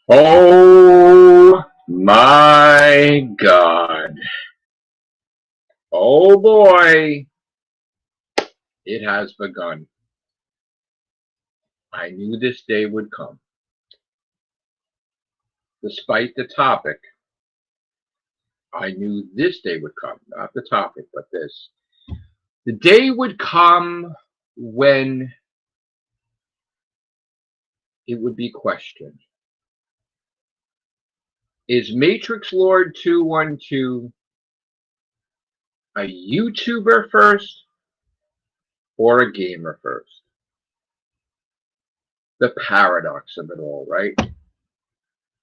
Oh my God. Oh boy. It has begun. I knew this day would come. Despite the topic, I knew this day would come. Not the topic, but this. The day would come when it would be questioned. Is MATRIXLORD212 a YouTuber first or a gamer first? The paradox of it all, right?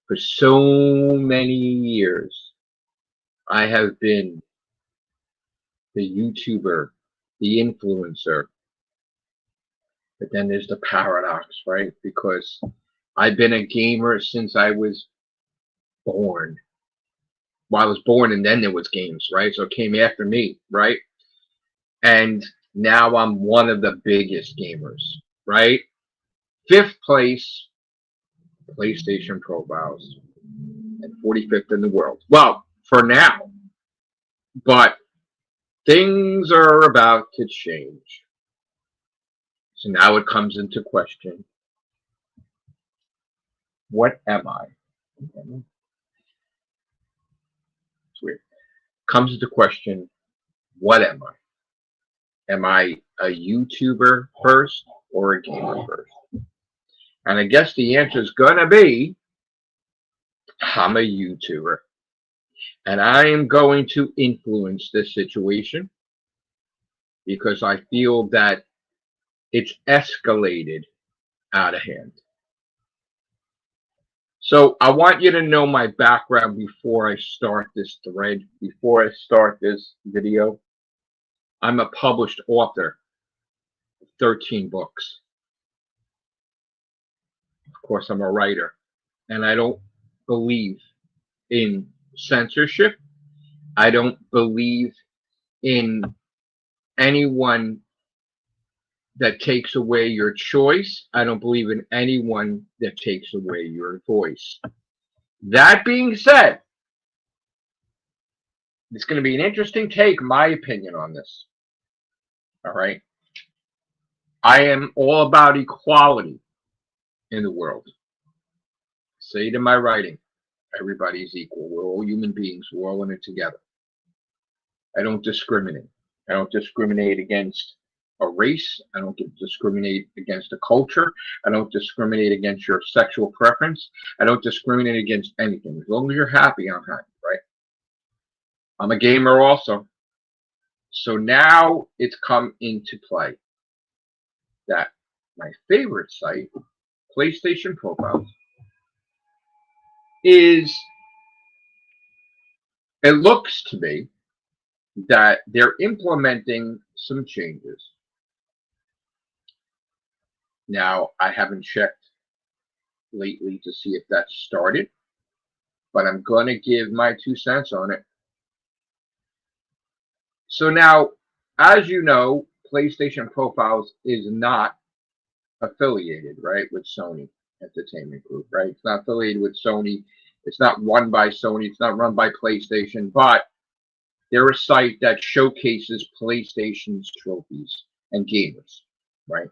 For so many years, I have been the YouTuber, the influencer. But then there's the paradox, right? Because I've been a gamer since I was born. Well, I was born and then there was games, right? So it came after me, right? And now I'm one of the biggest gamers, right? 5th place, PlayStation Profiles, and 45th in the world. Well, for now. But things are about to change. So now it comes into question. What am I? It's weird. Comes into question, what am I? Am I a YouTuber first or a gamer first? And I guess the answer is going to be, I'm a YouTuber. And I am going to influence this situation because I feel that it's escalated out of hand. So I want you to know my background before I start this thread, before I start this video. I'm a published author of 13 books. Of course, I'm a writer, and I don't believe in censorship. I don't believe in anyone that takes away your choice. I don't believe in anyone that takes away your voice. That being said, it's going to be an interesting take, my opinion on this. All right. I am all about equality in the world. Say it in my writing, everybody is equal. We're all human beings. We're all in it together. I don't discriminate. I don't discriminate against a race. I don't discriminate against a culture. I don't discriminate against your sexual preference. I don't discriminate against anything. As long as you're happy, I'm happy, right? I'm a gamer also. So now it's come into play that my favorite site, PlayStation Profiles, it looks to me that they're implementing some changes. Now, I haven't checked lately to see if that's started, but I'm going to give my 2 cents on it. So now, as you know, PlayStation Profiles is not affiliated, right, with Sony Entertainment Group, right? It's not affiliated with Sony. It's not run by Sony. It's not run by PlayStation, but they're a site that showcases PlayStation's trophies and gamers, right?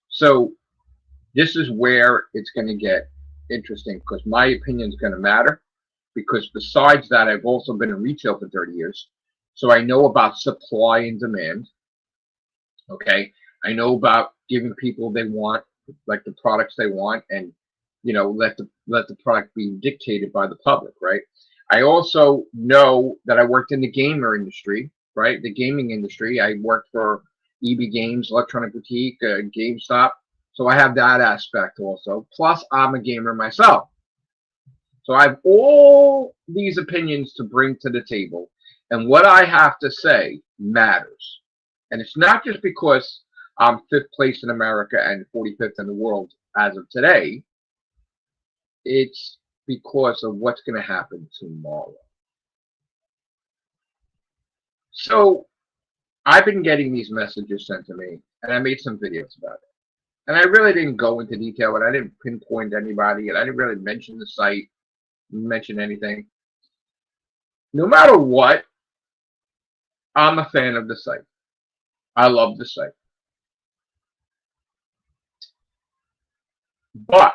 So this is where it's going to get interesting because my opinion is going to matter because besides that, I've also been in retail for 30 years. So I know about supply and demand. Okay. I know about giving people they want, like the products they want, and let the product be dictated by the public, right? I also know that I worked in the gamer industry, right? The gaming industry. I worked for EB Games, Electronic Boutique, GameStop. So I have that aspect also. Plus, I'm a gamer myself. So I have all these opinions to bring to the table. And what I have to say matters. And it's not just because I'm 5th place in America and 45th in the world as of today. It's because of what's going to happen tomorrow. So I've been getting these messages sent to me, and I made some videos about it. and I really didn't go into detail, and I didn't pinpoint anybody, and I didn't really mention the site, mention anything. No matter what, I'm a fan of the site. I love the site. But,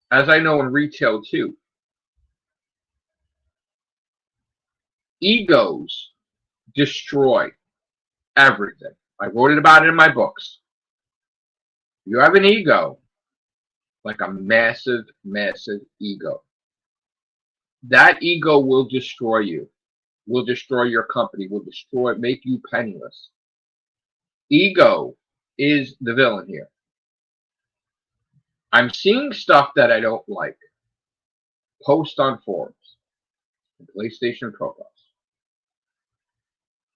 as I know in retail too, egos destroy everything. I wrote about it in my books. You have an ego, like a massive, massive ego. That ego will destroy you, will destroy your company, will destroy, make you penniless. Ego is the villain here. I'm seeing stuff that I don't like. Post on forums, and PlayStation profiles.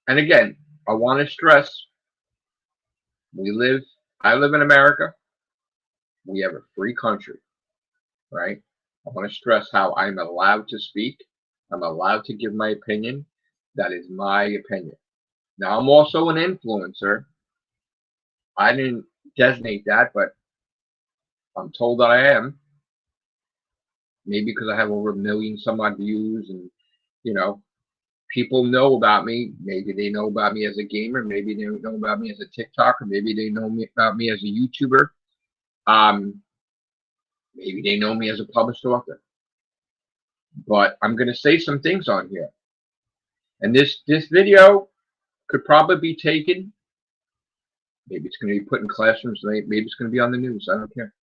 And again, I want to stress, I live in America. We have a free country, right? I want to stress how I'm allowed to speak. I'm allowed to give my opinion. That is my opinion. Now, I'm also an influencer. I didn't designate that, but I'm told that I am. Maybe because I have over 1 million some odd views, and people know about me. Maybe they know about me as a gamer. Maybe they know about me as a TikToker. Maybe they know about me as a YouTuber. Maybe they know me as a published author. But I'm going to say some things on here. And this video could probably be taken. Maybe it's going to be put in classrooms. Maybe it's going to be on the news. I don't care.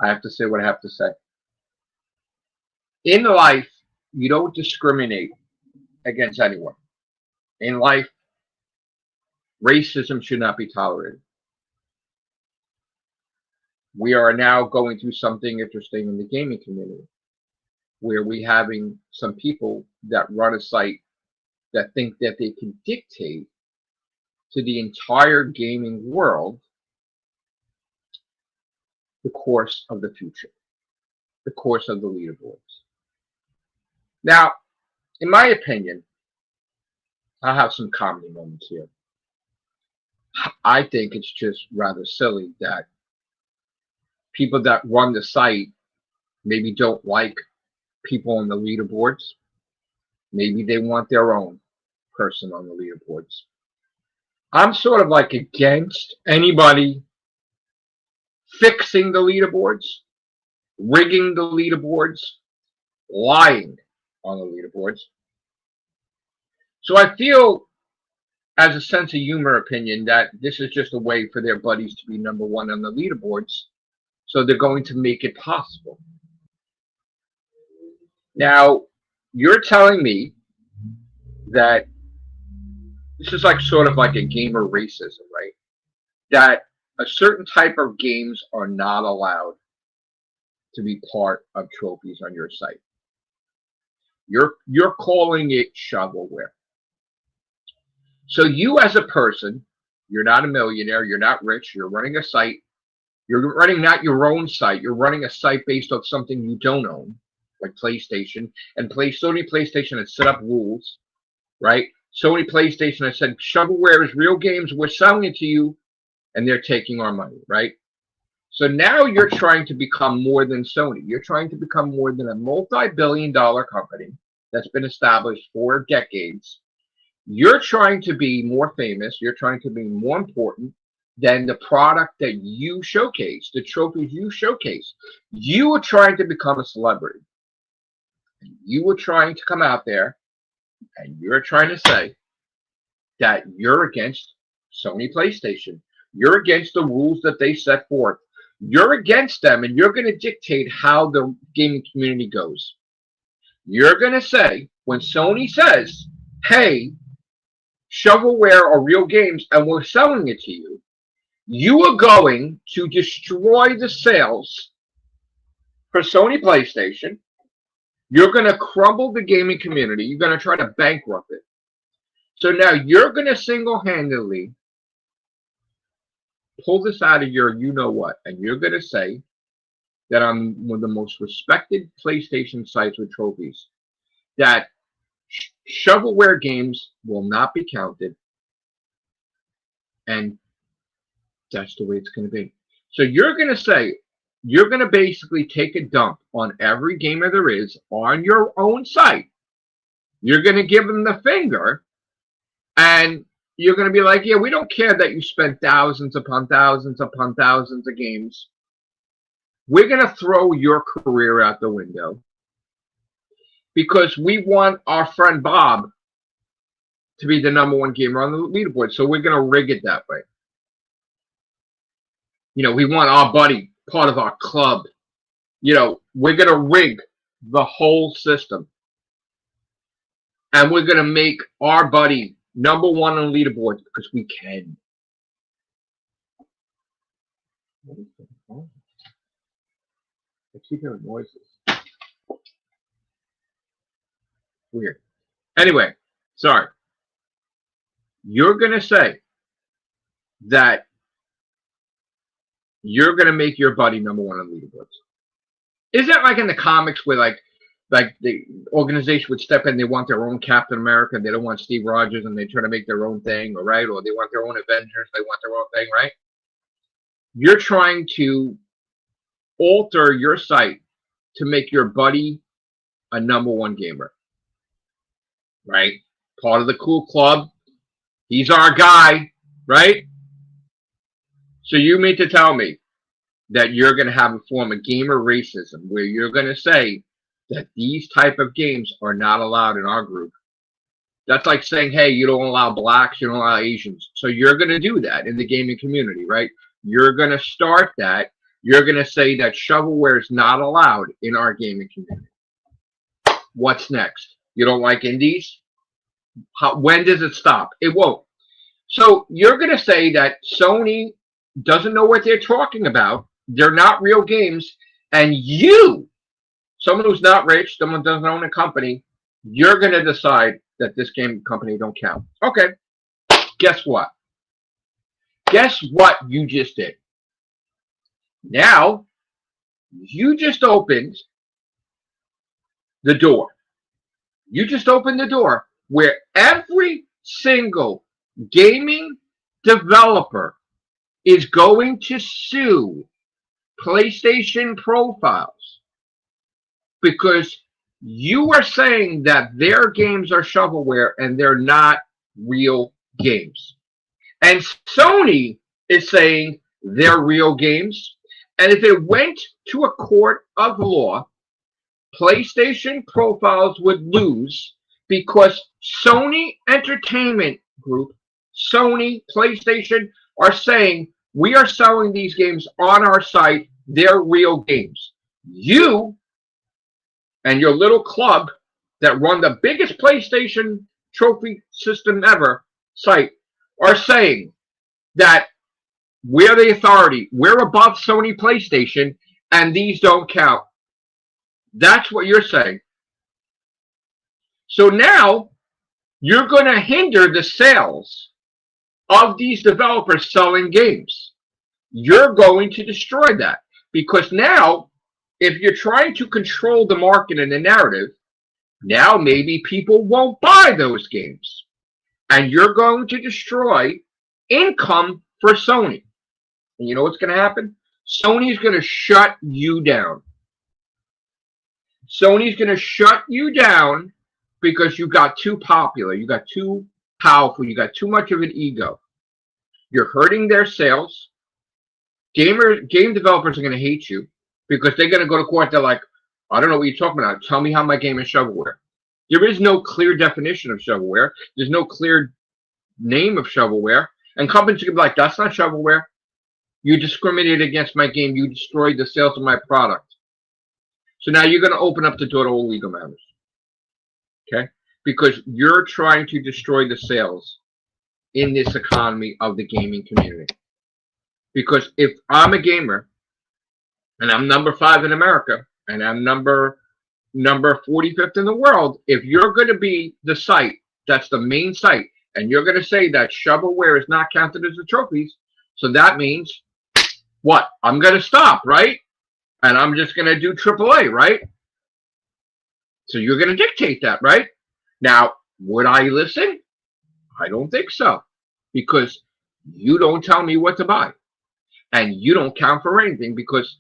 I have to say what I have to say. In life, you don't discriminate against anyone. In life, racism should not be tolerated. We are now going through something interesting in the gaming community, where we're having some people that run a site that think that they can dictate to the entire gaming world the course of the future, the course of the leaderboards. Now, in my opinion, I have some comedy moments here. I think it's just rather silly that people that run the site maybe don't like people on the leaderboards. Maybe they want their own person on the leaderboards. I'm sort of like against anybody fixing the leaderboards, rigging the leaderboards, lying on the leaderboards. So I feel, as a sense of humor opinion, that this is just a way for their buddies to be #1 on the leaderboards. So they're going to make it possible. Now, you're telling me that this is like sort of like a gamer racism, right? That a certain type of games are not allowed to be part of trophies on your site. You're calling it shovelware. So you as a person, you're not a millionaire, you're not rich, you're running a site. You're running not your own site, you're running a site based on something you don't own, like PlayStation. And Sony PlayStation has set up rules, right? Sony PlayStation has said, shovelware is real games, we're selling it to you, and they're taking our money, right? So now you're trying to become more than Sony. You're trying to become more than a multi-billion-dollar company that's been established for decades. You're trying to be more famous. You're trying to be more important than the product that you showcase, the trophies you showcase. You were trying to become a celebrity. You were trying to come out there, and you're trying to say that you're against Sony PlayStation. You're against the rules that they set forth. You're against them, and you're going to dictate how the gaming community goes. You're going to say, when Sony says, hey, shovelware are real games, and we're selling it to you, you are going to destroy the sales for Sony PlayStation. You're going to crumble the gaming community. You're going to try to bankrupt it. So now you're going to single-handedly pull this out of your you-know-what, and you're going to say that on one of the most respected PlayStation sites with trophies, that shovelware games will not be counted, and that's the way it's going to be. So you're going to say, you're going to basically take a dump on every gamer there is on your own site. You're going to give them the finger, and you're going to be like, yeah, we don't care that you spent thousands upon thousands upon thousands of games. We're going to throw your career out the window because we want our friend Bob to be the #1 gamer on the leaderboard. So we're going to rig it that way. You know, we want our buddy part of our club. You know, we're going to rig the whole system. And we're going to make our buddy #1 on leaderboards because we can. I keep hearing noises. Weird. Anyway, sorry. You're going to say that you're going to make your buddy #1 on leaderboards. Is that like in the comics where like the organization would step in, they want their own Captain America, they don't want Steve Rogers, and they try to make their own thing, or right? Or they want their own Avengers, they want their own thing, right? You're trying to alter your site to make your buddy a #1 gamer, right? Part of the cool club. He's our guy, right? So you mean to tell me that you're going to have a form of gamer racism where you're going to say that these type of games are not allowed in our group? That's like saying, hey, you don't allow blacks, you don't allow Asians. So you're going to do that in the gaming community, right? You're going to start that. You're going to say that shovelware is not allowed in our gaming community. What's next? You don't like indies? When does it stop? It won't. So you're going to say that Sony doesn't know what they're talking about. They're not real games. And you, someone who's not rich, someone who doesn't own a company, you're going to decide that this game company don't count. Okay. Guess what? Guess what you just did? Now, you just opened the door. You just opened the door where every single gaming developer is going to sue PlayStation Profiles because you are saying that their games are shovelware and they're not real games. And Sony is saying they're real games. And if it went to a court of law, PlayStation Profiles would lose because Sony Entertainment Group, Sony, PlayStation are saying we are selling these games on our site. They're real games. You and your little club that run the biggest PlayStation trophy system ever site are saying that we're the authority. We're above Sony PlayStation, and these don't count. That's what you're saying. So now you're going to hinder the sales of these developers selling games. You're going to destroy that because now, if you're trying to control the market and the narrative, now maybe people won't buy those games. And you're going to destroy income for Sony. And you know what's going to happen? Sony's going to shut you down. Sony's going to shut you down because you got too popular. You got too powerful. You got too much of an ego. You're hurting their sales. Game developers are going to hate you because they're going to go to court. They're like, I don't know what you're talking about. Tell me how my game is shovelware. There is no clear definition of shovelware. There's no clear name of shovelware. And companies are going to be like, that's not shovelware. You discriminated against my game. You destroyed the sales of my product. So now you're going to open up the door to all legal matters. Okay? Because you're trying to destroy the sales in this economy of the gaming community. Because if I'm a gamer and I'm number 5 in America and I'm number 45th in the world, if you're going to be the site that's the main site and you're going to say that shovelware is not counted as the trophies, so that means what? I'm going to stop, right? And I'm just going to do AAA, right? So you're going to dictate that, right? Now, would I listen? I don't think so. Because you don't tell me what to buy. And you don't count for anything, because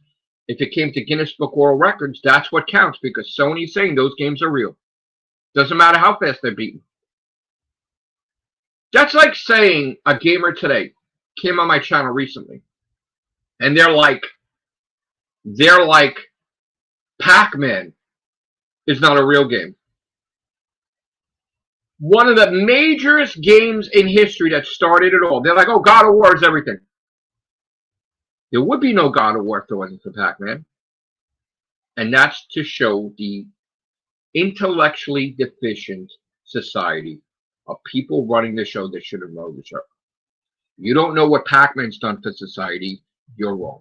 if it came to Guinness Book World Records, that's what counts, because Sony's saying those games are real. Doesn't matter how fast they're beaten. That's like saying a gamer today came on my channel recently, and they're like, Pac-Man is not a real game. One of the majorest games in history that started it all. They're like, oh, God of War is everything. There would be no God of War if it wasn't for Pac-Man. And that's to show the intellectually deficient society of people running the show that should have known the show. You don't know what Pac-Man's done for society, you're wrong.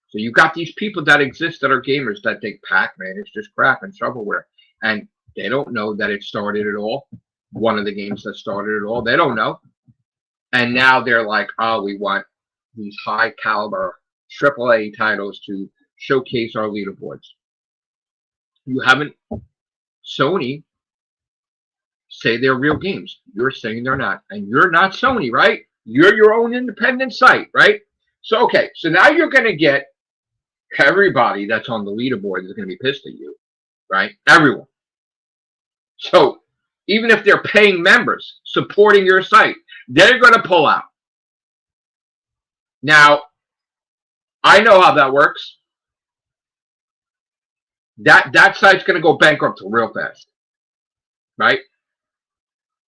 So you got these people that exist that are gamers that think Pac-Man is just crap and shovelware. And they don't know that it started it all. One of the games that started it all. They don't know. And now they're like, oh, we want these high caliber AAA titles to showcase our leaderboards. You haven't. Sony say they're real games. You're saying they're not. And you're not Sony, right? You're your own independent site, right? So, okay. So now you're going to get everybody that's on the leaderboard is going to be pissed at you, right? Everyone. So even if they're paying members supporting your site, they're going to pull out. Now, I know how that works. That site's going to go bankrupt real fast, right?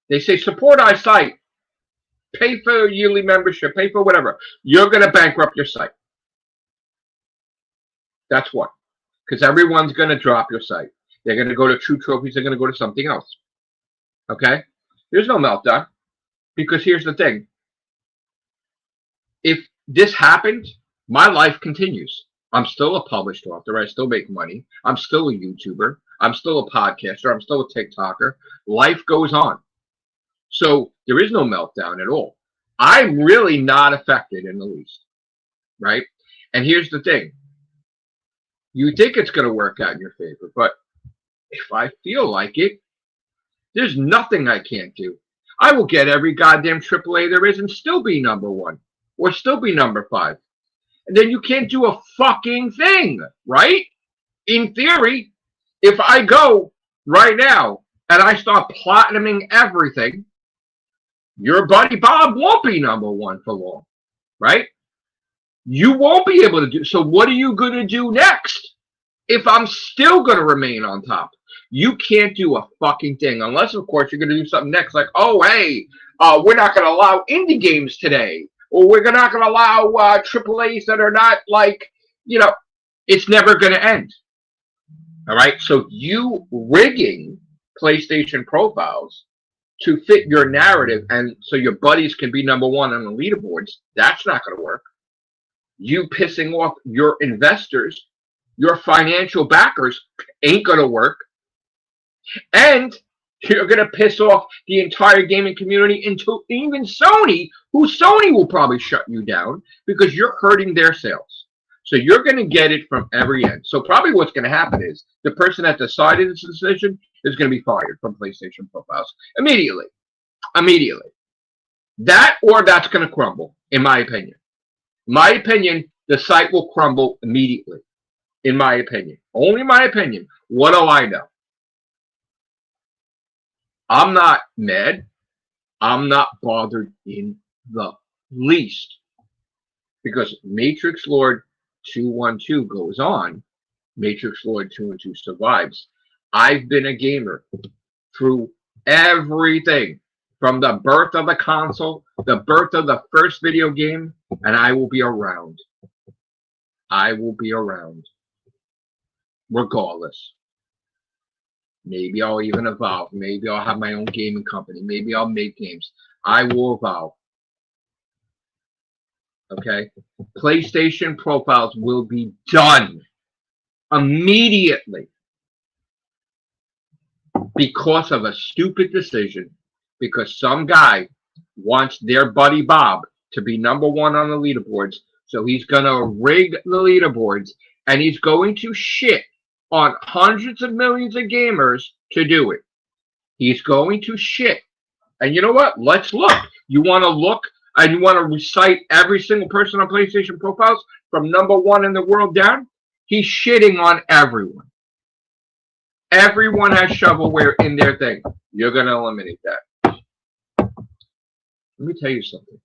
They say support our site, pay for yearly membership, pay for whatever. You're going to bankrupt your site. That's what. Because everyone's going to drop your site. They're going to go to True Trophies. They're going to go to something else. Okay? There's no meltdown. Because here's the thing. If this happened, my life continues. I'm still a published author. I still make money. I'm still a YouTuber. I'm still a podcaster. I'm still a TikToker. Life goes on. So there is no meltdown at all. I'm really not affected in the least. Right? And here's the thing. You think it's going to work out in your favor, but if I feel like it, there's nothing I can't do. I will get every goddamn AAA there is and still be #1 or still be #5. And then you can't do a fucking thing, right? In theory, if I go right now and I start platinuming everything, your buddy Bob won't be #1 for long, right? You won't be able to do. So what are you going to do next if I'm still going to remain on top? You can't do a fucking thing unless, of course, you're going to do something next. Like, oh, hey, we're not going to allow indie games today. Or we're not going to allow AAAs that are not like, you know, it's never going to end. All right. So you rigging PlayStation profiles to fit your narrative and so your buddies can be #1 on the leaderboards, that's not going to work. You pissing off your investors, your financial backers ain't going to work. And you're going to piss off the entire gaming community, into even Sony, who Sony will probably shut you down because you're hurting their sales. So you're going to get it from every end. So probably what's going to happen is the person that decided this decision is going to be fired from PlayStation Profiles immediately. Immediately. That or that's going to crumble, in my opinion. In my opinion, the site will crumble immediately. In my opinion. Only my opinion. What do I know? I'm not mad. I'm not bothered in the least. Because MATRIXLORD212 goes on. MATRIXLORD212 survives. I've been a gamer through everything. From the birth of the console, the birth of the first video game, and I will be around. I will be around. Regardless. Maybe I'll even evolve. Maybe I'll have my own gaming company. Maybe I'll make games. I will evolve. Okay? PlayStation Profiles will be done immediately because of a stupid decision. Because some guy wants their buddy Bob to be #1 on the leaderboards. So he's going to rig the leaderboards. And he's going to shit on hundreds of millions of gamers to do it. He's going to shit. And you know what? Let's look. You want to look And you want to recite every single person on PlayStation Profiles from #1 in the world down? He's shitting on everyone. Everyone has shovelware in their thing. You're going to eliminate that. Let me tell you something.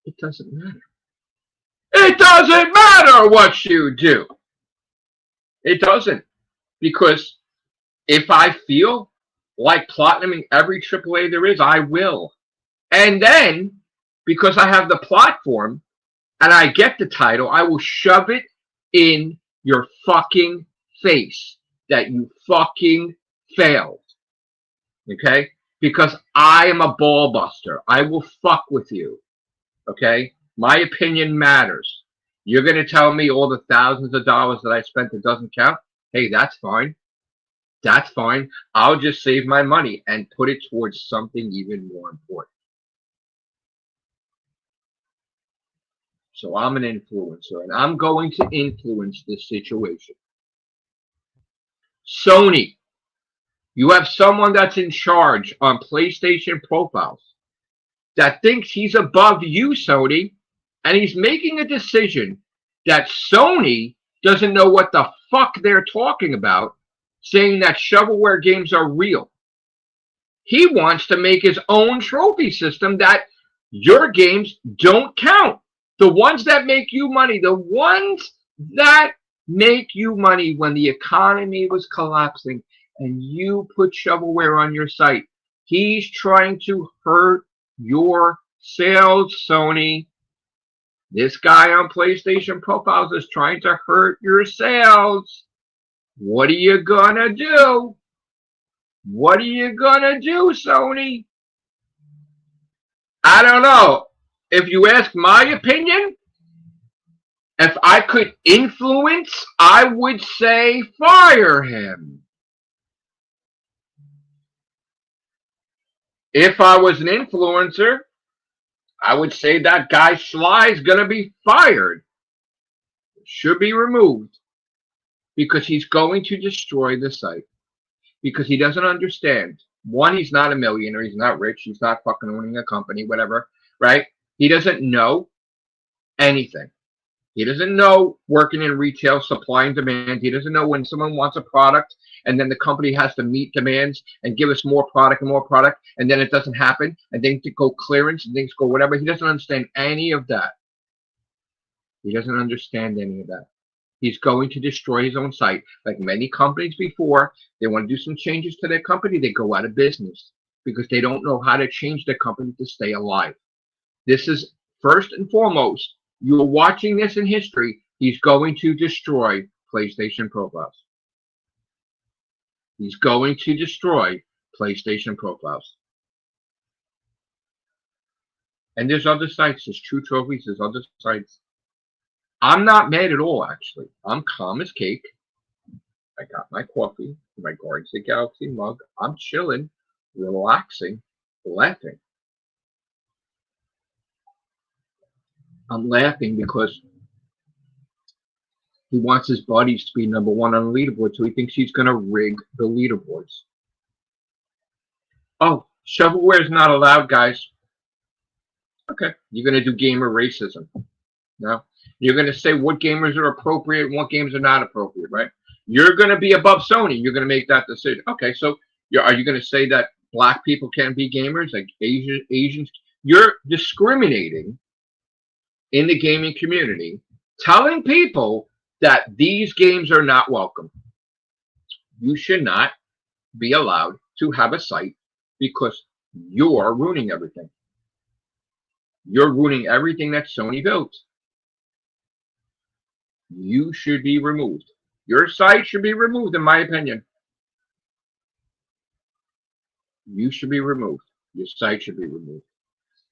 It doesn't matter. It doesn't matter what you do. It doesn't. Because if I feel like platinuming every AAA there is, I will. And then, because I have the platform and I get the title, I will shove it in your fucking face that you fucking failed. Okay? Because I am a ball buster. I will fuck with you. Okay? My opinion matters. You're going to tell me all the thousands of dollars that I spent that doesn't count? Hey, that's fine. That's fine. I'll just save my money and put it towards something even more important. So I'm an influencer, and I'm going to influence this situation. Sony, you have someone that's in charge on PlayStation Profiles that thinks he's above you, Sony, and he's making a decision that Sony doesn't know what the fuck they're talking about, saying that shovelware games are real. He wants to make his own trophy system that your games don't count. The ones that make you money, the ones that make you money when the economy was collapsing and you put shovelware on your site. He's trying to hurt your sales, Sony. This guy on PlayStation Profiles is trying to hurt your sales. What are you gonna do? What are you gonna do, Sony? I don't know. If you ask my opinion, if I could influence, I would say fire him. If I was an influencer, I would say that guy Sly is going to be fired. Should be removed. Because he's going to destroy the site. Because he doesn't understand. One, he's not a millionaire. He's not rich. He's not fucking owning a company, whatever. Right? He doesn't know anything. He doesn't know working in retail, supply and demand. He doesn't know when someone wants a product and then the company has to meet demands and give us more product and then it doesn't happen and then to go clearance and things go whatever. He doesn't understand any of that. He doesn't understand any of that. He's going to destroy his own site. Like many companies before, they want to do some changes to their company. They go out of business because they don't know how to change their company to stay alive. This is first and foremost, you're watching this in history. He's going to destroy PlayStation Profiles. He's going to destroy PlayStation Profiles. And there's other sites. There's True Trophies. There's other sites. I'm not mad at all, actually. I'm calm as cake. I got my coffee, my Guardians of the Galaxy mug. I'm chilling, relaxing, laughing. I'm laughing because he wants his buddies to be #1 on the leaderboard, so he thinks he's going to rig the leaderboards. Oh, shovelware is not allowed, guys. Okay, you're going to do gamer racism. No, you're going to say what gamers are appropriate and what games are not appropriate, right? You're going to be above Sony. You're going to make that decision. Okay, so are you going to say that black people can't be gamers, like Asians? You're discriminating in the gaming community, telling people that these games are not welcome. You should not be allowed to have a site because you're ruining everything. You're ruining everything that Sony built. You should be removed. Your site should be removed, in my opinion. You should be removed. Your site should be removed.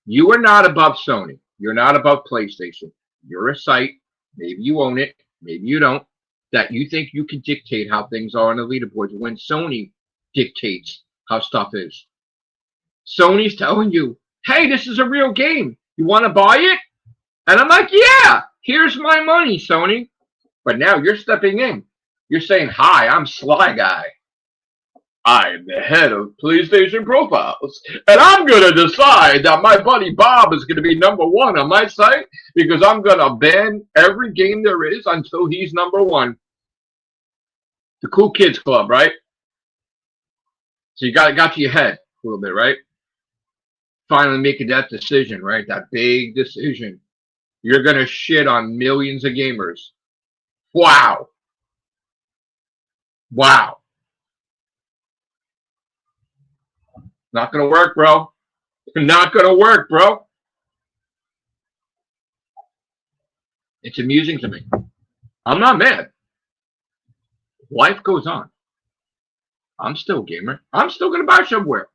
You are not above Sony. You're not above PlayStation. You're a site. Maybe you own it. Maybe you don't. That you think you can dictate how things are on the leaderboards when Sony dictates how stuff is. Sony's telling you, hey, this is a real game. You want to buy it? And I'm like, yeah, here's my money, Sony. But now you're stepping in. You're saying, hi, I'm Sly Guy. I'm the head of PlayStation Profiles, and I'm going to decide that my buddy Bob is going to be #1 on my site because I'm going to ban every game there is until he's #1. The Cool Kids Club, right? So you got to your head a little bit, right? Finally making that decision, right? That big decision. You're going to shit on millions of gamers. Wow. Wow. Not going to work, bro. Not going to work, bro. It's amusing to me. I'm not mad. Life goes on. I'm still a gamer. I'm still going to buy shovelware.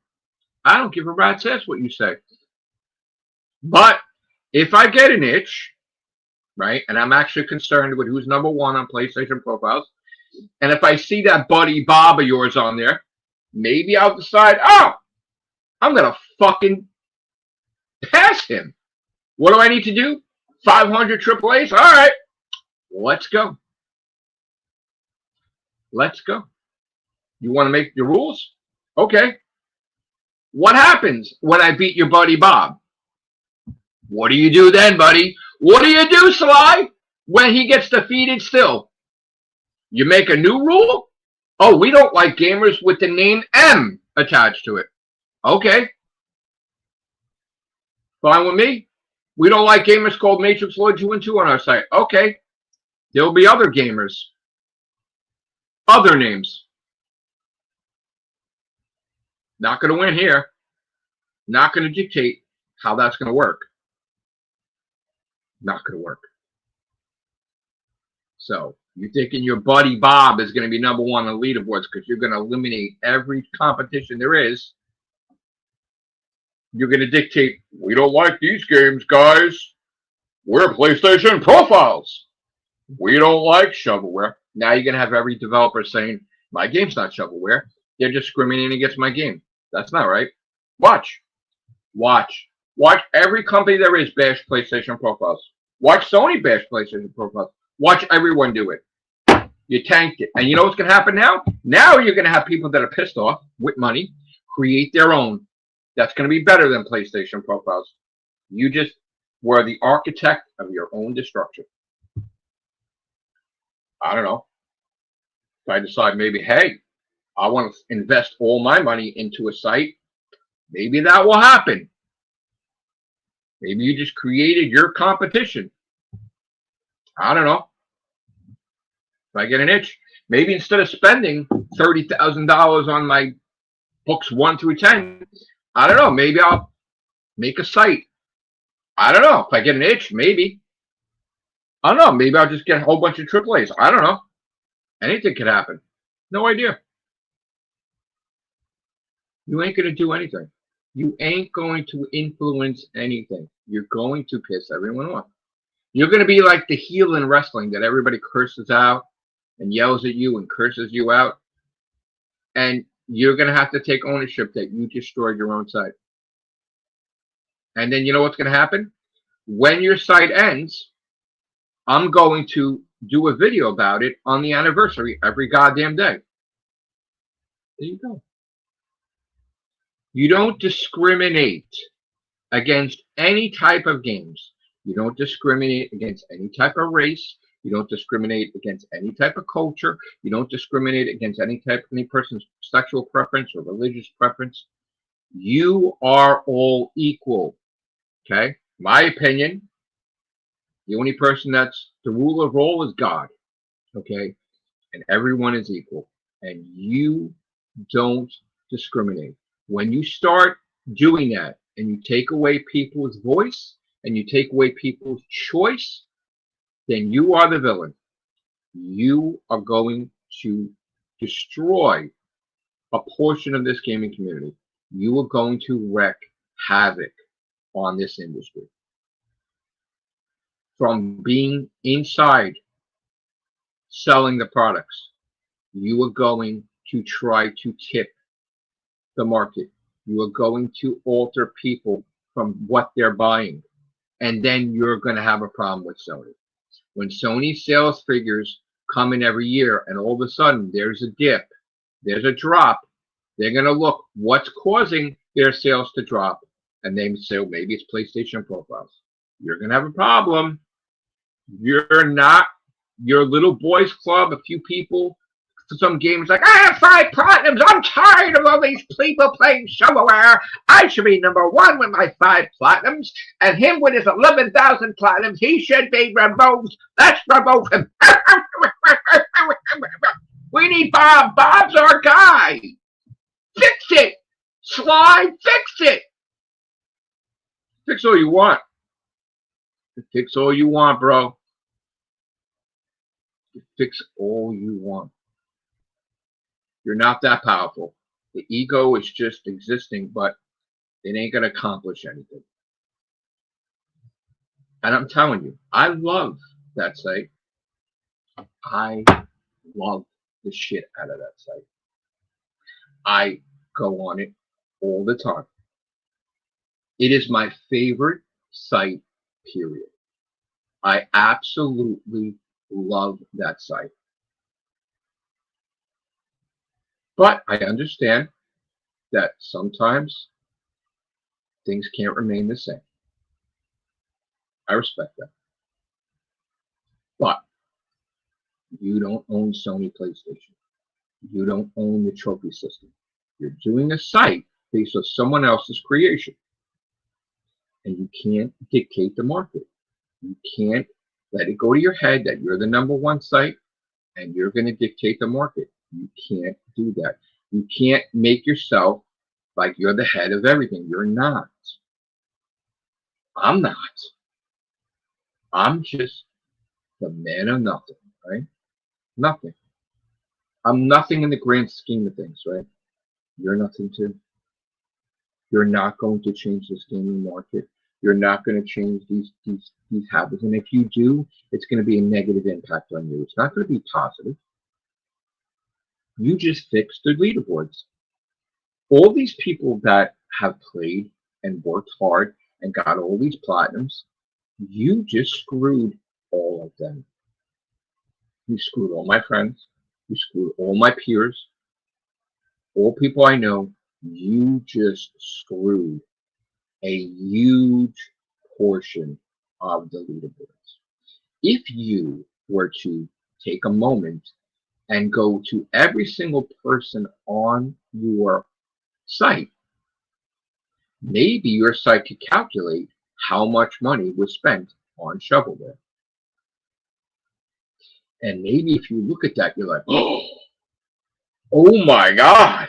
I don't give a rat's ass what you say. But if I get an itch, right, and I'm actually concerned with who's #1 on PlayStation Profiles, and if I see that buddy Bob of yours on there, maybe I'll decide, oh, I'm going to fucking pass him. What do I need to do? 500 AAAs? All right. Let's go. Let's go. You want to make the rules? Okay. What happens when I beat your buddy Bob? What do you do then, buddy? What do you do, Sly, when he gets defeated still? You make a new rule? Oh, we don't like gamers with the name M attached to it. Okay. Fine with me. We don't like gamers called MATRIXLORD212 on our site. Okay. There'll be other gamers. Other names. Not going to win here. Not going to dictate how that's going to work. Not going to work. So, you're thinking your buddy Bob is going to be #1 on leaderboards because you're going to eliminate every competition there is. You're going to dictate, we don't like these games, guys. We're PlayStation Profiles. We don't like shovelware. Now you're going to have every developer saying, my game's not shovelware. They're discriminating against my game. That's not right. Watch. Watch. Watch every company there is bash PlayStation Profiles. Watch Sony bash PlayStation Profiles. Watch everyone do it. You tanked it. And you know what's going to happen now? Now you're going to have people that are pissed off with money create their own. That's going to be better than PlayStation Profiles. You just were the architect of your own destruction. I don't know. If I decide maybe, hey, I want to invest all my money into a site, maybe that will happen. Maybe you just created your competition. I don't know. If I get an itch, maybe instead of spending $30,000 on my books 1 through 10, I don't know. Maybe I'll make a site. I don't know. If I get an itch, maybe. I don't know. Maybe I'll just get a whole bunch of AAAs. I don't know. Anything could happen. No idea. You ain't going to do anything. You ain't going to influence anything. You're going to piss everyone off. You're going to be like the heel in wrestling that everybody curses out and yells at you and curses you out. And you're going to have to take ownership that you destroyed your own site. And then you know what's going to happen? When your site ends, I'm going to do a video about it on the anniversary every goddamn day. There you go. You don't discriminate against any type of games. You don't discriminate against any type of race. You don't discriminate against any type of culture. You don't discriminate against any person's sexual preference or religious preference. You are all equal. Okay? My opinion, the only person that's the ruler of all is God. Okay? And everyone is equal. And you don't discriminate. When you start doing that and you take away people's voice and you take away people's choice, then you are the villain. You are going to destroy a portion of this gaming community. You are going to wreak havoc on this industry. From being inside selling the products, you are going to try to tip the market. You are going to alter people from what they're buying. And then you're going to have a problem with Sony. When Sony sales figures come in every year and all of a sudden there's a dip, there's a drop, They're going to look what's causing their sales to drop, and they say, well, maybe it's PlayStation Profiles. You're going to have a problem. You're not your little boys club, a few people. Some games like, I have 5 platinums. I'm tired of all these people playing shovelware. I should be #1 with my 5 platinums, and him with his 11,000 platinums, he should be removed. Let's remove him. We need Bob. Bob's our guy. Fix it. Slide, fix it. Fix all you want. Fix all you want, bro. Fix all you want. You're not that powerful. The ego is just existing, but it ain't going to accomplish anything. And I'm telling you, I love that site. I love the shit out of that site. I go on it all the time. It is my favorite site, period. I absolutely love that site. But I understand that sometimes things can't remain the same. I respect that. But you don't own Sony PlayStation. You don't own the trophy system. You're doing a site based on someone else's creation. And you can't dictate the market. You can't let it go to your head that you're the #1 site and you're going to dictate the market. You can't do that. You can't make yourself like you're the head of everything. You're not. I'm not. I'm just the man of nothing, right? Nothing. I'm nothing in the grand scheme of things, right? You're nothing too. You're not going to change this gaming market. You're not going to change these habits. And if you do, it's going to be a negative impact on you. It's not going to be positive. You just fixed the leaderboards. All these people that have played and worked hard and got all these platinums, you just screwed all of them. You screwed all my friends. You screwed all my peers. All people I know. You just screwed a huge portion of the leaderboards. If you were to take a moment and go to every single person on your site, maybe your site could calculate how much money was spent on shovelware. And maybe if you look at that, you're like, oh my God,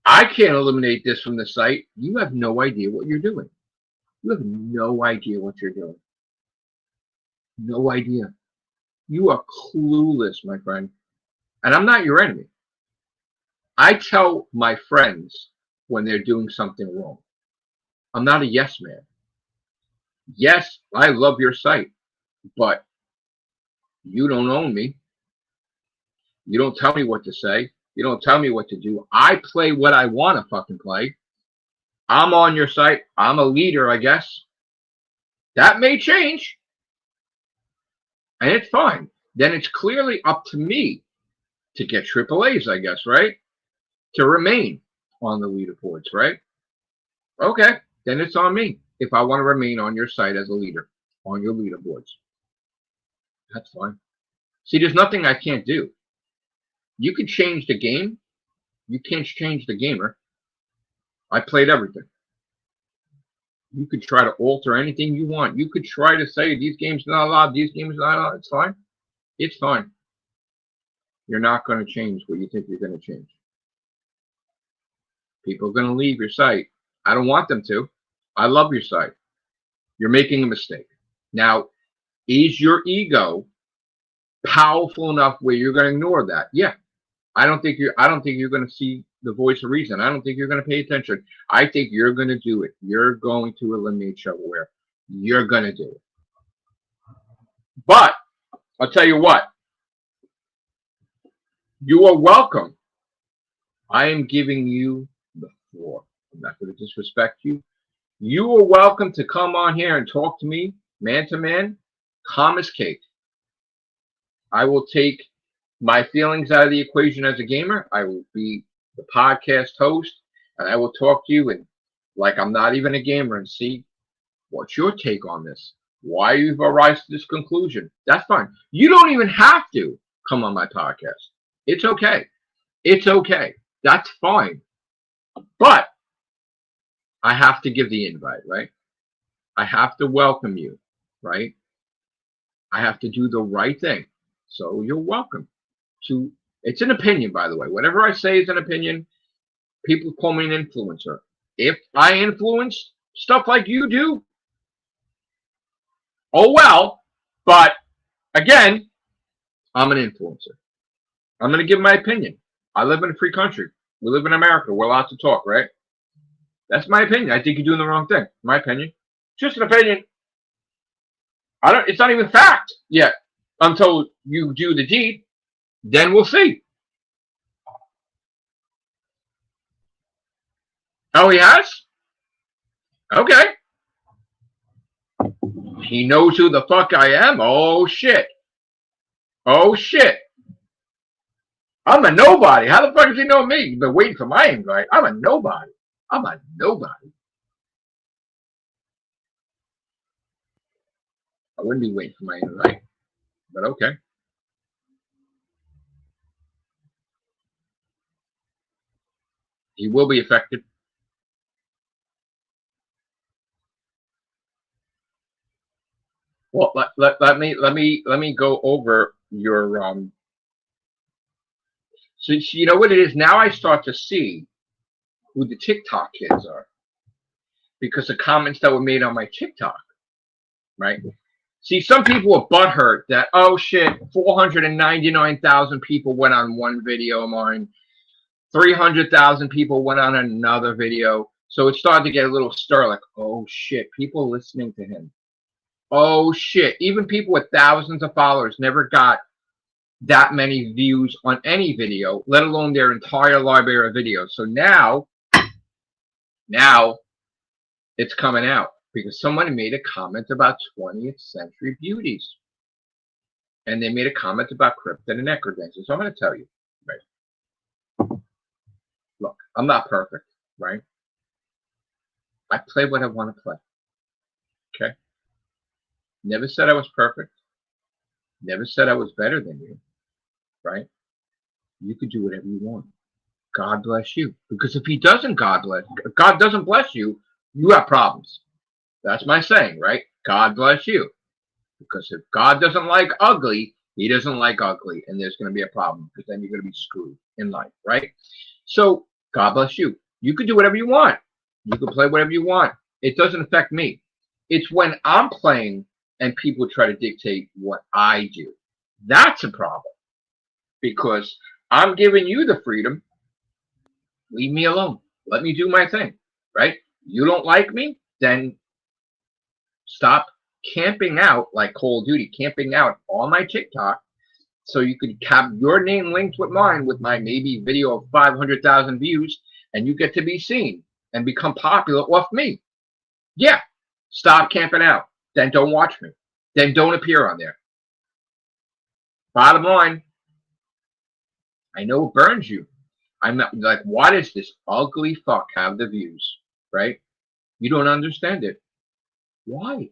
I can't eliminate this from the site. You have no idea what you're doing. You have no idea what you're doing. No idea. You are clueless, my friend. And I'm not your enemy. I tell my friends when they're doing something wrong. I'm not a yes man. Yes, I love your site, but you don't own me. You don't tell me what to say. You don't tell me what to do. I play what I want to fucking play. I'm on your site. I'm a leader, I guess. That may change. And it's fine. Then it's clearly up to me to get AAAs, I guess, right? To remain on the leaderboards, right? Okay, then it's on me if I want to remain on your site as a leader, on your leaderboards. That's fine. See, there's nothing I can't do. You can change the game. You can't change the gamer. I played everything. You could try to alter anything you want. You could try to say these games are not allowed, these games are not allowed. It's fine. It's fine. You're not going to change what you think you're going to change. People are going to leave your site. I don't want them to. I love your site. You're making a mistake. Now, is your ego powerful enough where you're going to ignore that? Yeah. I don't think you're going to see the voice of reason. I don't think you're going to pay attention. I think you're going to do it. You're going to eliminate shovelware. You're going to do it. But I'll tell you what. You are welcome. I am giving you the floor. I'm not going to disrespect you. You are welcome to come on here and talk to me, man to man, calm as cake. I will take my feelings out of the equation as a gamer. I will be the podcast host, and I will talk to you and like I'm not even a gamer and see what's your take on this. Why you've arrived to this conclusion. That's fine. You don't even have to come on my podcast. It's okay. It's okay. That's fine. But I have to give the invite, right? I have to welcome you, right? I have to do the right thing. So you're welcome to, it's an opinion, by the way. Whatever I say is an opinion. People call me an influencer. If I influence stuff like you do, oh well. But again, I'm an influencer. I'm going to give my opinion. I live in a free country. We live in America. We're allowed to talk, right? That's my opinion. I think you're doing the wrong thing. My opinion. Just an opinion. It's not even fact yet until you do the deed. Then we'll see. Oh, he has? Okay. He knows who the fuck I am? Oh, shit. Oh, shit. I'm a nobody. How the fuck does he know me? You've been waiting for my invite. I'm a nobody. I'm a nobody. I wouldn't be waiting for my invite, but okay. He will be affected. Well, let me go over your So you know what it is? Now I start to see who the TikTok kids are because the comments that were made on my TikTok, right? See, some people are butthurt that, oh shit, 499,000 people went on one video of mine, 300,000 people went on another video. So it started to get a little stir, like, oh shit, people listening to him. Oh shit, even people with thousands of followers never got that many views on any video, let alone their entire library of videos. So now it's coming out because someone made a comment about 20th century beauties. And they made a comment about cryptid and necrodancer. So I'm going to tell you, right? Look, I'm not perfect, right? I play what I want to play. Okay? Never said I was perfect. Never said I was better than you, right? You could do whatever you want. God bless you. Because if God doesn't bless you, you have problems. That's my saying, right? God bless you. Because if God doesn't like ugly, he doesn't like ugly. And there's going to be a problem because then you're going to be screwed in life, right? So God bless you. You can do whatever you want. You can play whatever you want. It doesn't affect me. It's when I'm playing and people try to dictate what I do. That's a problem. Because I'm giving you the freedom. Leave me alone. Let me do my thing, right? You don't like me? Then stop camping out like Call of Duty, camping out on my TikTok so you could have your name linked with mine with my maybe video of 500,000 views and you get to be seen and become popular off me. Yeah, stop camping out. Then don't watch me. Then don't appear on there. Bottom line, I know it burns you. I'm not like, why does this ugly fuck have the views, right? You don't understand it. Why?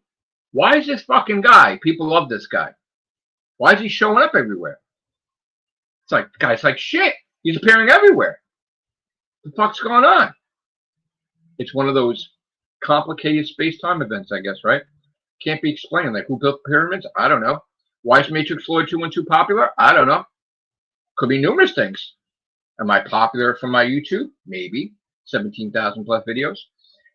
Why is this fucking guy? People love this guy. Why is he showing up everywhere? It's like, the guy's like shit. He's appearing everywhere. What the fuck's going on? It's one of those complicated space-time events, I guess, right? Can't be explained. Like, who built pyramids? I don't know. Why is MATRIXLORD212 popular? I don't know. Could be numerous things. Am I popular from my YouTube? Maybe. 17,000 plus videos.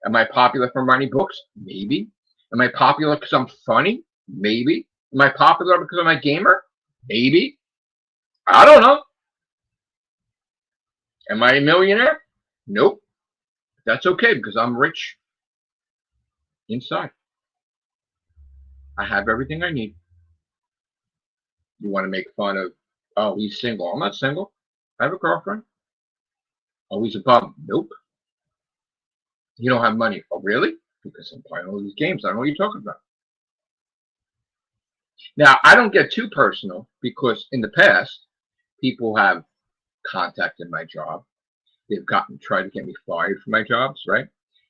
Am I popular from writing books? Maybe. Am I popular because I'm funny? Maybe. Am I popular because I'm a gamer? Maybe. I don't know. Am I a millionaire? Nope. That's okay because I'm rich inside. I have everything I need. You want to make fun of, oh, he's single. I'm not single. I have a girlfriend. Oh, he's a bum. Nope. You don't have money. Oh, really? Because I'm playing all these games. I don't know what you're talking about. Now, I don't get too personal because in the past, people have contacted my job They've tried to get me fired from my jobs, right?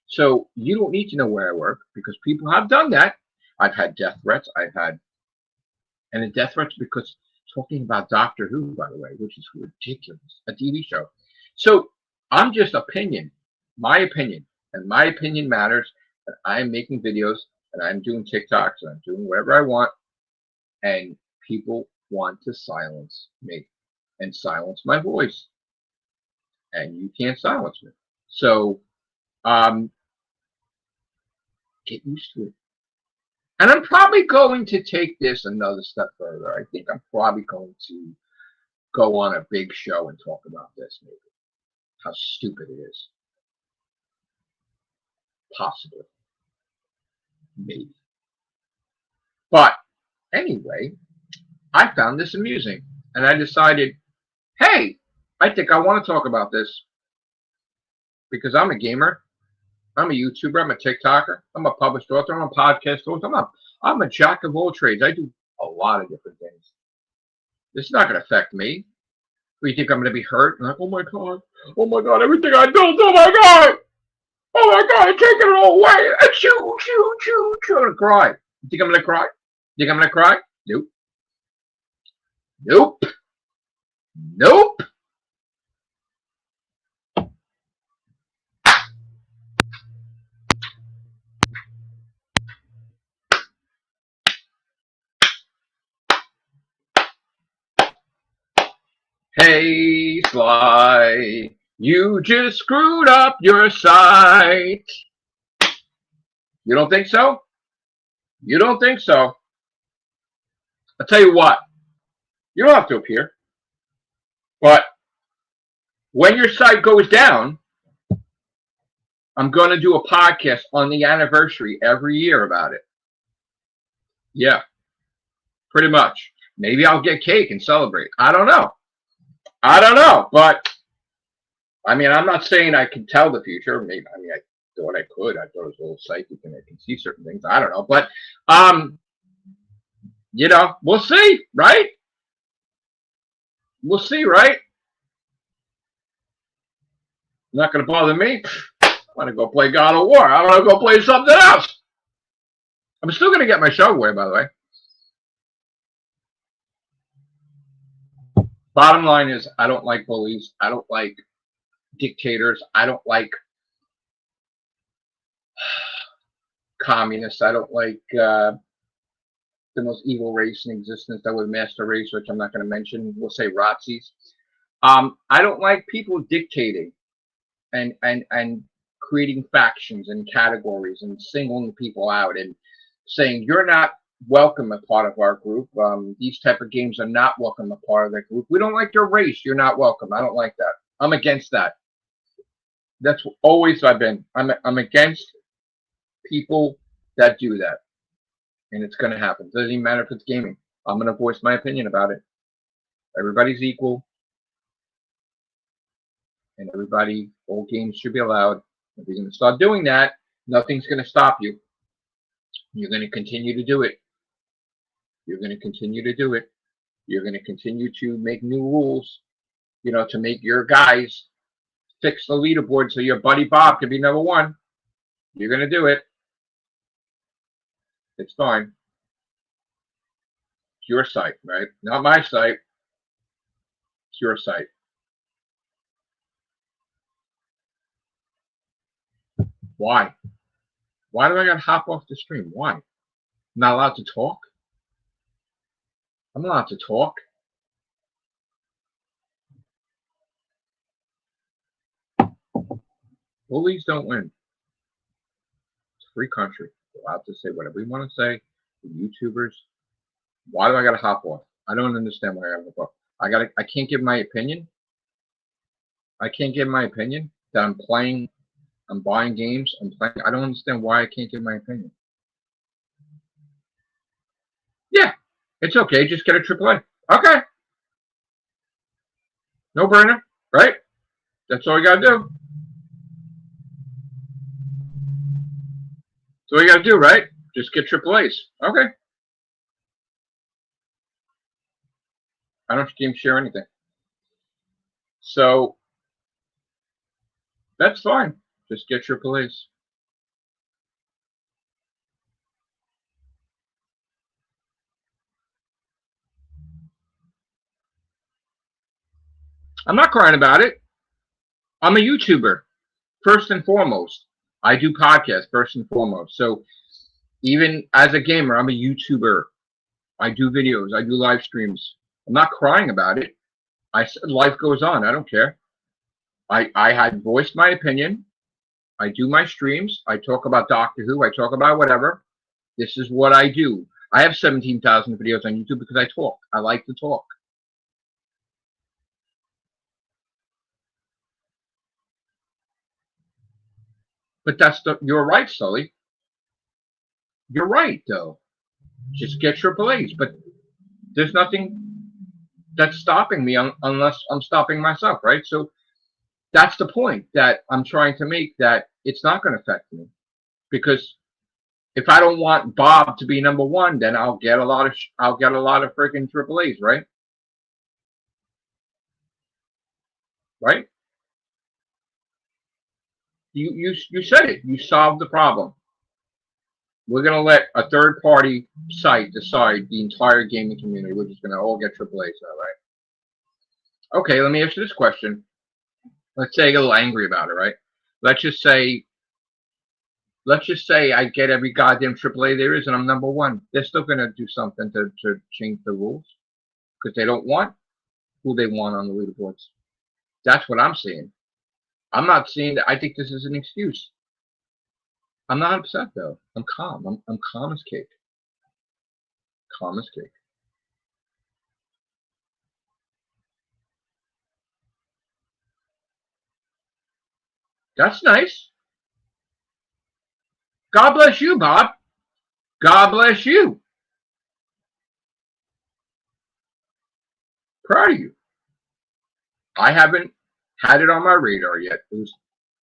So you don't need to know where I work because people have done that. I've had death threats. And the death threats because talking about Doctor Who, by the way, which is ridiculous, a TV show. So I'm just opinion, my opinion, and my opinion matters. And I'm making videos and I'm doing TikToks and I'm doing whatever I want. And people want to silence me and silence my voice. And you can't silence me. So get used to it. And I'm probably going to take this another step further. I think I'm probably going to go on a big show and talk about this, maybe. How stupid it is. Possibly. Maybe. But anyway, I found this amusing. And I decided, hey, I think I want to talk about this. Because I'm a gamer. I'm a YouTuber. I'm a TikToker. I'm a published author. I'm a podcast host. I'm a jack of all trades. I do a lot of different things. This is not going to affect me. Do you think I'm going to be hurt? Like, oh my God, everything I built, oh my God, I'm taking it all away. Achoo, choo, choo, choo. I'm going to cry. You think I'm going to cry? You think I'm going to cry? Nope. Nope. Nope. Hey, Sly, you just screwed up your site. You don't think so? You don't think so? I'll tell you what. You don't have to appear. But when your site goes down, I'm going to do a podcast on the anniversary every year about it. Yeah, pretty much. Maybe I'll get cake and celebrate. I don't know. But I mean, I'm not saying I can tell the future. Maybe I thought I could. I thought it was a little psychic and I can see certain things. I don't know. But we'll see, right? We'll see, right? Not going to bother me. I want to go play God of War. I want to go play something else. I'm still going to get my shovelware, by the way. Bottom line is, I don't like bullies. I don't like dictators. I don't like communists. I don't like the most evil race in existence, that was master race, which I'm not going to mention. We'll say Nazis. I don't like people dictating and creating factions and categories and singling people out and saying you're not welcome a part of our group. These type of games are not welcome a part of that group. We don't like your race. You're not welcome. I don't like that. I'm against that. That's always I've been. I'm against people that do that. And it's going to happen. It doesn't even matter if it's gaming. I'm going to voice my opinion about it. Everybody's equal. And all games should be allowed. If you're going to start doing that, nothing's going to stop you. You're going to continue to do it. You're going to continue to do it. You're going to continue to make new rules, to make your guys fix the leaderboard so your buddy Bob can be number one. You're going to do it. It's fine. It's your site, right? Not my site. It's your site. Why? Why do I got to hop off the stream? Why? I'm not allowed to talk? I'm allowed to talk. Bullies don't win. It's a free country. We're allowed to say whatever we want to say. The YouTubers. Why do I got to hop off? I don't understand why I got to hop off. I can't give my opinion. I can't give my opinion that I'm playing. I'm buying games. I'm playing. I don't understand why I can't give my opinion. Yeah, it's okay. Just get a AAA. Okay. No burner, right? That's all you got to do. That's all you got to do, right? Just get AAAs. Okay. I don't game share anything. So That's fine. Just get your police. I'm not crying about it. I'm a YouTuber, first and foremost. I do podcasts, first and foremost. So even as a gamer, I'm a YouTuber. I do videos. I do live streams. I'm not crying about it. I said life goes on. I don't care. I had voiced my opinion. I do my streams. I talk about Doctor Who. I talk about whatever. This is what I do. I have 17,000 videos on YouTube because I talk. I like to talk. But you're right, Sully. You're right, though. Just get your police. But there's nothing that's stopping me unless I'm stopping myself, right? So that's the point that I'm trying to make, that it's not going to affect me. Because if I don't want Bob to be number one, then I'll get a lot of freaking triple A's, right? Right? You said it. You solved the problem. We're going to let a third-party site decide the entire gaming community. We're just going to all get triple A's now, right? Okay, let me ask you this question. Let's say I get a little angry about it, right? Let's just say I get every goddamn AAA there is and I'm number one. They're still going to do something to change the rules because they don't want who they want on the leaderboards. That's what I'm seeing. I'm not seeing that. I think this is an excuse. I'm not upset, though. I'm calm. I'm calm as cake. Calm as cake. That's nice. God bless you, Bob. God bless you. Proud of you. I haven't had it on my radar yet. It was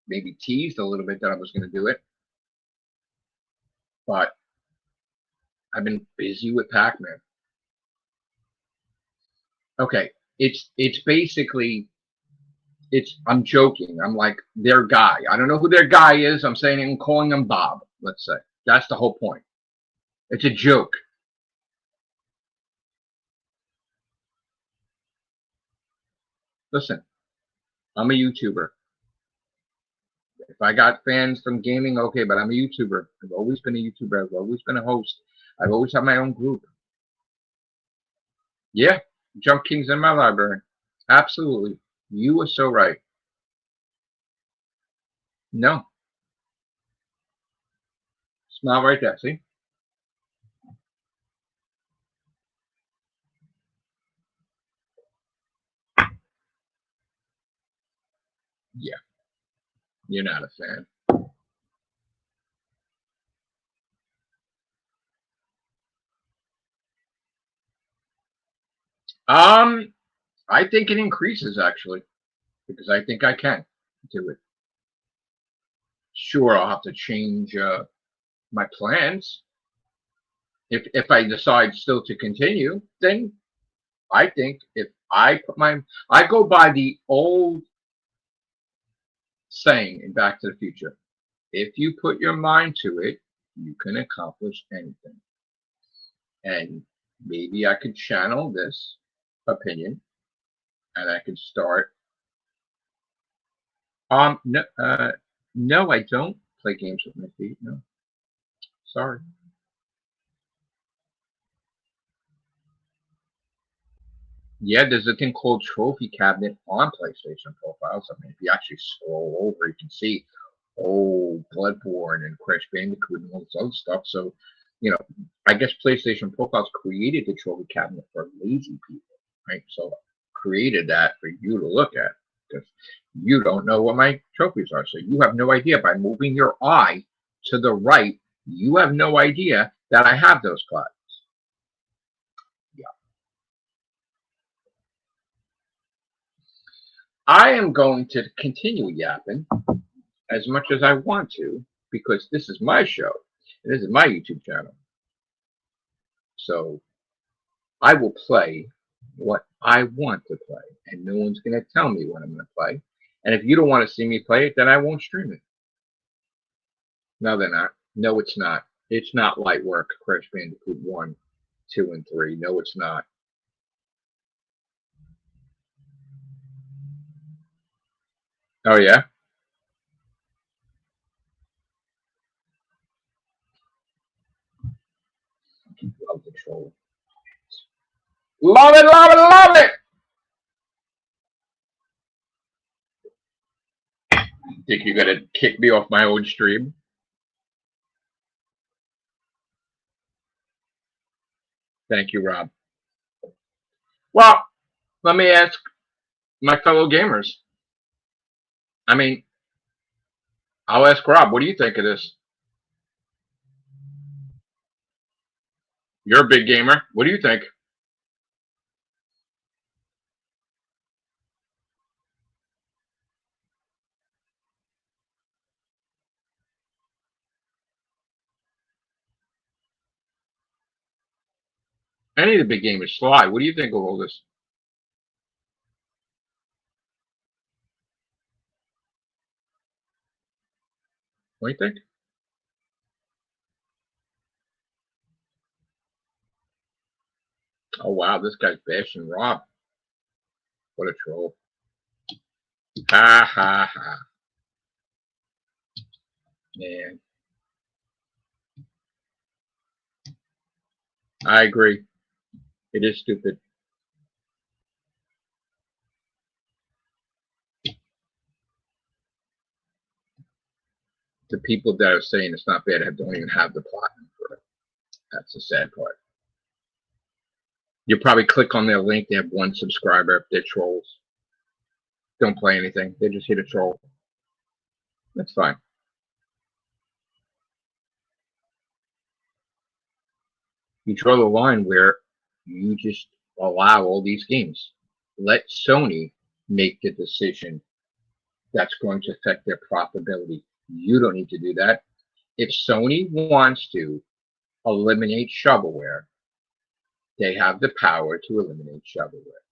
maybe teased a little bit that I was going to do it. But I've been busy with Pac-Man. Okay, it's basically, I'm joking. I'm like their guy. I don't know who their guy is. I'm saying I'm calling him Bob, let's say. That's the whole point. It's a joke. Listen, I'm a YouTuber. If I got fans from gaming, okay, but I'm a YouTuber. I've always been a YouTuber. I've always been a host. I've always had my own group. Yeah, Jump King's in my library. Absolutely. You were so right. No. Smile right there, see? Yeah. You're not a fan. I think it increases, actually, because I think I can do it. Sure, I'll have to change my plans. If I decide still to continue, then I think if I go by the old saying in Back to the Future, if you put your mind to it, you can accomplish anything. And maybe I could channel this opinion and I could start. No, I don't play games with my feet. No, sorry. Yeah, there's a thing called Trophy Cabinet on PlayStation Profiles. I mean, if you actually scroll over, you can see, Bloodborne and Crash Bandicoot and all this other stuff. So, I guess PlayStation Profiles created the Trophy Cabinet for lazy people, right? So, created that for you to look at because you don't know what my trophies are. So, you have no idea. By moving your eye to the right, you have no idea that I have those clouds. I am going to continue yapping as much as I want to because this is my show and this is my YouTube channel. So I will play what I want to play and no one's going to tell me what I'm going to play. And if you don't want to see me play it, then I won't stream it. No, they're not. No, it's not. It's not light work. Crash Bandicoot 1, 2, and 3. No, it's not. Oh, yeah? Love the troll. Love it, love it, love it! Think you're going to kick me off my own stream? Thank you, Rob. Well, let me ask my fellow gamers. I mean, I'll ask Rob, what do you think of this? You're a big gamer. What do you think? Any of the big gamers. Sly, what do you think of all this? What do you think? Oh, wow, this guy's bashing Rob. What a troll. Ha, ha, ha. Man. I agree. It is stupid. The people that are saying it's not bad don't even have the platinum for it. That's the sad part. You probably click on their link. They have 1 subscriber. They're trolls. Don't play anything. They're just here to troll. That's fine. You draw the line where you just allow all these games. Let Sony make the decision that's going to affect their profitability. You don't need to do that. If Sony wants to eliminate shovelware, they have the power to eliminate shovelware.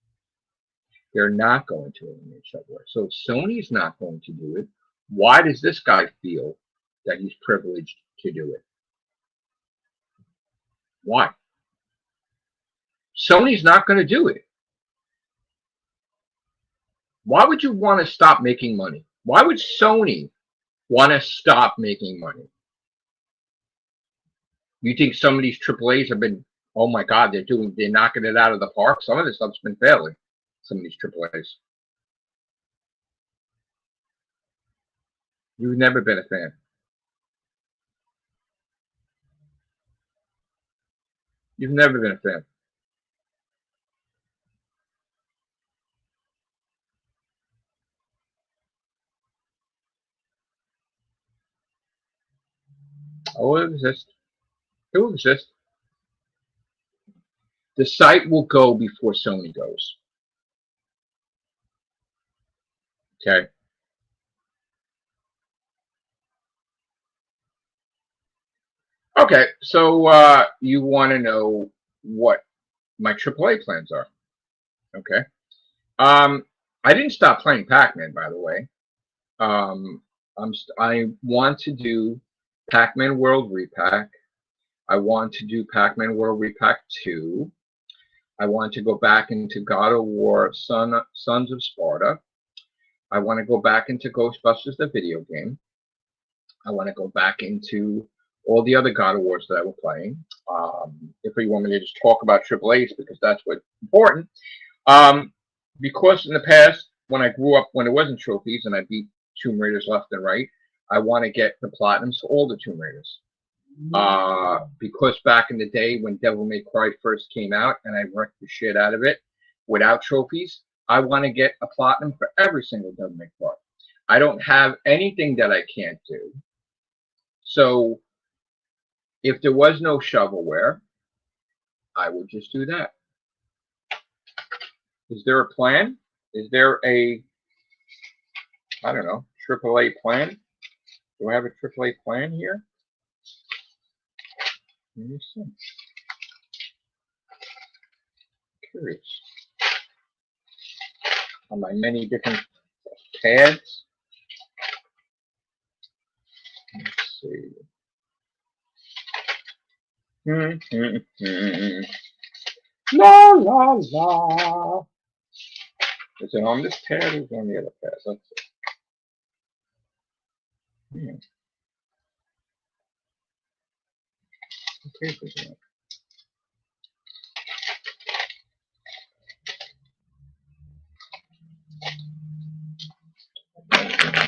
They're not going to eliminate shovelware. So if Sony's not going to do it, why does this guy feel that he's privileged to do it? Why? Sony's not going to do it. Why would you want to stop making money? Why would Sony want to stop making money? You think some of these AAAs have been, oh my God, they're knocking it out of the park? Some of this stuff's been failing, some of these AAAs. You've never been a fan. You've never been a fan. Oh, it will exist. It will exist. The site will go before Sony goes. Okay. Okay, so you want to know what my AAA plans are. Okay. I didn't stop playing Pac-Man, by the way. I want to do Pac-Man World Repack. I want to do Pac-Man World Repack 2. I want to go back into God of War Sons of Sparta. I want to go back into Ghostbusters, the video game. I want to go back into all the other God of Wars that I was playing. If you want me to just talk about AAAs, because that's what's important. Because in the past, when I grew up, when it wasn't trophies and I beat Tomb Raiders left and right, I want to get the platinums to all the Tomb Raiders. Because back in the day when Devil May Cry first came out and I wrecked the shit out of it without trophies, I want to get a platinum for every single Devil May Cry. I don't have anything that I can't do. So if there was no shovelware, I would just do that. Is there a plan? Is there a, I don't know, AAA plan? Do I have a AAA plan here? Let me see. Curious. On my many different pads. Let's see. La la la. Is it on this pad or is it on the other pad? Let's see. What page is it on?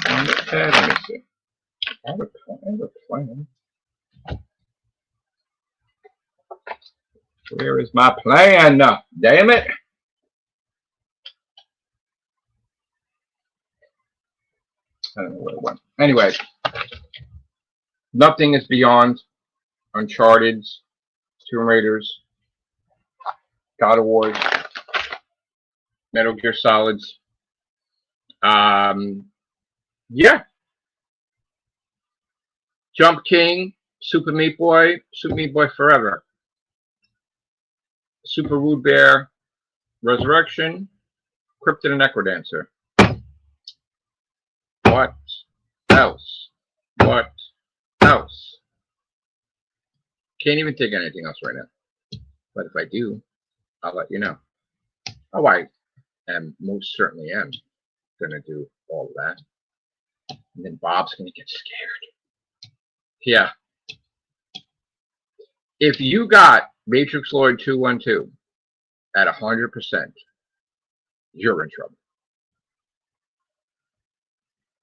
On the pad, let me see. I have a plan. Where is my plan? Damn it. I don't know where it went. Anyway, nothing is beyond Uncharted's, Tomb Raiders, God of War, Metal Gear Solids. Yeah. Jump King, Super Meat Boy Forever. Super Rude Bear, Resurrection, Cryptid and Necrodancer. What else? What else? Can't even think of anything else right now. But if I do, I'll let you know. Oh, I am most certainly am going to do all of that. And then Bob's going to get scared. Yeah. If you got MATRIXLORD212 at 100%, you're in trouble.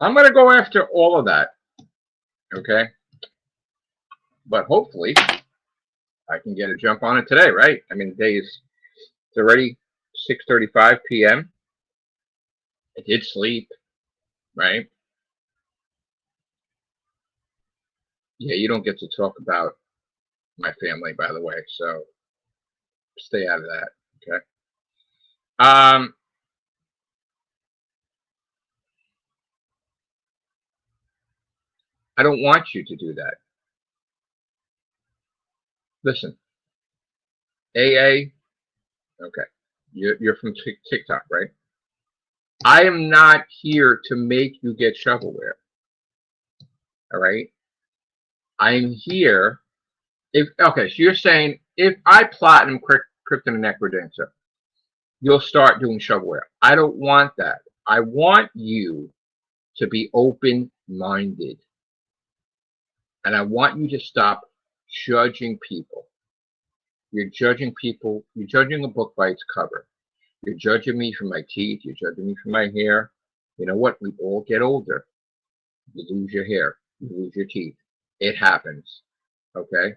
I'm going to go after all of that. Okay? But hopefully, I can get a jump on it today, right? I mean, the day is, it's already 6:35 p.m. I did sleep, right? Yeah, you don't get to talk about my family, by the way, so stay out of that, okay? I don't want you to do that. Listen, AA, okay, you're from TikTok, right? I am not here to make you get shovelware, all right? I'm here, okay, so you're saying if I platinum Cryptid and Necrodancer, you'll start doing shovelware. I don't want that. I want you to be open-minded. And I want you to stop judging people. You're judging people. You're judging a book by its cover. You're judging me for my teeth. You're judging me for my hair. You know what? We all get older. You lose your hair. You lose your teeth. It happens. Okay?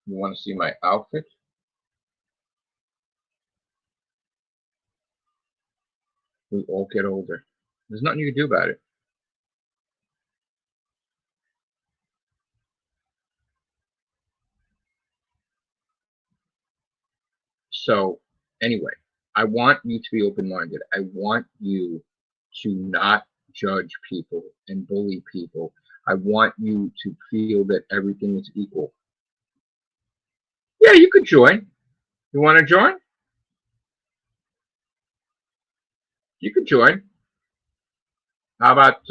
You want to see my outfit? We all get older. There's nothing you can do about it. So, anyway, I want you to be open-minded. I want you to not judge people and bully people. I want you to feel that everything is equal. Yeah, you could join. You want to join? You could join. How about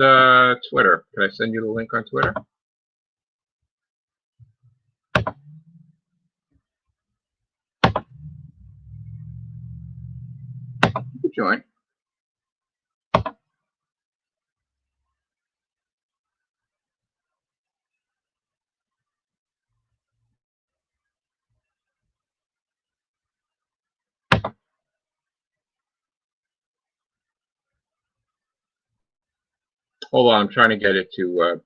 Twitter? Can I send you the link on Twitter? You could join. Hold on, I'm trying to get it to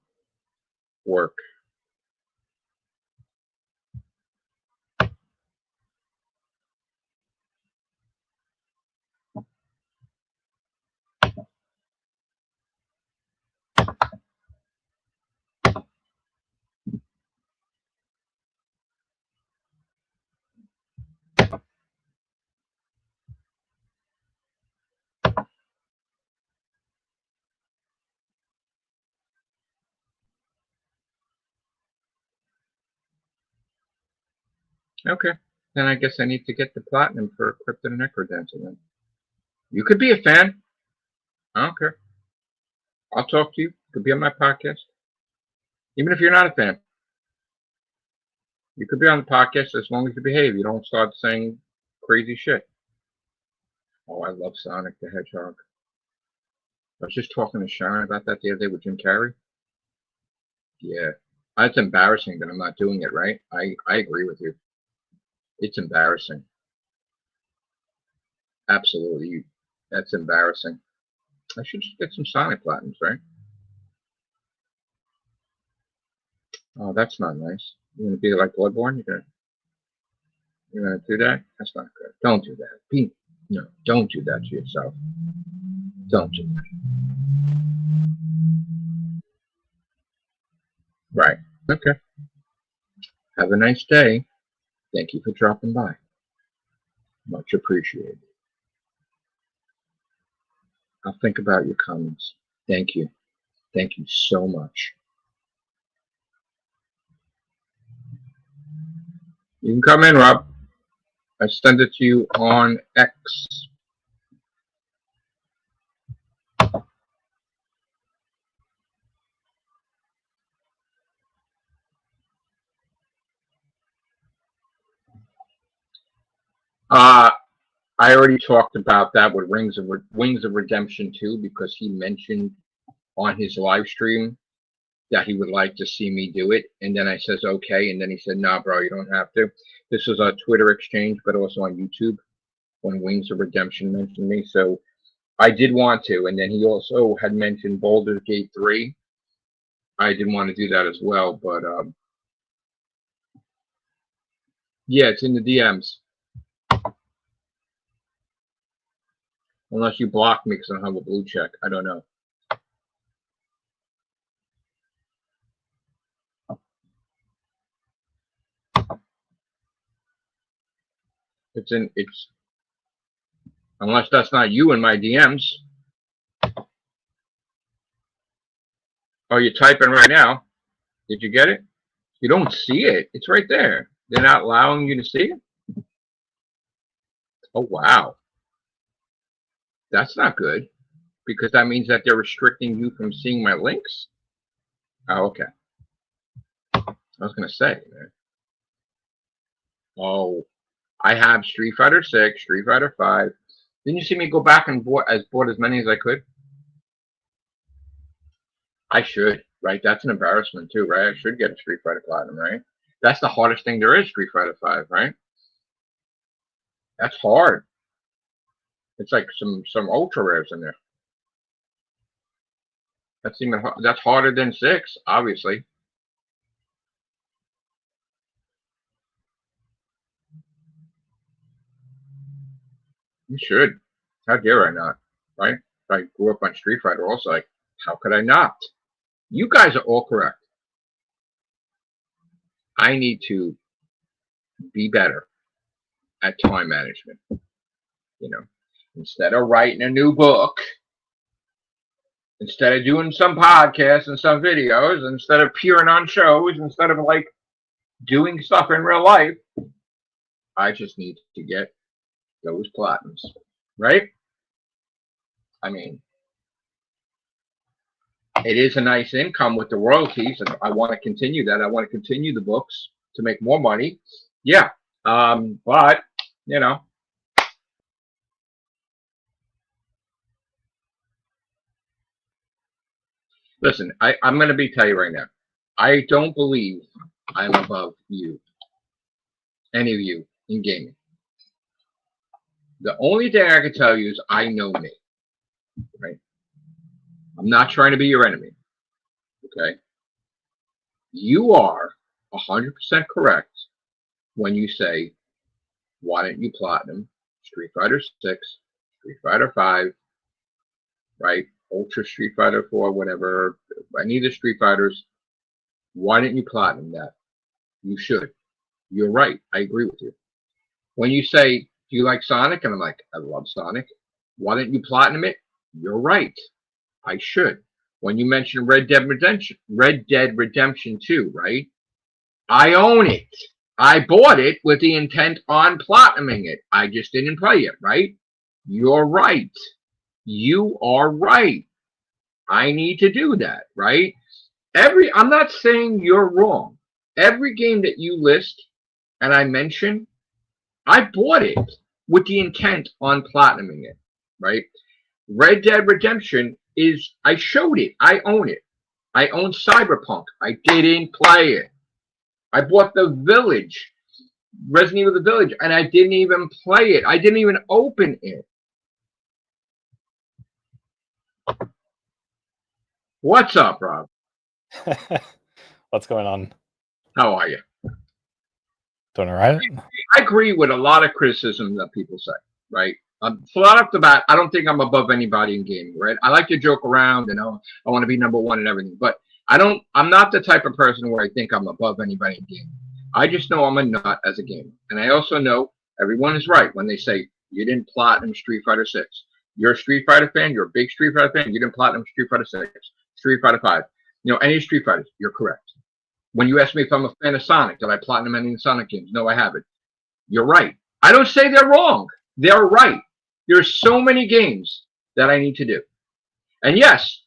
work. Okay, then I guess I need to get the platinum for Cryptid and Necrodancer then. You could be a fan. I don't care. I'll talk to you. Could be on my podcast. Even if you're not a fan. You could be on the podcast as long as you behave. You don't start saying crazy shit. Oh, I love Sonic the Hedgehog. I was just talking to Sharon about that the other day with Jim Carrey. Yeah. It's embarrassing that I'm not doing it, right? I agree with you. It's embarrassing. Absolutely. That's embarrassing. I should just get some Sonic Platinums, right? Oh, that's not nice. You're going to be like Bloodborne? You're gonna do that? That's not good. Don't do that. No, don't do that to yourself. Don't do that. Right. Okay. Have a nice day. Thank you for dropping by. Much appreciated. I'll think about your comments. Thank you. Thank you so much. You can come in, Rob. I sent it to you on X. I already talked about that with Wings of Redemption 2 because he mentioned on his live stream that he would like to see me do it. And then I says, okay. And then he said, nah, bro, you don't have to. This was a Twitter exchange, but also on YouTube when Wings of Redemption mentioned me. So I did want to. And then he also had mentioned Baldur's Gate 3. I didn't want to do that as well. But yeah, it's in the DMs. Unless you block me because I don't have a blue check. I don't know. It's unless that's not you in my DMs. Oh, you're typing right now. Did you get it? You don't see it. It's right there. They're not allowing you to see it? Oh, wow. That's not good. Because that means that they're restricting you from seeing my links? Oh, okay. I was going to say, man. Oh, I have Street Fighter 6, Street Fighter 5. Didn't you see me go back and bought as many as I could? I should, right? That's an embarrassment too, right? I should get a Street Fighter Platinum, right? That's the hardest thing there is, Street Fighter 5, right? That's hard. It's like some ultra rares in there. That's harder than 6, obviously. You should. How dare I not, right? I grew up on Street Fighter also. Like, how could I not? You guys are all correct. I need to be better at time management. You know, instead of writing a new book, instead of doing some podcasts and some videos, instead of appearing on shows, instead of like doing stuff in real life, I just need to get those platinums, right? I mean, it is a nice income with the royalties, and I want to continue that. I want to continue the books to make more money. Yeah, but you know, listen, I'm going to tell you right now. I don't believe I'm above you, any of you in gaming. The only thing I can tell you is I know me, right? I'm not trying to be your enemy, okay? You are 100% correct when you say, why don't you platinum Street Fighter 6, Street Fighter 5, right? Ultra Street Fighter 4, whatever, any of the Street Fighters, why didn't you platinum that? You should. You're right. I agree with you. When you say, do you like Sonic? And I'm like, I love Sonic. Why didn't you platinum it? You're right. I should. When you mention Red Dead Redemption 2, right? I own it. I bought it with the intent on platinuming it. I just didn't play it, right? You're right. You are right. I need to do that, right? I'm not saying you're wrong. Every game that you list and I mention, I bought it with the intent on platinuming it, right? Red Dead Redemption I showed it. I own it. I own Cyberpunk. I didn't play it. I bought The Village, Resident Evil The Village, and I didn't even play it. I didn't even open it. What's up, Rob? What's going on? How are you? Doing all right? I agree with a lot of criticism that people say, right? So right off the bat, I don't think I'm above anybody in gaming, right? I like to joke around and I want to be number one and everything, but I'm not the type of person where I think I'm above anybody in gaming. I just know I'm a nut as a gamer. And I also know everyone is right when they say you didn't platinum Street Fighter 6. You're a Street Fighter fan, you're a big Street Fighter fan, you didn't platinum Street Fighter 6, Street Fighter 5. Any Street Fighters, you're correct. When you ask me if I'm a fan of Sonic, did I platinum any Sonic games? No, I haven't. You're right. I don't say they're wrong. They're right. There's so many games that I need to do. And yes,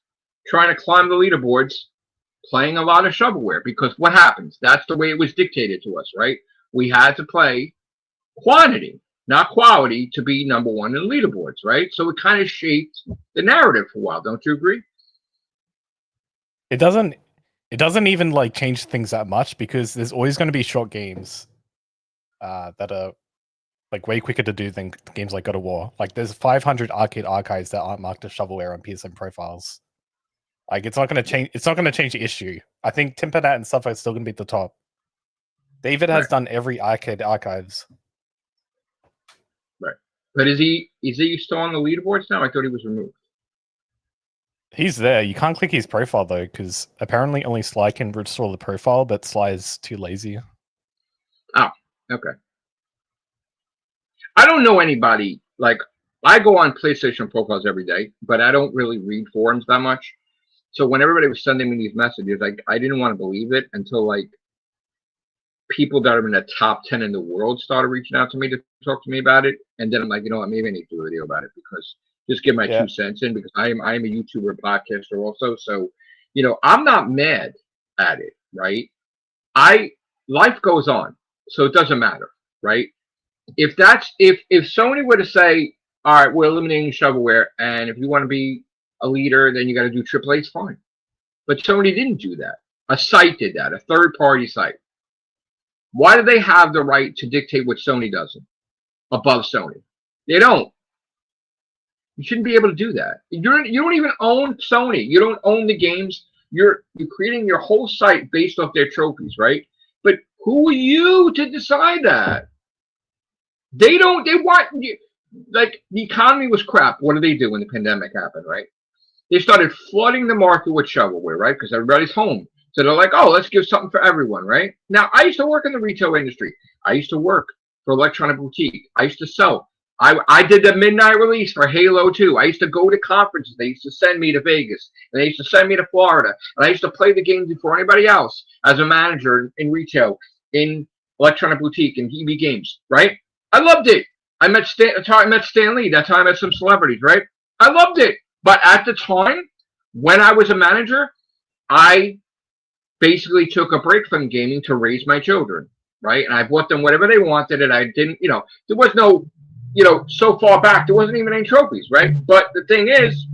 trying to climb the leaderboards, playing a lot of shovelware, because what happens? That's the way it was dictated to us, right? We had to play quantity, not quality, to be number one in leaderboards, right? So it kind of shaped the narrative for a while. Don't you agree? It doesn't even like change things that much, because there's always going to be short games that are like way quicker to do than games like God of War. Like there's 500 arcade archives that aren't marked as shovelware on Psnprofiles. Like it's not going to change. It's not going to change the issue. I think Timpanat and stuff are still going to be at the top. David has done every arcade archives. Right, but is he still on the leaderboards now? I thought he was removed. He's there. You can't click his profile though, because apparently only Sly can restore the profile, but Sly is too lazy. Oh, okay. I don't know anybody, like, I go on PlayStation profiles every day, but I don't really read forums that much. So when everybody was sending me these messages, I didn't want to believe it until, like, people that are in the top 10 in the world started reaching out to me to talk to me about it. And then I'm like, you know what, maybe I need to do a video about it, because just give my 2 cents in, because I am a YouTuber, podcaster also. So, I'm not mad at it, right? Life goes on, so it doesn't matter, right? If Sony were to say, all right, we're eliminating shovelware, and if you want to be a leader, then you got to do AAA, it's fine. But Sony didn't do that. A site did that, a third-party site. Why do they have the right to dictate what Sony does above Sony? They don't. You shouldn't be able to do that. You don't even own Sony. You don't own the games. You're creating your whole site based off their trophies, right? But who are you to decide that? They want you. Like, the economy was crap. What did they do when the pandemic happened, right? They started flooding the market with shovelware, right? Because everybody's home. So they're like, oh, let's give something for everyone, right? Now, I used to work in the retail industry. I used to work for Electronic Boutique. I used to sell. I did the midnight release for Halo 2. I used to go to conferences. They used to send me to Vegas. And they used to send me to Florida. And I used to play the games before anybody else as a manager in retail, in Electronic Boutique, and EB Games, right? I loved it. That's how I met Stan Lee. That's how I met some celebrities, right? I loved it. But at the time, when I was a manager, I basically took a break from gaming to raise my children, right? And I bought them whatever they wanted, and I didn't, there was no, so far back, there wasn't even any trophies, right? But the thing is,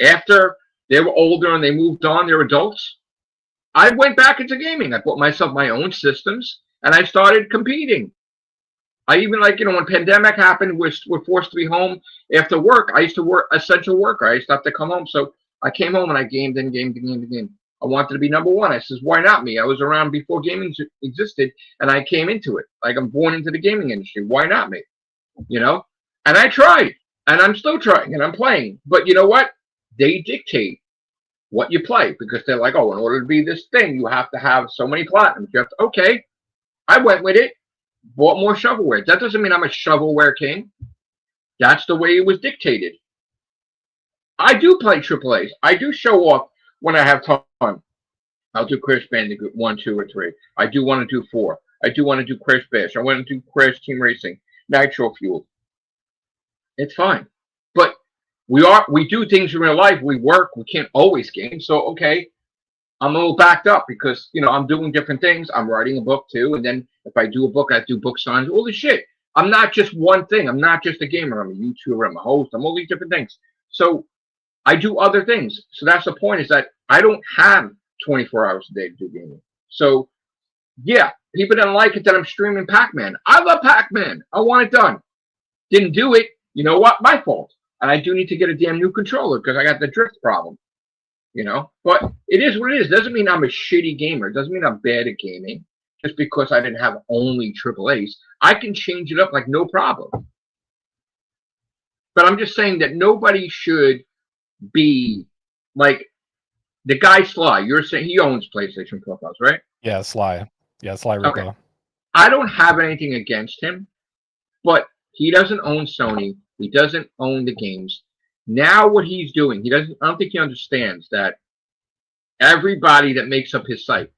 after they were older and they moved on, they're adults, I went back into gaming. I bought myself my own systems, and I started competing. I even, when pandemic happened, we're forced to be home after work. I used to work essential worker. I used to have to come home. So I came home and I gamed and gamed and gamed and gamed. I wanted to be number one. I says, why not me? I was around before gaming existed, and I came into it. Like, I'm born into the gaming industry. Why not me? And I tried, and I'm still trying, and I'm playing. But you know what? They dictate what you play, because they're like, oh, in order to be this thing, you have to have so many platinums. You have to, okay. I went with it. Bought more shovelware. That doesn't mean I'm a shovelware king. That's the way it was dictated. I do play AAAs. I do show off when I have time. I'll do Crash Bandicoot 1, 2, or 3. I do want to do 4. I do want to do Crash Bash. I want to do Crash Team Racing, Nitro Fuel. It's fine. But We do things in real life. We work. We can't always game. So, okay, I'm a little backed up because, I'm doing different things. I'm writing a book too. And then if I do a book, I do book signs, all this shit. I'm not just one thing. I'm not just a gamer. I'm a YouTuber. I'm a host. I'm all these different things. So I do other things. So that's the point, is that I don't have 24 hours a day to do gaming. So yeah, people didn't like it that I'm streaming Pac-Man. I love Pac-Man. I want it done. Didn't do it. You know what? My fault. And I do need to get a damn new controller because I got the drift problem. But it is what it is. Doesn't mean I'm a shitty gamer. It doesn't mean I'm bad at gaming just because I didn't have only AAAs. I can change it up like no problem. But I'm just saying that nobody should be like the guy Sly. You're saying he owns PlayStation Profiles, right? Yeah, Sly. Yeah, Sly Ripper. Okay. I don't have anything against him, but he doesn't own Sony. He doesn't own the games. Now what he's doing, I don't think he understands that everybody that makes up his site,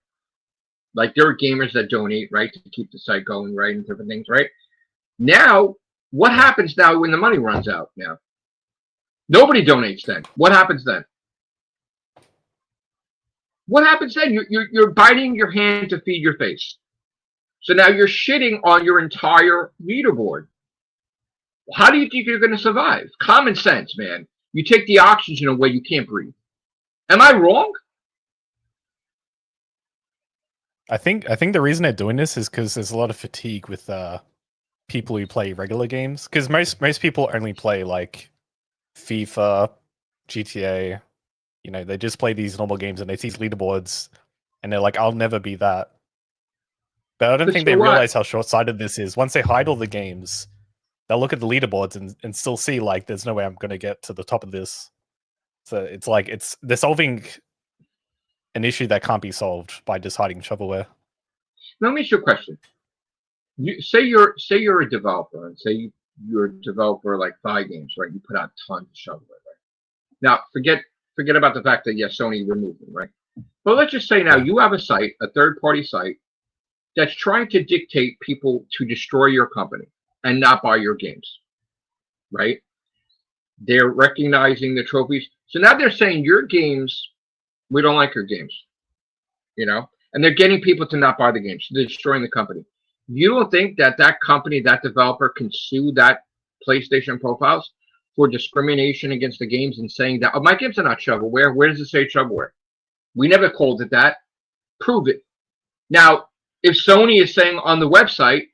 like there are gamers that donate, right, to keep the site going, right, and different things, right? Now, what happens now when the money runs out now? Nobody donates then. What happens then? What happens then? You're biting your hand to feed your face. So now you're shitting on your entire leaderboard. How do you think you're going to survive? Common sense, man. You take the oxygen away, you can't breathe. Am I wrong? I think the reason they're doing this is because there's a lot of fatigue with people who play regular games. Because most people only play like FIFA, GTA. They just play these normal games and they see leaderboards and they're like, I'll never be that. But I don't think they realize how short-sighted this is. Once they hide all the games, they'll look at the leaderboards and still see like there's no way I'm going to get to the top of this. So it's like they're solving an issue that can't be solved by just hiding shovelware. Let me ask you a question. Say you're a developer, and say you're a developer like 5 games, right? You put out tons of shovelware, right? Now forget about the fact that Sony removed them, right? But let's just say now you have a site, a third-party site, that's trying to dictate people to destroy your company and not buy your games, right? They're recognizing the trophies. So now they're saying your games, we don't like your games, and they're getting people to not buy the games. So they're destroying the company. You don't think that company, that developer can sue that PlayStation Profiles for discrimination against the games and saying that, oh, my games are not shovelware. Where does it say shovelware? We never called it that. Prove it. Now, if Sony is saying on the website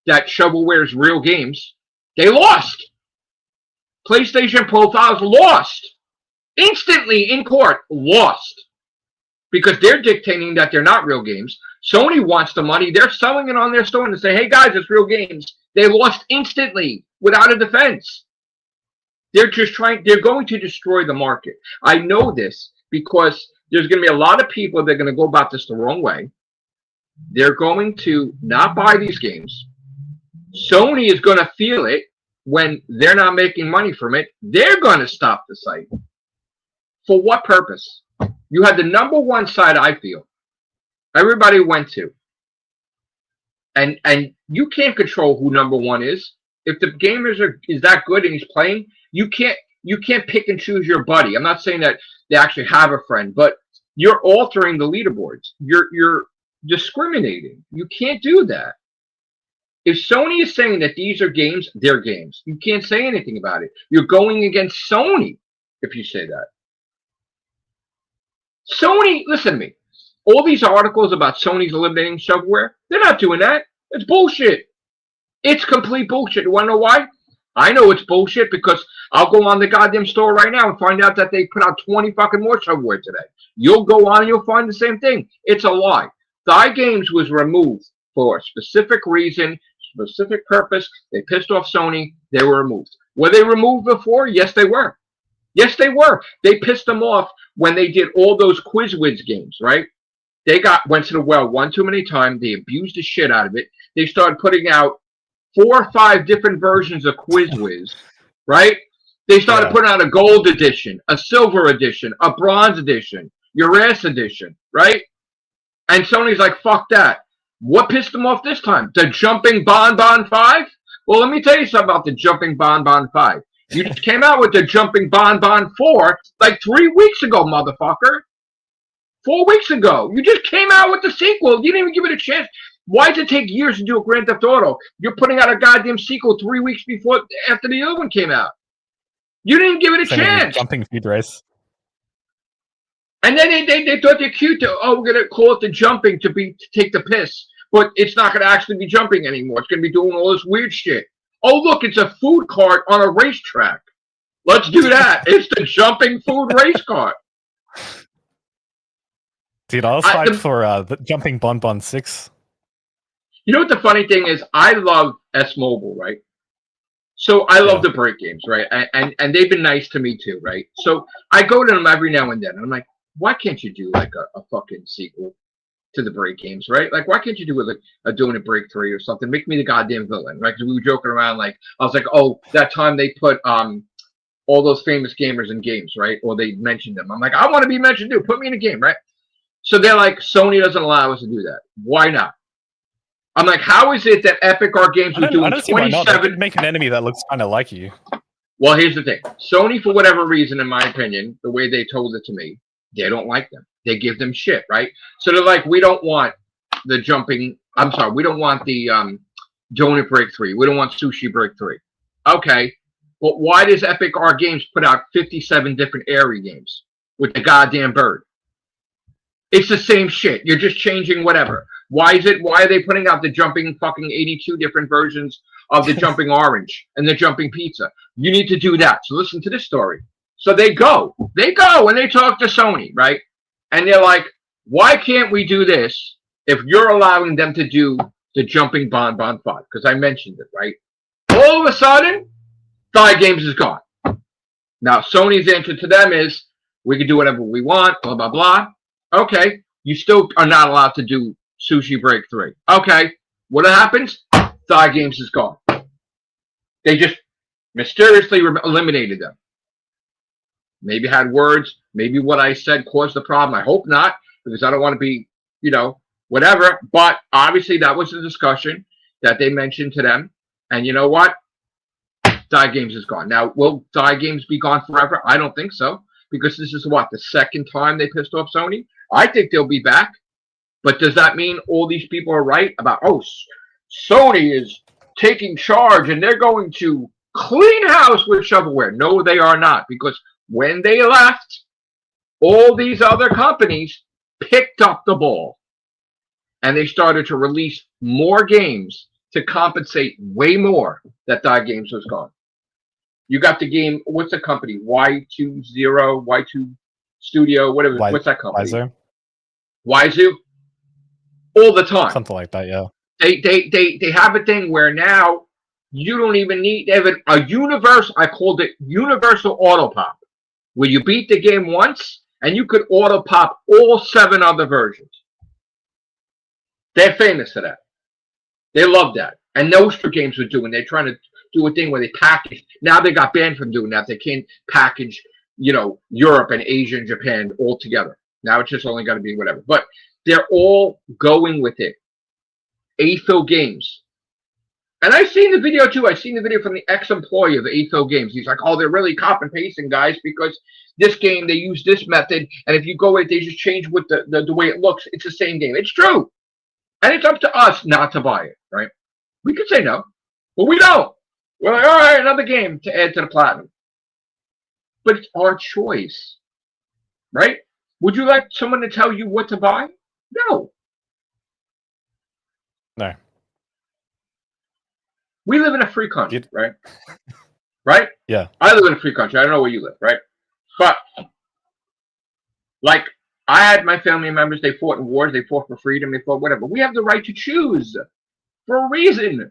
that shovelware is real games, they lost. PlayStation Profiles lost. Instantly in court, lost. Because they're dictating that they're not real games. Sony wants the money. They're selling it on their store and say, hey guys, it's real games. They lost instantly without a defense. They're going to destroy the market. I know this because there's going to be a lot of people that are going to go about this the wrong way. They're going to not buy these games. Sony is going to feel it when they're not making money from it. They're going to stop the site. For what purpose? You had the #1 site, I feel, everybody went to. And you can't control who #1 is. If the gamer is that good and he's playing, you can't pick and choose your buddy. I'm not saying that they actually have a friend, but you're altering the leaderboards. You're discriminating. You can't do that. If Sony is saying that these are games, they're games. You can't say anything about it. You're going against Sony if you say that. Sony, listen to me. All these articles about Sony's eliminating shovelware, they're not doing that. It's bullshit. It's complete bullshit. You want to know why? I know it's bullshit because I'll go on the goddamn store right now and find out that they put out 20 fucking more shovelware today. You'll go on and you'll find the same thing. It's a lie. Thy Games was removed for a specific reason, specific purpose. They pissed off Sony. They were removed. Were they removed before? Yes, they were. Yes, they were. They pissed them off when they did all those QuizWiz games, right? They went to the well one too many times. They abused the shit out of it. They started putting out 4 or 5 different versions of QuizWiz, right? They started putting out a gold edition, a silver edition, a bronze edition, your ass edition, right? And Sony's like, fuck that. What pissed them off this time? The Jumping Bonbon 5? Well, let me tell you something about the Jumping Bonbon 5. You just came out with the Jumping Bonbon 4 like 3 weeks ago, motherfucker. 4 weeks ago. You just came out with the sequel. You didn't even give it a chance. Why does it take years to do a Grand Theft Auto? You're putting out a goddamn sequel 3 weeks after the other one came out. You didn't give it a chance. Jumping feed race. And then they thought they're cute. We're gonna call it the jumping to take the piss, but it's not gonna actually be jumping anymore. It's gonna be doing all this weird shit. Oh look, it's a food cart on a racetrack. Let's do that. It's the jumping food race cart. Dude, I was hyped for the Jumping Bonbon 6. You know what the funny thing is? I love S Mobile, right? So I love the break games, right? And they've been nice to me too, right? So I go to them every now and then, and I'm like, why can't you do like a fucking sequel to the break games, right? Like, why can't you do doing a break 3 or something? Make me the goddamn villain, right? Because we were joking around, like, I was like, oh, that time they put all those famous gamers in games, right? Or they mentioned them. I'm like, I want to be mentioned too. Put me in a game, right? So they're like, Sony doesn't allow us to do that. Why not? I'm like, how is it that Epic Art Games was doing 27? Make an enemy that looks kind of like you. Well, here's the thing. Sony, for whatever reason, in my opinion, the way they told it to me, they don't like them. They give them shit, right? So they're like, we don't want the jumping. I'm sorry, we don't want the donut break 3. We don't want sushi break 3. Okay, but why does Epic Art Games put out 57 different area games with the goddamn bird? It's the same shit. You're just changing whatever. Why are they putting out the jumping fucking 82 different versions of the jumping orange and the jumping pizza? You need to do that. So listen to this story. So they go and they talk to Sony, right? And they're like, why can't we do this if you're allowing them to do the Jumping Bonbon 5? Because I mentioned it, right? All of a sudden, Thigh Games is gone. Now, Sony's answer to them is, we can do whatever we want, blah, blah, blah. Okay, you still are not allowed to do Sushi Break 3. Okay, what happens? Thigh Games is gone. They just mysteriously eliminated them. Maybe had words. Maybe what I said caused the problem. I hope not, because I don't want to be, whatever. But obviously that was the discussion that they mentioned to them. And you know what? Thigh Games is gone. Now, will Thigh Games be gone forever? I don't think so. Because this is the second time they pissed off Sony? I think they'll be back. But does that mean all these people are right about, Sony is taking charge and they're going to clean house with shovelware? No, they are not. Because when they left, all these other companies picked up the ball. And they started to release more games to compensate way more that Thigh Games was gone. You got the game, what's the company? Y2 Studio, whatever. What's that company? Waizu? All the time. Something like that, yeah. They have a thing where now you don't even need, they have a universe, I called it Universal Auto Pop, where you beat the game once and you could auto pop all 7 other versions. They're famous for that. They love that. And Nostra Games were doing, they're trying to do a thing where they package. Now they got banned from doing that. They can't package, Europe and Asia and Japan all together. Now it's just only got to be whatever. But they're all going with it. AFIL Games. And I've seen the video too. I've seen the video from the ex-employee of AFIL Games. He's like, they're really copy and pasting, guys, because this game, they use this method. And if you go with it, they just change with the way it looks. It's the same game. It's true. And it's up to us not to buy it, right? We could say no, but we don't. We're like, all right, another game to add to the platinum. But it's our choice, right? Would you like someone to tell you what to buy? No. No. We live in a free country, right? Right? Yeah. I live in a free country. I don't know where you live, right? But, like, I had my family members, they fought in wars, they fought for freedom, they fought whatever. We have the right to choose for a reason.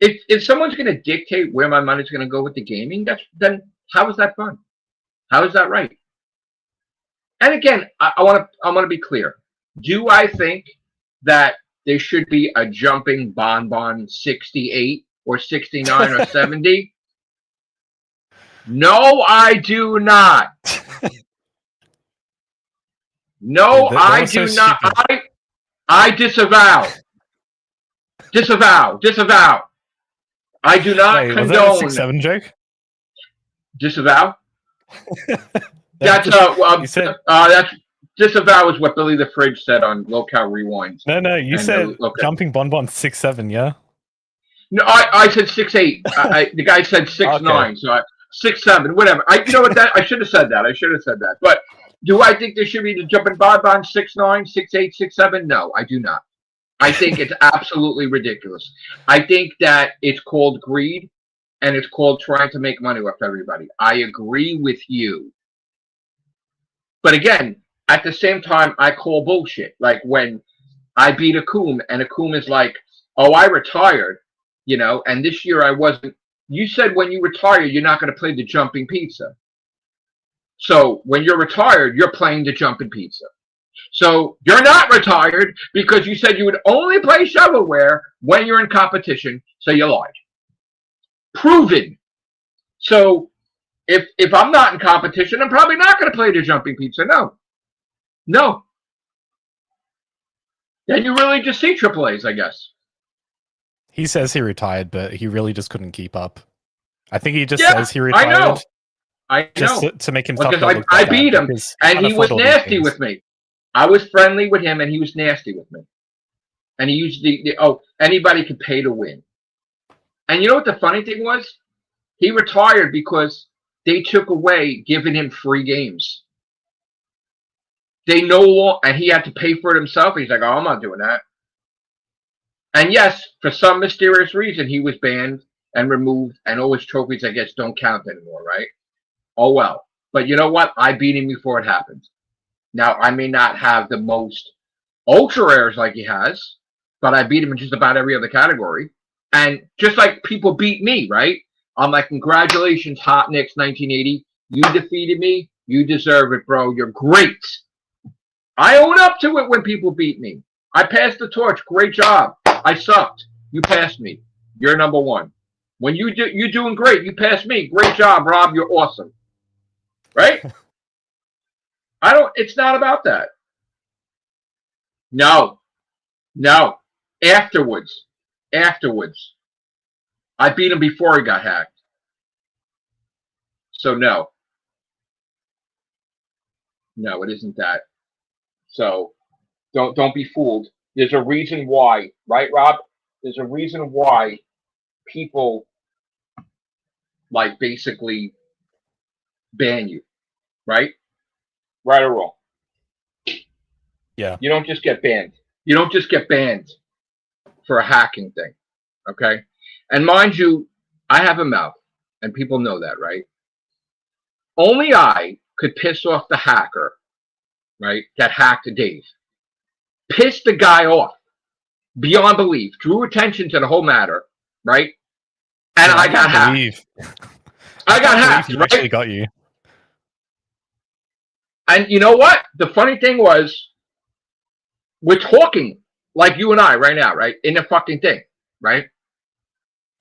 If someone's going to dictate where my money's going to go with the gaming, then how is that fun? How is that right? And again, I want to be clear. Do I think that there should be a Jumping Bonbon 68 or 69 or 70? No, I do not. No, I do not. I disavow. Disavow. I do not condone. Was that a 6-7 joke? Disavow? That's disavow is what Billy the Fridge said on Locale Rewind. No, you said jumping bonbon 6'7", yeah? No, I said 6'8". The guy said 6'9", okay. So 6'7", whatever. You know what? I should have said that. But do I think there should be the jumping bonbon 6'9", 6'8", 6'7"? No, I do not. I think it's absolutely ridiculous. I think that it's called greed, and it's called trying to make money off everybody. I agree with you. But again, at the same time, I call bullshit. Like when I beat Akum, and Akum is like, oh, I retired, you know, and this year I wasn't. You said when you retire, you're not going to play the jumping pizza. So when you're retired, you're playing the jumping pizza. So you're not retired because you said you would only play shovelware when you're in competition, so you lied. Proven. So if I'm not in competition, I'm probably not going to play the jumping pizza. No. Then you really just see AAAs, I guess. He says he retired, but he really just couldn't keep up. I think he just says he retired. I know. Just to make himself because I beat him, and he was nasty with me. I was friendly with him, and he was nasty with me. And he used anybody could pay to win. And you know what the funny thing was? He retired because they took away giving him free games. They no longer, and he had to pay for it himself. He's like, oh, I'm not doing that. And yes, for some mysterious reason, he was banned and removed, and all his trophies, I guess, don't count anymore, right? Oh, well. But you know what? I beat him before it happened. Now, I may not have the most ultra rares like he has, but I beat him in just about every other category. And just like people beat me, right? I'm like, congratulations, Hot Nicks 1980. You defeated me. You deserve it, bro. You're great. I own up to it when people beat me. I passed the torch. Great job. I sucked. You passed me. You're number one. When you're doing great. You passed me. Great job, Rob. You're awesome. Right? It's not about that. No. Afterwards. I beat him before he got hacked. So no. No, it isn't that. So don't be fooled. There's a reason why, right, Rob? There's a reason why people like basically ban you, right? Right or wrong? Yeah. You don't just get banned. You don't just get banned for a hacking thing, okay? And mind you, I have a mouth, and people know that, right? Only I could piss off the hacker, right, that hacked Dave. Pissed the guy off beyond belief. Drew attention to the whole matter, right? And I got hacked. I got hacked, right? Actually got you. And you know what? The funny thing was, we're talking like you and I right now, right? In the fucking thing, right?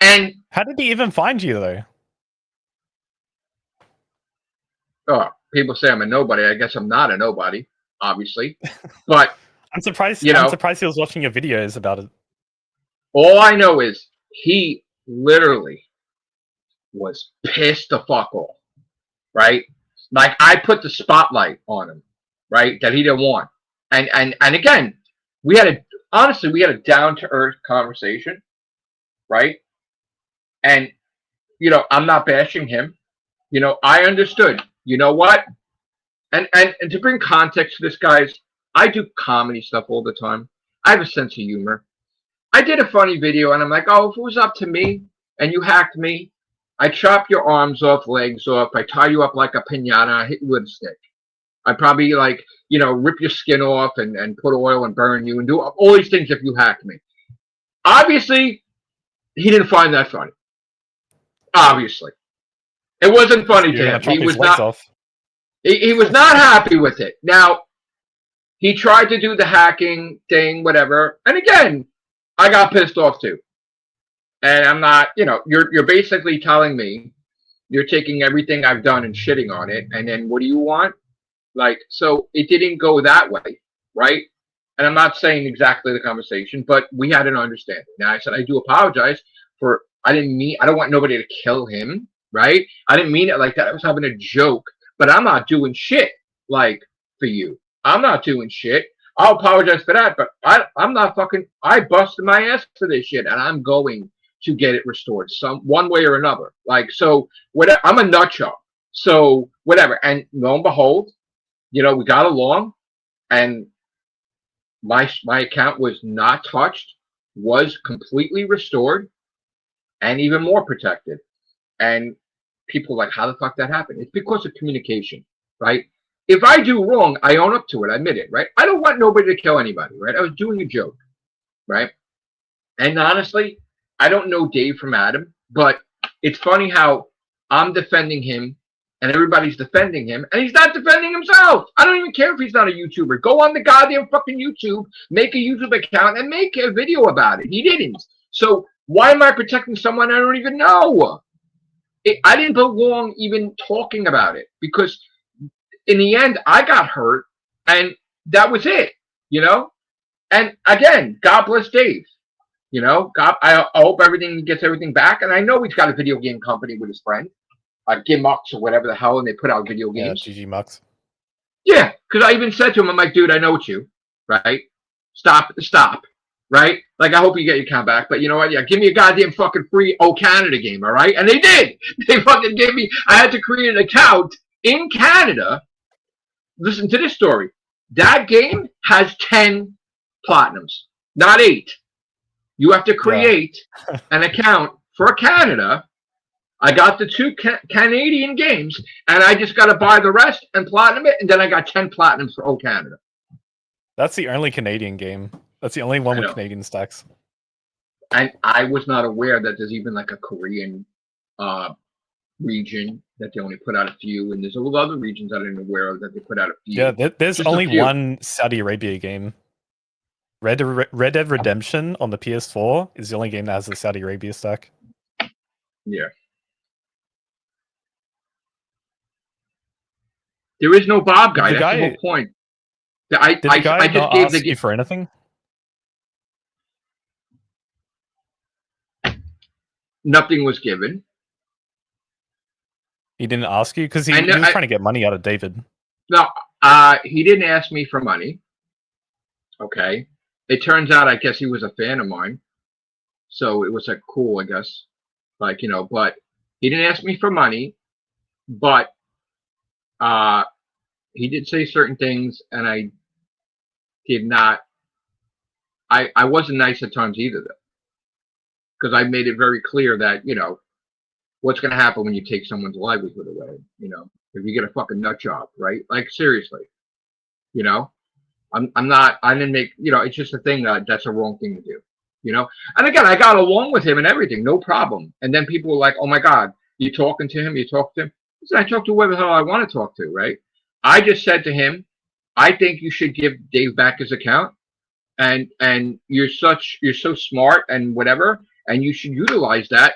And how did he even find you, though? Oh, people say I'm a nobody. I guess I'm not a nobody, obviously. But I'm surprised. I'm surprised he was watching your videos about it. All I know is he literally was pissed the fuck off, right? Like I put the spotlight on him, right? That he didn't want. And again, we had a down to earth conversation, right? And I'm not bashing him. I understood. You know what? And to bring context to this, guys, I do comedy stuff all the time. I have a sense of humor. I did a funny video, and I'm like, oh, if it was up to me and you hacked me, I'd chop your arms off, legs off. I tie you up like a piñata. I hit you with a stick. I'd probably rip your skin off and put oil and burn you and do all these things if you hacked me. Obviously, he didn't find that funny. Obviously. It wasn't funny to him. He was not. He was not happy with it. Now, he tried to do the hacking thing, whatever. And again, I got pissed off too. And I'm not. You're basically telling me you're taking everything I've done and shitting on it, and then what do you want? So it didn't go that way, right? And I'm not saying exactly the conversation, but we had an understanding. Now I said I do apologize for. I don't want nobody to kill him. right? I didn't mean it like that. I was having a joke, but I'm not doing shit like for you. I'm not doing shit. I'll apologize for that, but I'm not fucking. I busted my ass for this shit, and I'm going to get it restored one way or another. Like, so whatever. I'm a nut job, so whatever. And lo and behold, we got along, and my account was not touched, was completely restored, and even more protected. And people are like, how the fuck that happened? It's because of communication, right? If I do wrong, I own up to it. I admit it, right? I don't want nobody to kill anybody, right? I was doing a joke, right? And honestly, I don't know Dave from Adam, but it's funny how I'm defending him and everybody's defending him, and he's not defending himself. I don't even care if he's not a YouTuber. Go on the goddamn fucking YouTube, make a YouTube account, and make a video about it. He didn't. So why am I protecting someone I don't even know? I didn't belong even talking about it, because in the end, I got hurt, and that was it, And again, God bless Dave. God, I hope everything gets everything back. And I know he's got a video game company with his friend, Gimux or whatever the hell, and they put out video games. Yeah, GG Mux. Yeah, because I even said to him, I'm like, dude, I know it's you, right? Stop, right? Like, I hope you get your account back, but you know what? Yeah, give me a goddamn fucking free O Canada game, all right? And they did. They fucking gave me. I had to create an account in Canada. Listen to this story. That game has 10 platinums, not 8. You have to create an account for Canada. I got the 2 Canadian games, and I just got to buy the rest and platinum it, and then I got 10 platinums for O Canada. That's the only Canadian game. That's the only one with Canadian stacks. And I was not aware that there's even like a Korean region that they only put out a few, and there's all other regions I didn't aware of that they put out a few. Yeah, there's only one Saudi Arabia game. Red Dead Redemption on the PS4 is the only game that has the Saudi Arabia stack. Yeah. There is no Bob guy. That's the whole point. Did the guy not ask you for anything? Nothing was given. He didn't ask you? Because he was trying to get money out of David. No, he didn't ask me for money. Okay. It turns out, I guess he was a fan of mine. So it was like cool, I guess. Like, but he didn't ask me for money. But he did say certain things, and I did not. I wasn't nice at times either, though, because I made it very clear that what's going to happen when you take someone's livelihood away. If you get a fucking nut job, right? Like, seriously, I'm not. I didn't make. It's just a thing that's a wrong thing to do. And again, I got along with him and everything, no problem. And then people were like, "Oh my God, you talking to him? You talk to him?" I said, "I talk to whoever the hell I want to talk to, right?" I just said to him, "I think you should give Dave back his account, and you're so smart and whatever, and you should utilize that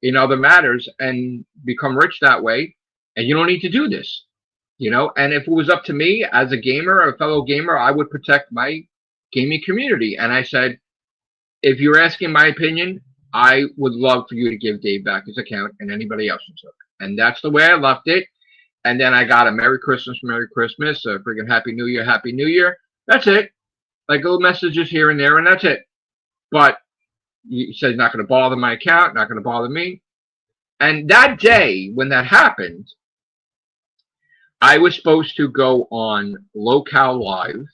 in other matters and become rich that way. And you don't need to do this, And if it was up to me as a gamer, a fellow gamer, I would protect my gaming community." And I said, if you're asking my opinion, I would love for you to give Dave back his account and anybody else who took. And that's the way I left it. And then I got a Merry Christmas, a friggin' Happy New Year. That's it. Like little messages here and there, and that's it. But he said, not going to bother my account, not going to bother me. And that day, when that happened, I was supposed to go on Locale Live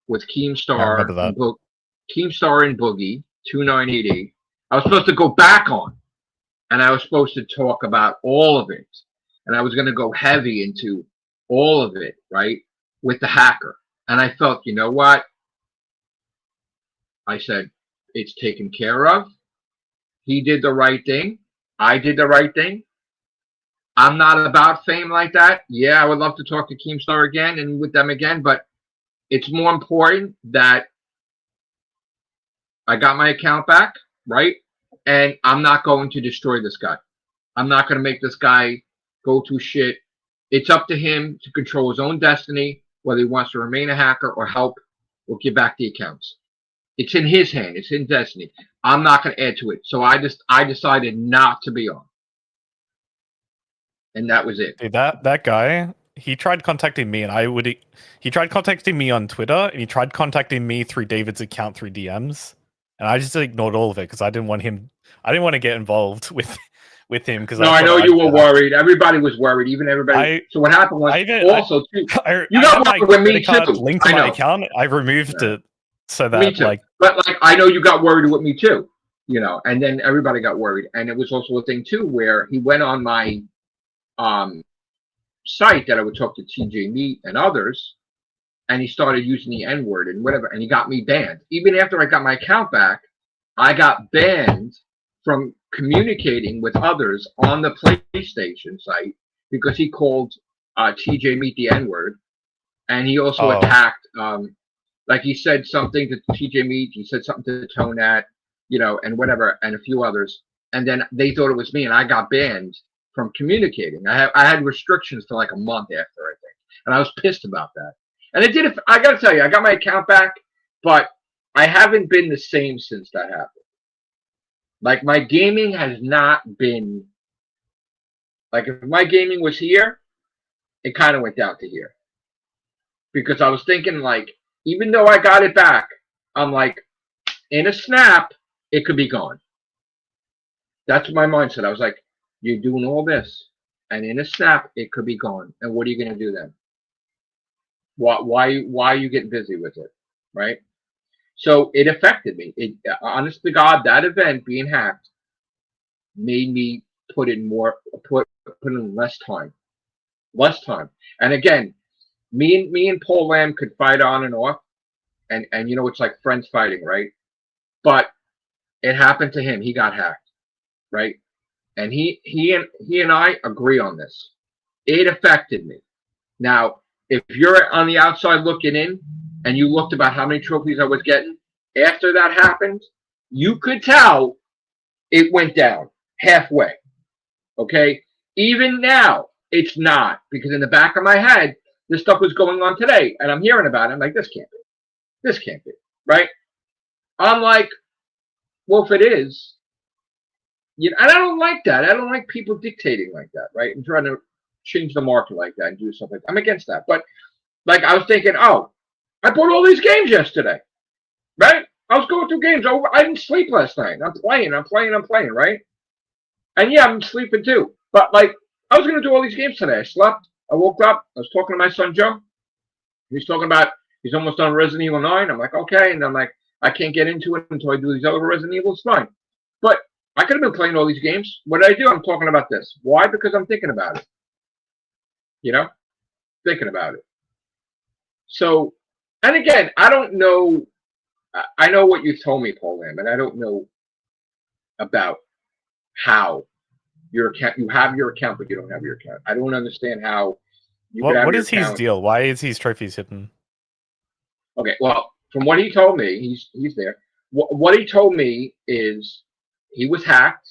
with Keemstar and Boogie, 2988. I was supposed to go back on, and I was supposed to talk about all of it. And I was going to go heavy into all of it, right, with the hacker. And I felt, you know what? I said, it's taken care of. He did the right thing. I did the right thing. I'm not about fame like that. Yeah, I would love to talk to Keemstar again and with them again, but it's more important that I got my account back, right? And I'm not going to destroy this guy. I'm not going to make this guy go to shit. It's up to him to control his own destiny, whether he wants to remain a hacker or help or give back the accounts. It's in his hand. It's in destiny. I'm not going to add to it. So I decided not to be on. and that was it. Dude, that guy, he tried contacting me, and he tried contacting me on Twitter, and he tried contacting me through David's account through DMs, and I just ignored all of it because I didn't want to get involved with him because No, I know you were worried. Everybody was worried, even everybody. So what happened was you got worried with me too. Linked to my account. I removed it so that but I know you got worried with me too. And then everybody got worried, and it was also a thing too where he went on my site that I would talk to TJ Meat and others, and he started using the N-word and whatever, and he got me banned. Even after I got my account back, I got banned from communicating with others on the PlayStation site because he called TJ Meat the N-word, and he also attacked, like he said something to TJ Meat, he said something to Tonat, and whatever, and a few others, and then they thought it was me, and I got banned from communicating. I had restrictions for like a month after, I think, and I was pissed about that. And it did. I got to tell you, I got my account back, but I haven't been the same since that happened. Like, my gaming has not been like, if my gaming was here, it kind of went down to here, because I was thinking, like, even though I got it back, I'm like, in a snap, it could be gone. That's my mindset. I was like, you're doing all this, and in a snap, it could be gone. And what are you going to do then? Why are you getting busy with it, right? So it affected me. Honest to God, that event being hacked made me put in less time. And again, me and Paul Lamb could fight on and off, and it's like friends fighting, right? But it happened to him. He got hacked, right? And he and I agree on this. It affected me. Now, if you're on the outside looking in, and you looked about how many trophies I was getting after that happened, you could tell it went down halfway. Okay? Even now, it's not, because in the back of my head, this stuff was going on today, and I'm hearing about it. I'm like, this can't be, right? I'm like, well, if it is, and I don't like that. I don't like people dictating like that, right? And trying to change the market like that and do something. I'm against that. But like, I was thinking, oh, I bought all these games yesterday, right? I was going through games. I didn't sleep last night. I'm playing, right? And yeah, I'm sleeping too. But like, I was going to do all these games today. I slept. I woke up. I was talking to my son, Joe. He's talking about he's almost done Resident Evil 9. I'm like, okay. And I'm like, I can't get into it until I do these other Resident Evils. Fine. But I could have been playing all these games. What did I do? I'm talking about this. Why? Because I'm thinking about it. Thinking about it. So, and again, I don't know. I know what you told me, Paul Lamb, and I don't know about how your account. You have your account, but you don't have your account. I don't understand how. What is his deal? Why is his trophies hidden? Okay, well, from what he told me, he's there. What he told me is he was hacked,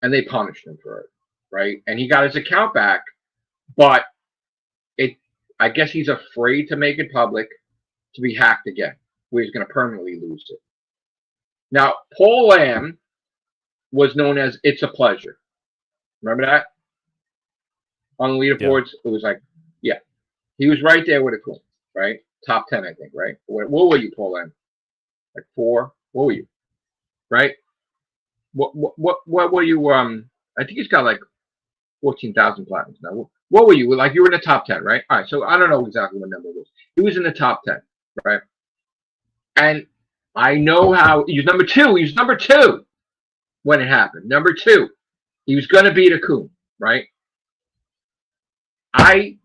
and they punished him for it, right? And he got his account back, but I guess he's afraid to make it public to be hacked again, where he's going to permanently lose it. Now, Paul Lamb was known as It's a Pleasure. Remember that? On the leaderboards, It was like, yeah. He was right there with a cool, right? Top 10, I think, right? What were you, Paul Lamb? Like 4? What were you? Right? What were you? I think he's got like 14,000 platinums now. What were you? Like, you were in the top 10, right? All right, so I don't know exactly what number it was. He was in the top 10, right? And I know how he was number 2. He was number 2 when it happened. Number 2. He was going to beat Akun, right? I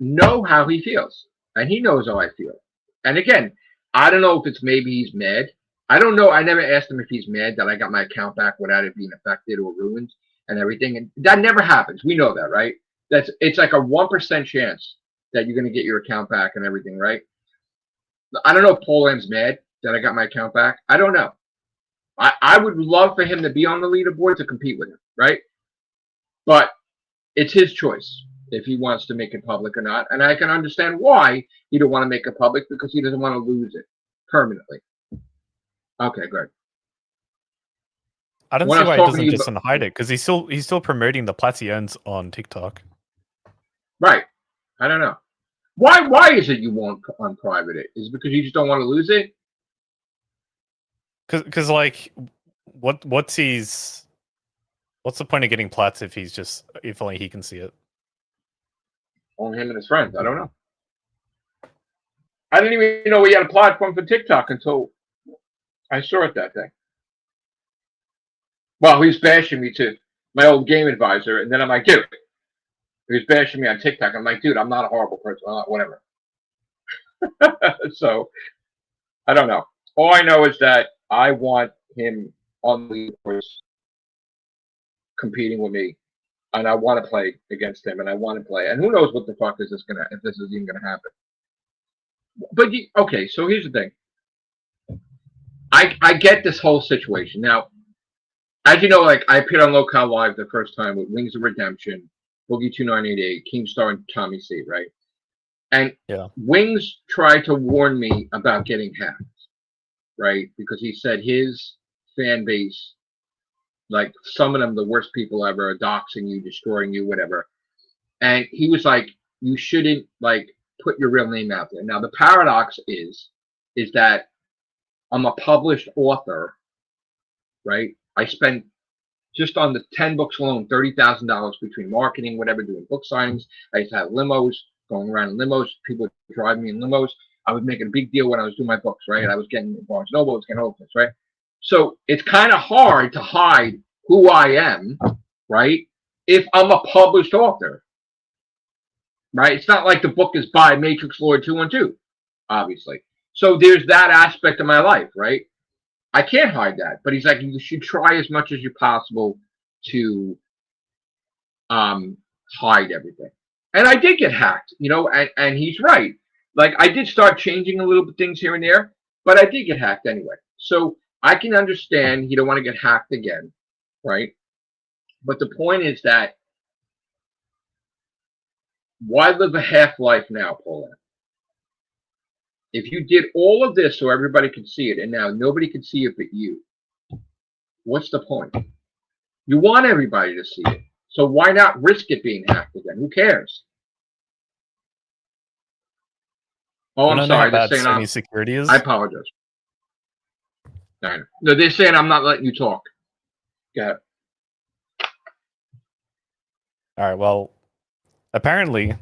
know how he feels, and he knows how I feel. And again, I don't know if it's maybe he's mad. I don't know. I never asked him if he's mad that I got my account back without it being affected or ruined and everything. And that never happens. We know that, right? It's like a 1% chance that you're going to get your account back and everything, right? I don't know if Paul Lamb's mad that I got my account back. I don't know. I would love for him to be on the leaderboard to compete with him, right? But it's his choice if he wants to make it public or not. And I can understand why he don't want to make it public, because he doesn't want to lose it permanently. Okay, good. I don't When see I was why he talking to doesn't you just about, hide it, because he's still promoting the plats he earns on TikTok. right? I don't know. Why is it you won't unprivate it? Is it because you just don't want to lose it? Because like, what's the point of getting plats if only he can see it? Only him and his friends. I don't know. I didn't even know we had a platform for TikTok until I saw it that day. Well, he was bashing me to my old game advisor, and then I'm like, dude, he was bashing me on TikTok. I'm like, dude, I'm not a horrible person. I'm not whatever. So I don't know. All I know is that I want him on the course competing with me, and I want to play against him, and I want to play. And who knows what the fuck is this if this is even gonna happen? But okay, so here's the thing. I get this whole situation now. As you know, like I appeared on Locale Live the first time with Wings of Redemption, Boogie 2988, Keemstar, and Tommy C. Right, and Yeah. Wings tried to warn me about getting hacked, right? Because he said his fan base, like some of them, the worst people ever, are doxing you, destroying you, whatever. And he was like, you shouldn't like put your real name out there. Now the paradox is that I'm a published author, right? I spent just on the 10 books alone, $30,000 between marketing, whatever, doing book signings. I used to have limos, going around in limos, people driving me in limos. I was making a big deal when I was doing my books, right? I was getting Barnes Noble, I was getting all this, right? So it's kind of hard to hide who I am, right? If I'm a published author, right? It's not like the book is by MATRIXLORD212, obviously. So there's that aspect of my life, right? I can't hide that, but he's like, you should try as much as you possible to hide everything. And I did get hacked, you know, and he's right. Like I did start changing a little bit things here and there, but I did get hacked anyway. So I can understand you don't want to get hacked again, right? But the point is that why live a half-life now, Paula? If you did all of this so everybody could see it, and now nobody can see it but you, what's the point? You want everybody to see it. So why not risk it being hacked again? Who cares? Oh, I'm sorry. They're saying Sony security is. I apologize. No, they're saying I'm not letting you talk. Go ahead. All right. Well, apparently,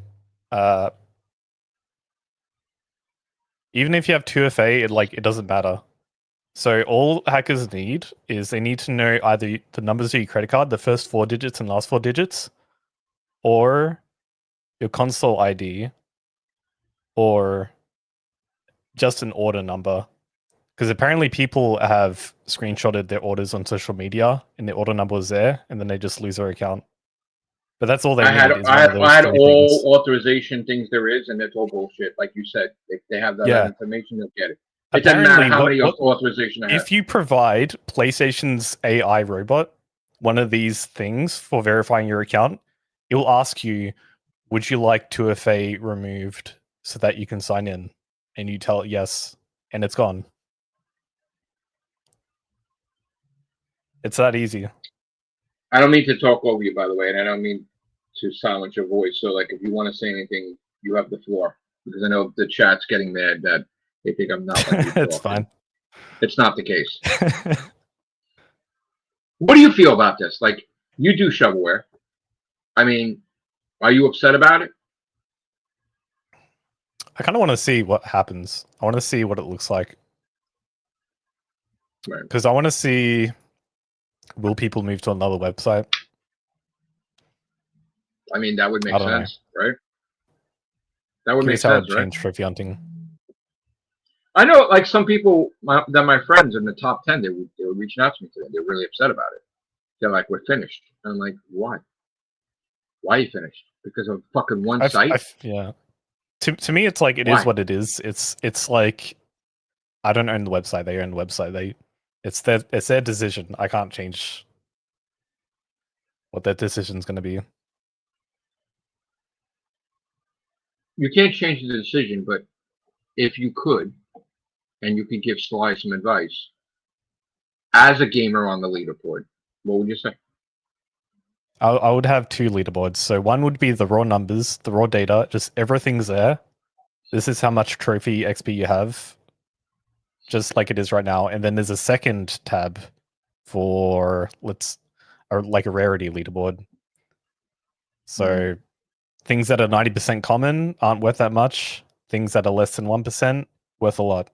even if you have 2FA, it doesn't matter. So all hackers need is they need to know either the numbers of your credit card, the first 4 digits and last 4 digits, or your console ID, or just an order number. Because apparently people have screenshotted their orders on social media and their order number was there, and then they just lose their account. But that's all they need. I had all authorization things there is, and that's all bullshit. Like you said, they have that information, they'll get it. It doesn't matter how many authorization I have. If you provide PlayStation's AI robot one of these things for verifying your account, it will ask you, would you like 2FA removed so that you can sign in? And you tell it yes, and it's gone. It's that easy. I don't mean to talk over you, by the way, and I don't mean to silence your voice. So, like, if you want to say anything, you have the floor. Because I know the chat's getting mad that they think I'm not. It's fine. It's not the case. What do you feel about this? Like, you do shovelware. I mean, are you upset about it? I kind of want to see what happens. I want to see what it looks like. Because I want to see, will people move to another website? I mean, that would make sense, right? That would make sense, right? Change trophy hunting. I know, like some people, my friends in the top 10, they were reaching out to me today. They're really upset about it. They're like, "We're finished." And I'm like, "Why? Why are you finished? Because of fucking one site?" Yeah. To me, it's like it is what it is. It's like I don't own the website. They own the website. It's their decision. I can't change what their decision's going to be. You can't change the decision, but if you could, and you could give Sly some advice, as a gamer on the leaderboard, What would you say? I would have 2 leaderboards. So one would be the raw numbers, the raw data, just everything's there. This is how much trophy XP you have, just like it is right now. And then there's a second tab for like a rarity leaderboard. So things that are 90% common aren't worth that much. Things that are less than 1% worth a lot.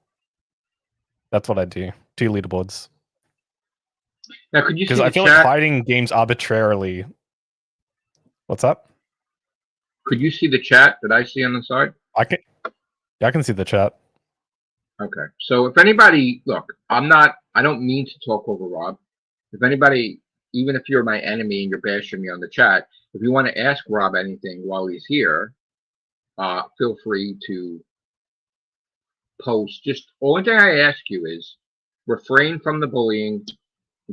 That's what I do. 2 leaderboards. Now, could you see Because I the feel like chat? hiding games arbitrarily. What's up? Could you see the chat that I see on the side? I can see the chat. Okay. So if anybody, look, I don't mean to talk over Rob. If anybody, even if you're my enemy and you're bashing me on the chat, if you want to ask Rob anything while he's here, feel free to post. Just only thing I ask you is refrain from the bullying,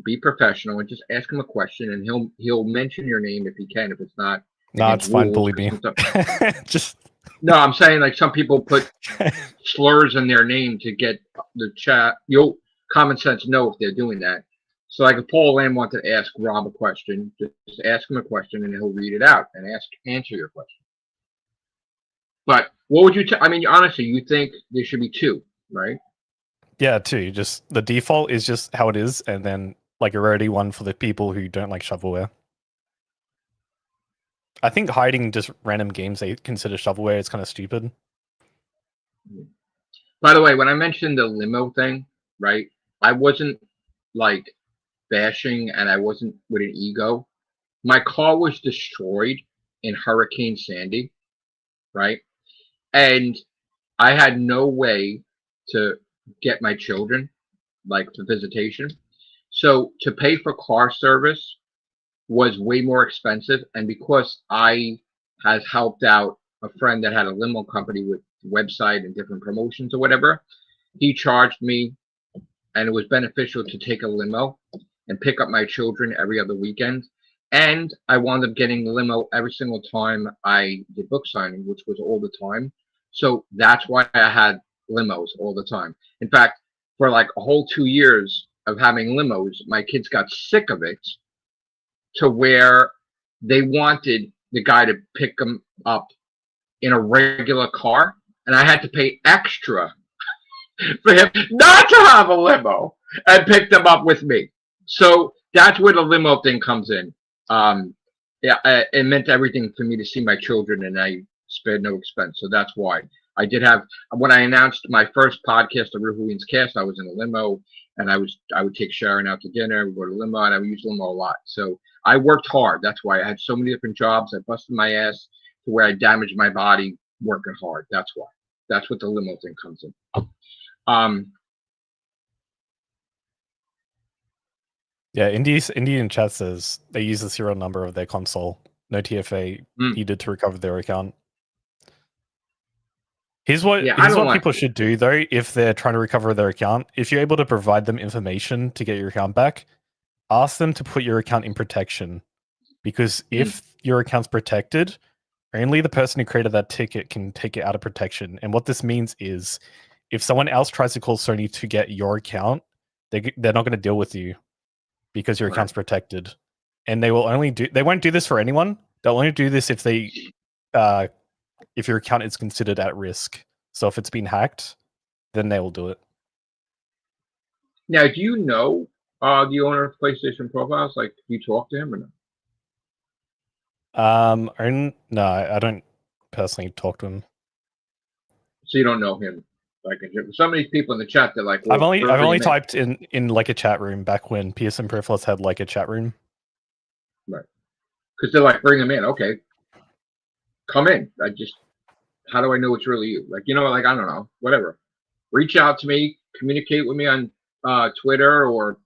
be professional, and just ask him a question, and he'll mention your name if he can. If it's not, No, it's fine. Bully me. Just no, I'm saying like some people put slurs in their name to get the chat. You'll common sense know if they're doing that. So like if Paul Lamb wanted to ask Rob a question, just ask him a question and he'll read it out and answer your question. But what would you I mean, honestly, you think there should be 2, right? Yeah, 2. Just the default is just how it is, and then like a rarity one for the people who don't like shovelware. I think hiding just random games they consider shovelware is kind of stupid. By the way, when I mentioned the limo thing, right, I wasn't like bashing and I wasn't with an ego. My car was destroyed in Hurricane Sandy, right? And I had no way to get my children, like for visitation. So to pay for car service was way more expensive. And because I has helped out a friend that had a limo company with website and different promotions or whatever, he charged me, and it was beneficial to take a limo and pick up my children every other weekend. And I wound up getting the limo every single time I did book signing, which was all the time. So that's why I had limos all the time. In fact, for like a whole 2 years of having limos, my kids got sick of it to where they wanted the guy to pick them up in a regular car, and I had to pay extra for him not to have a limo and pick them up with me. So that's where the limo thing comes in. Yeah, it meant everything for me to see my children, and I spared no expense. So that's why I did have. When I announced my first podcast, the Ruhuin's Cast, I was in a limo, and I would take Sharon out to dinner. We go to limo, and I would use limo a lot. So I worked hard. That's why I had so many different jobs. I busted my ass to where I damaged my body working hard. That's why. That's what the limo thing comes in. Yeah, Indian chat says they use the serial number of their console. No TFA needed to recover their account. Here's what people should do though if they're trying to recover their account. If you're able to provide them information to get your account back, ask them to put your account in protection. Because if your account's protected, only the person who created that ticket can take it out of protection. And what this means is if someone else tries to call Sony to get your account, they're not going to deal with you because your account's protected. And they won't do this for anyone. They'll only do this if your account is considered at risk. So if it's been hacked, then they will do it. Now, do you know the owner of PlayStation Profiles? Like, you talk to him or no? No, I don't personally talk to him. So you don't know him? Like, some of these people in the chat, they're like, well, I've only typed in like a chat room back when Psnprofiles had like a chat room. Right. Because they're like, bring him in. Okay. Come in. How do I know it's really you? Like, like, I don't know, whatever. Reach out to me, communicate with me on Twitter or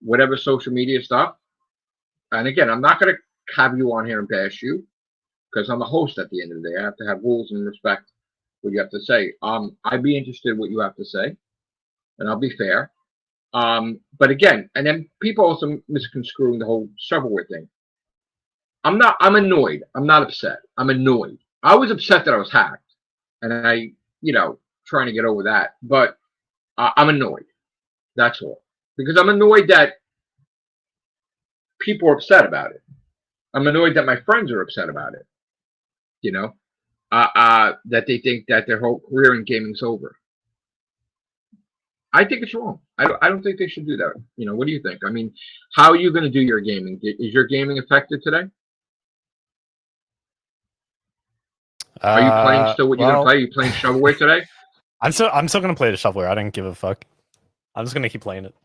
whatever social media stuff. And again, I'm not going to have you on here and bash you because I'm a host at the end of the day. I have to have rules and respect what you have to say. I'd be interested in what you have to say, and I'll be fair. But again, and then people also misconstruing the whole shovelware thing. I'm annoyed. I'm not upset. I'm annoyed. I was upset that I was hacked, and I, trying to get over that. But I'm annoyed. That's all. Because I'm annoyed that people are upset about it. I'm annoyed that my friends are upset about it. You know, that they think that their whole career in gaming's over. I think it's wrong. I don't think they should do that. You know, what do you think? I mean, how are you going to do your gaming? Is your gaming affected today? Are you playing still what you're going to play? Are you playing shovelware today? I'm still going to play the shovelware. I don't give a fuck. I'm just going to keep playing it.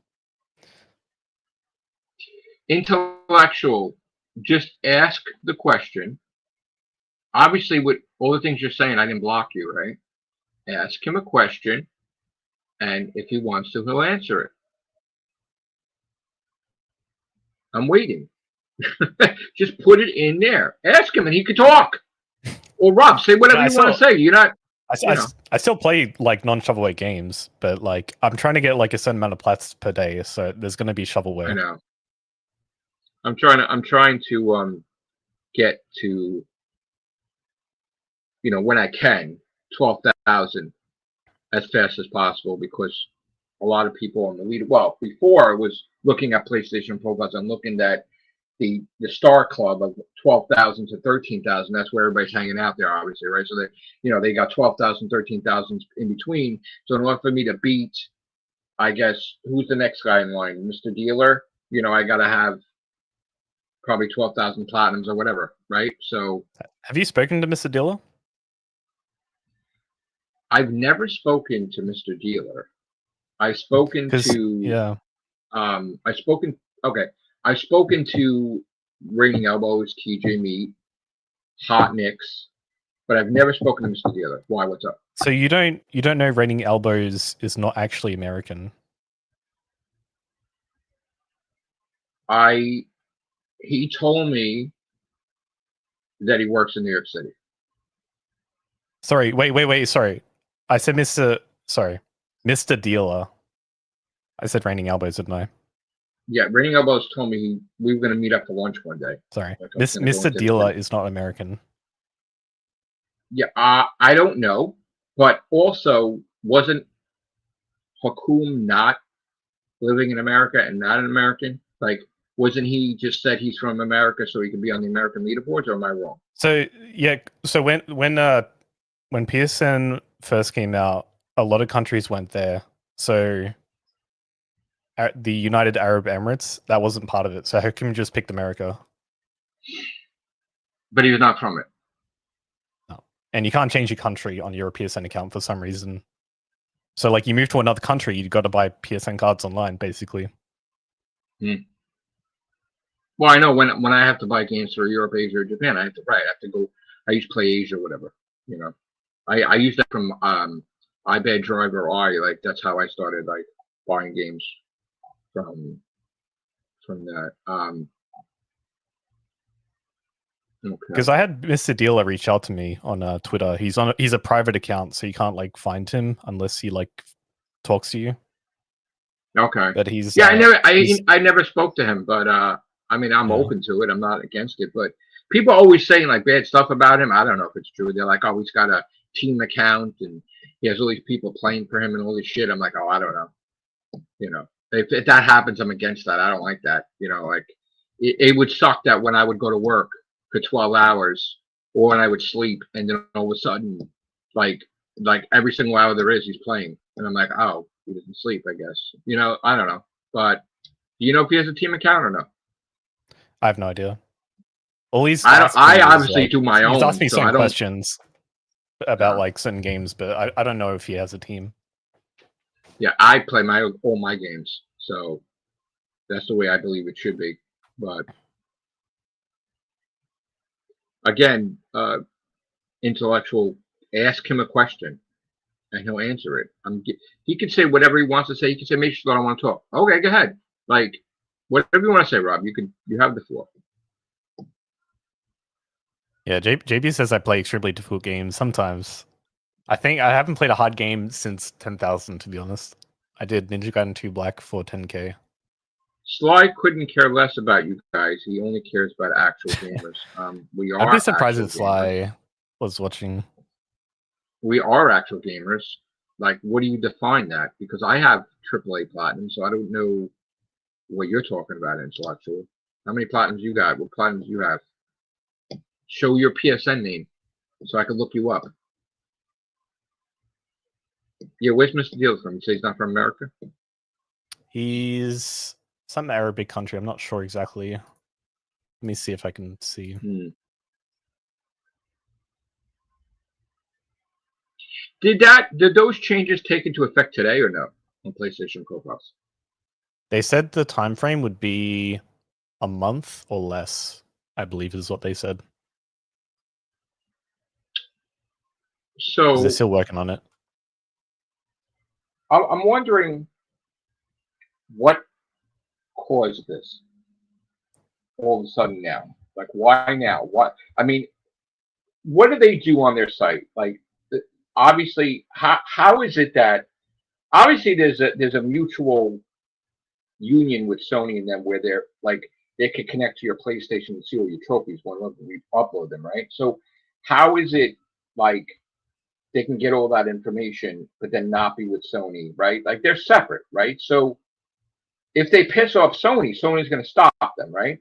Intellectual, just ask the question. Obviously, with all the things you're saying, I didn't block you, right? Ask him a question, and if he wants to, he'll answer it. I'm waiting. Just put it in there. Ask him, and he can talk. Or Rob, say whatever you want to say. You're not. I still play like non-shovelware games, but like I'm trying to get like a certain amount of plats per day, so there's going to be shovelware. I know. I'm trying to get to, you know, when I can, 12,000 as fast as possible, because a lot of people on the lead. Well, before I was looking at PlayStation profiles, I'm looking at the Star Club of 12,000 to 13,000. That's where everybody's hanging out there, obviously, right? So they, you know, they got 12,000, 13,000 in between. So in order for me to beat, I guess, who's the next guy in line, Mr. Dealer? You know, I gotta have probably 12,000 platinums or whatever, right? So, have you spoken to Mr. Dealer? I've never spoken to Mr. Dealer. I've spoken to I've spoken to Raining Elbows, TJ Meat, Hot Nicks, but I've never spoken to Mr. Dealer. Why? What's up? So you don't know Raining Elbows is not actually American? He told me that he works in New York City. Sorry, wait, sorry. I said Mr. Dealer. I said Raining Elbows, didn't I? Yeah, Raining Elbows told me we were going to meet up for lunch one day. Sorry, like Mr. Dealer is not American. Yeah, I don't know, but also wasn't Hakum not living in America and not an American? Like, wasn't he just said he's from America so he could be on the American leaderboards, or am I wrong? So yeah, so when PSN first came out, a lot of countries went there. So the United Arab Emirates, that wasn't part of it. So Hakim just picked America. But he was not from it. No. And you can't change your country on your PSN account for some reason. So like you move to another country, you've got to buy PSN cards online, basically. Well, I know when I have to buy games for Europe, Asia, or Japan, I have to go. I used to play Asia, whatever. You know, I use that from iBad Driver I. Like that's how I started like buying games from that. Because I had Mr. Dealer reach out to me on Twitter. He's a private account, so you can't like find him unless he like talks to you. Okay. But he's I never spoke to him, but I mean I'm open to it. I'm not against it, but people are always saying like bad stuff about him. I don't know if it's true. They're like, oh, he's got a team account and he has all these people playing for him and all this shit. I'm like, oh, I don't know. You know, if that happens, I'm against that. I don't like that. You know, like it would suck that when I would go to work for 12 hours or when I would sleep and then all of a sudden, like every single hour there is, he's playing. And I'm like, oh, he doesn't sleep, I guess. You know, I don't know. But do you know if he has a team account or no? I have no idea. All he's I obviously do my own. He's asked me some so questions about like certain games, but I don't know if he has a team. Yeah, I play all my games, so that's the way I believe it should be. But again, intellectual, ask him a question, and he'll answer it. He can say whatever he wants to say. He can say, "Make sure I don't want to talk." Okay, go ahead. Like whatever you want to say, Rob. You have the floor. Yeah, JB says I play extremely difficult games sometimes. I think I haven't played a hard game since 10,000, to be honest. I did Ninja Gaiden 2 Black for 10k. Sly couldn't care less about you guys. He only cares about actual gamers. We are. I'd be surprised if gamers. Sly was watching. We are actual gamers. Like, what do you define that? Because I have AAA Platinum, so I don't know what you're talking about, intellectual. How many platinums you got? What platinums you have? Show your PSN name so I can look you up. Yeah, where's Mr. Deal from? You say he's not from America? He's some Arabic country. I'm not sure exactly. Let me see if I can see. Did those changes take into effect today or no on PlayStation profiles? They said the time frame would be a month or less, I believe is what they said. So they're still working on it. I'm wondering what caused this all of a sudden now. Like, why now? What? I mean, what do they do on their site? Like, obviously, how is it that obviously there's a mutual union with Sony and them where they're like they can connect to your PlayStation and see all your trophies when we upload them, right? So how is it like they can get all that information but then not be with Sony, right? Like they're separate, right? So if they piss off Sony, Sony's going to stop them, right?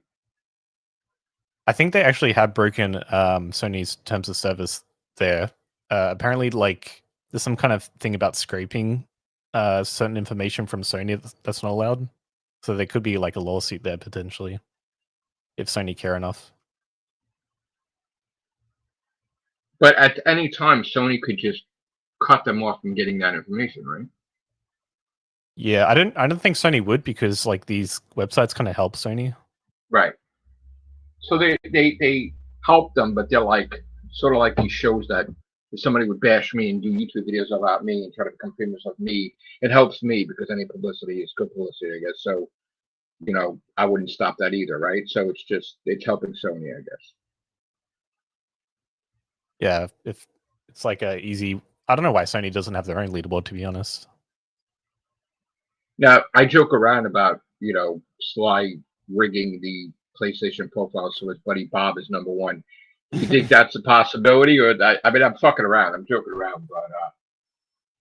I think they actually had broken Sony's terms of service there. Apparently, like there's some kind of thing about scraping certain information from Sony that's not allowed. So there could be like a lawsuit there potentially, if Sony care enough. But at any time, Sony could just cut them off from getting that information, right? Yeah, I don't think Sony would, because like these websites kind of help Sony. Right. So they help them, but they're like sort of like these shows that if somebody would bash me and do YouTube videos about me and try to become famous of me, it helps me because any publicity is good publicity, I guess. So, you know, I wouldn't stop that either, right? So it's helping Sony, I guess. Yeah, if it's like a easy. I don't know why Sony doesn't have their own leaderboard, to be honest. Now I joke around about, you know, Sly rigging the PlayStation profile so his buddy Bob is number one. You think that's a possibility, or I mean, I'm fucking around. I'm joking around, but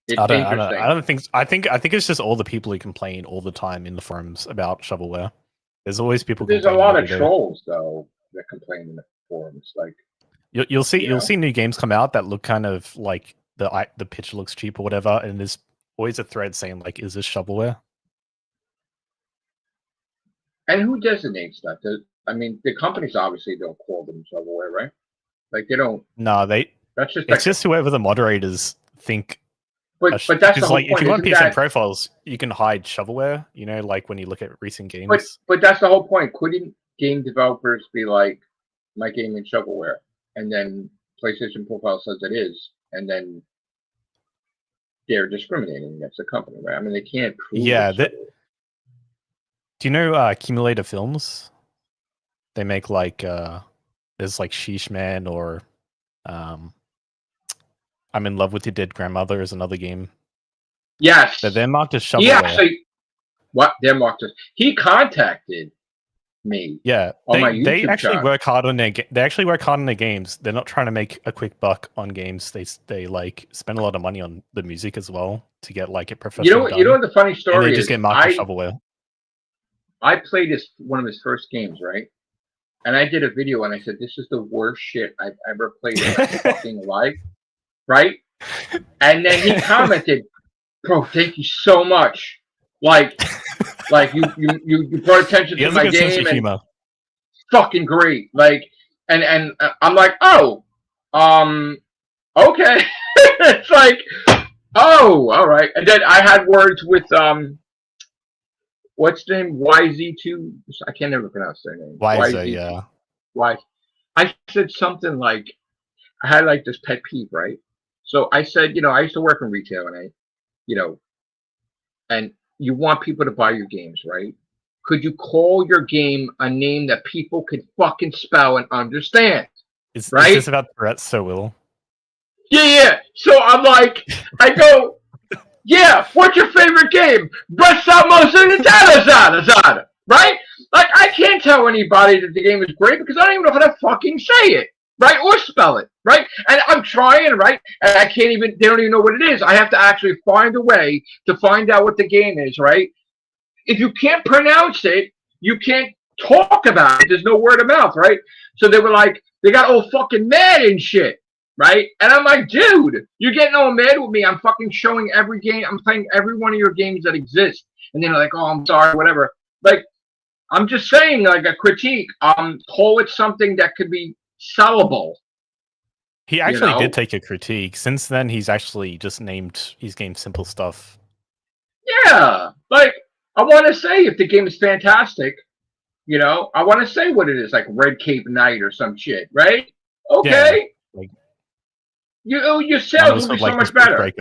it's interesting. I don't think. I think it's just all the people who complain all the time in the forums about shovelware. There's always people. There's a lot of trolls though that complain in the forums. Like you'll see new games come out that look kind of like the picture looks cheap or whatever, and there's always a thread saying like, "Is this shovelware?" And who designates that? I mean, the companies obviously don't call them shovelware, right? Like they don't. No, That's just. It's just whoever the moderators think. But that's the whole like point. If you want Psnprofiles, you can hide shovelware. You know, like when you look at recent games. But that's the whole point. Couldn't game developers be like, my game is shovelware, and then PlayStation Profile says it is, and then they're discriminating against the company, right? I mean, they can't prove. Yeah. Do you know Accumulator Films? They make like there's like Sheesh Man or I'm in Love with Your Dead Grandmother is another game. Yes. So they're marked as shovelware. He actually they're marked as he contacted me. Yeah. On my YouTube they actually channel. work hard on they actually work hard on their games. They're not trying to make a quick buck on games. They like spend a lot of money on the music as well to get like it professional. You know what the funny story and they is? Just get marked as shovelware. I played one of his first games, right? And I did a video and I said, this is the worst shit I've ever played in my fucking life, right? And then he commented, bro, thank you so much. Like you brought attention to my game and fucking great. Like, and I'm like, oh, okay. It's like, oh, all right. And then I had words with, what's the name? YZ2? I can't never pronounce their name. YZ, yeah. I said something like, I had like this pet peeve, right? So I said, you know, I used to work in retail and and you want people to buy your games, right? Could you call your game a name that people could fucking spell and understand? Right? Is this about Brett So Will? Yeah. So I'm like, I go, yeah, what's your favorite game? Right? Like, I can't tell anybody that the game is great because I don't even know how to fucking say it, right? Or spell it, right? And I'm trying, right? And I can't even, they don't even know what it is. I have to actually find a way to find out what the game is, right? If you can't pronounce it, you can't talk about it. There's no word of mouth, right? So they were like, they got all fucking mad and shit, right? And I'm like, dude, you're getting all mad with me. I'm fucking showing every game. I'm playing every one of your games that exist. And then they're like, oh, I'm sorry, whatever. Like, I'm just saying, like a critique. Call it something that could be sellable. He actually did take a critique. Since then, he's actually just named his game Simple Stuff. Yeah, like I want to say if the game is fantastic, I want to say what it is, like Red Cape Knight or some shit, right? Okay, yeah, like, your sales will be so much better.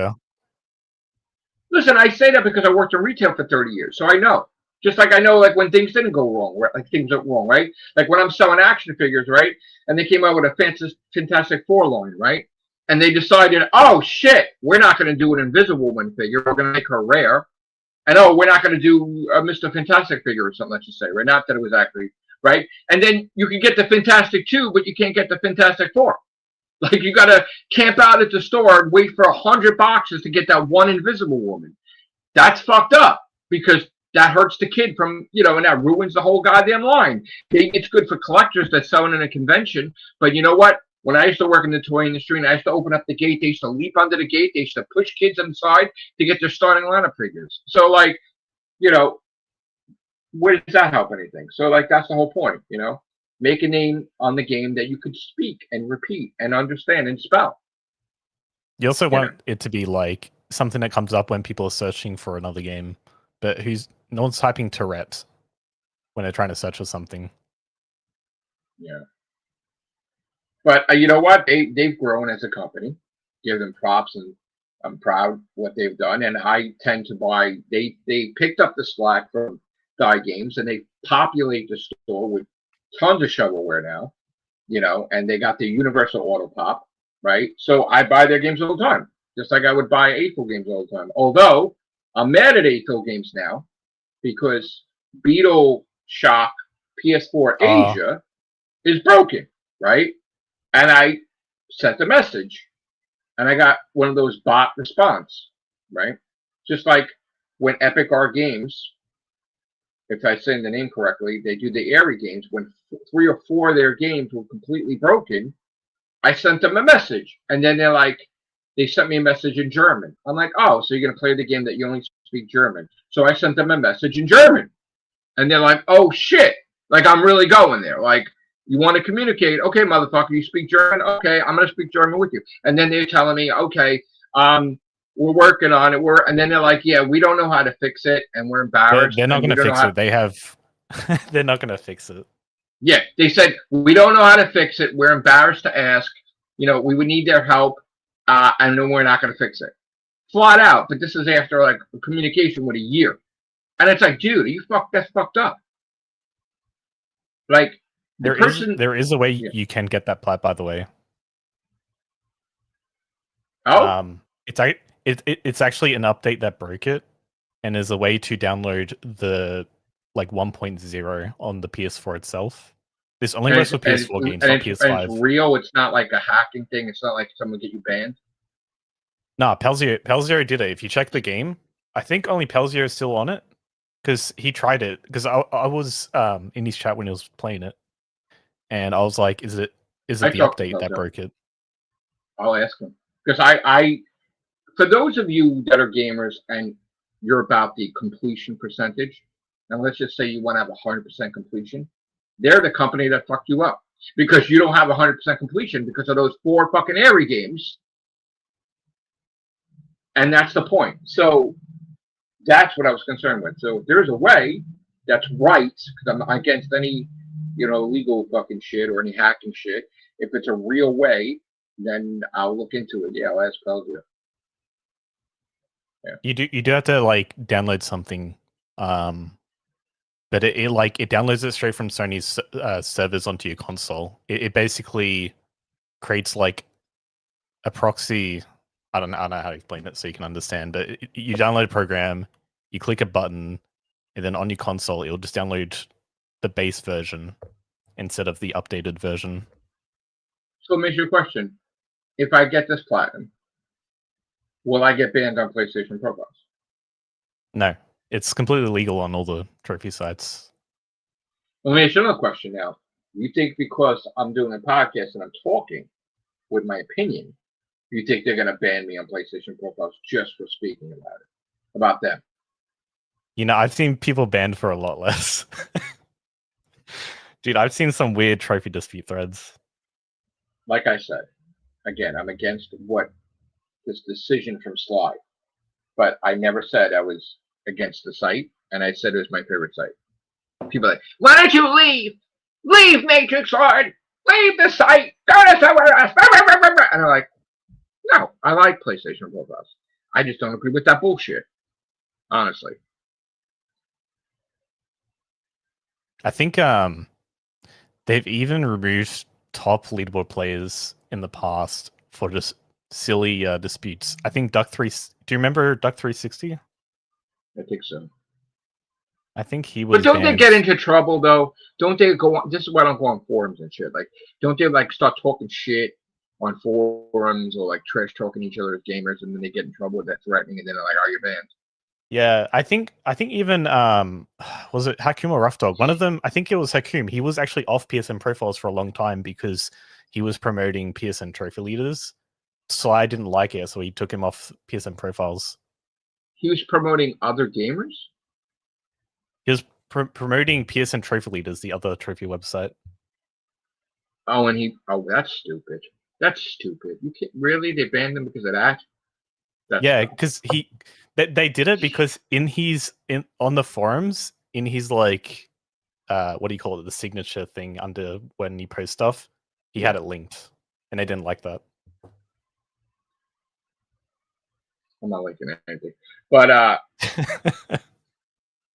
Listen, I say that because I worked in retail for 30 years, so I know. Just like I know, like when things didn't go wrong, like things went wrong, right? Like when I'm selling action figures, right? And they came out with a Fantastic Four line, right? And they decided, oh shit, we're not going to do an Invisible Woman figure. We're going to make her rare. And oh, we're not going to do a Mr. Fantastic figure or something, let's just say, right? Not that it was actually, right? And then you can get the Fantastic 2, but you can't get the Fantastic 4. Like you got to camp out at the store and wait for 100 boxes to get that one Invisible Woman. That's fucked up because that hurts the kid from, and that ruins the whole goddamn line. It's good for collectors that sell in a convention, but you know what? When I used to work in the toy industry and I used to open up the gate, they used to leap under the gate. They used to push kids inside to get their starting lineup figures. So, like, where does that help anything? So, like, that's the whole point, Make a name on the game that you could speak and repeat and understand and spell. You also want it to be, like, something that comes up when people are searching for another game, but no one's typing Tourette when they're trying to search for something. Yeah. But you know what? They've grown as a company. Give them props, and I'm proud what they've done. And I tend to buy. They picked up the slack from Die Games, and they populate the store with tons of shovelware now. And they got the Universal Auto Pop, right? So I buy their games all the time, just like I would buy April games all the time. Although I'm mad at April games now because Beetle Shock PS4 Asia is broken, right? And I sent a message, and I got one of those bot response, right? Just like when Epic Art Games, if I say the name correctly, they do the Airy games. When 3 or 4 of their games were completely broken, I sent them a message, and then they sent me a message in German. I'm like, oh, so you're gonna play the game that you only speak German? So I sent them a message in German, and they're like, oh shit, like I'm really going there, like. You want to communicate? Okay, motherfucker, you speak German? Okay, I'm going to speak German with you. And then they're telling me, okay, we're working on it. And then they're like, yeah, we don't know how to fix it, and we're embarrassed. They're not going to fix it. They have... They're not going to fix it. Yeah, they said, we don't know how to fix it. We're embarrassed to ask. We would need their help, and then we're not going to fix it. Flat out. But this is after, like, communication with a year. And it's like, dude, that's fucked up. Like, there is a way you can get that plat, by the way. Oh, it's actually an update that broke it, and there's a way to download the 1.0 on the PS4 itself. This only works for PS4 games, not PS5. And it's real. It's not like a hacking thing. It's not like someone get you banned. Nah, Pelzio did it. If you check the game, I think only Pelzio is still on it because he tried it. Because I was in his chat when he was playing it. And I was like, is it the update that broke it? I'll ask him. Because I for those of you that are gamers and you're about the completion percentage, and let's just say you want to have 100% completion, they're the company that fucked you up. Because you don't have 100% completion because of those 4 fucking Airy games. And that's the point. So that's what I was concerned with. So if there's a way that's right, because I'm against any legal fucking shit or any hacking shit. If it's a real way, then I'll look into it. Yeah, I'll ask Pelzio. Yeah. You do have to download something, but it downloads it straight from Sony's servers onto your console. It basically creates a proxy. I don't know how to explain it so you can understand. But you download a program, you click a button, and then on your console it'll just download the base version instead of the updated version. So let me ask you a question. If I get this platinum, will I get banned on PlayStation Profiles? No. It's completely legal on all the trophy sites. Let me ask you another question now. You think because I'm doing a podcast and I'm talking with my opinion, you think they're going to ban me on PlayStation Profiles just for speaking about them? I've seen people banned for a lot less. Dude, I've seen some weird trophy dispute threads. Like I said, again, I'm against this decision from Sly, but I never said I was against the site, and I said it was my favorite site. People are like, why don't you leave? Leave MATRIXLORD! Leave the site! Go to somewhere else! And I'm like, no, I like PlayStation Profiles. I just don't agree with that bullshit. Honestly. I think they've even removed top leaderboard players in the past for just silly disputes. I think Duck3. Do you remember Duck360? I think so. I think he was. But don't banned. they get into trouble though? Don't they go on? This is why I don't go on forums and shit. Like, don't they like start talking shit on forums or like trash talking each other as gamers, and then they get in trouble with that threatening, and then they're like, "Are you banned?" Yeah, I think even was it Hakum or Rough Dog? One of them, I think it was Hakum. He was actually off PSN profiles for a long time because he was promoting PSN trophy leaders. So I didn't like it, so he took him off PSN profiles. He was promoting other gamers? He was promoting PSN trophy leaders, the other trophy website. Oh, and that's stupid. That's stupid. You can't really? They banned him because of that? Yeah, because they did it because on the forums, in his like what do you call it, the signature thing under when he posts stuff, he had it linked, and they didn't like that. I'm not liking anything, but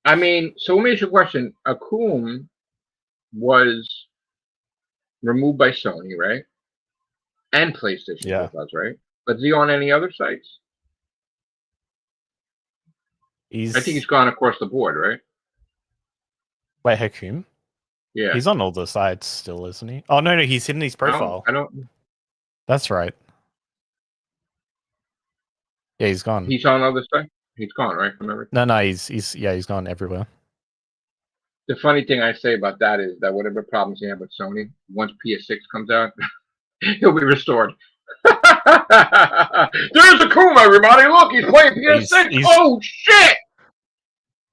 I mean, so let me ask you a question. Hakum was removed by Sony, right? And PlayStation Profiles, right? But is he on any other sites? I think he's gone across the board, right? Wait, Hakum? Yeah. He's on all the sites still, isn't he? Oh, no, he's hidden his profile. I don't. That's right. Yeah, he's gone. He's on other sites? He's gone, right? From everything? No, he's gone everywhere. The funny thing I say about that is that whatever problems he had with Sony, once PS6 comes out, he'll be restored. There's Hakum, everybody. Look, he's playing PS6. Oh, shit!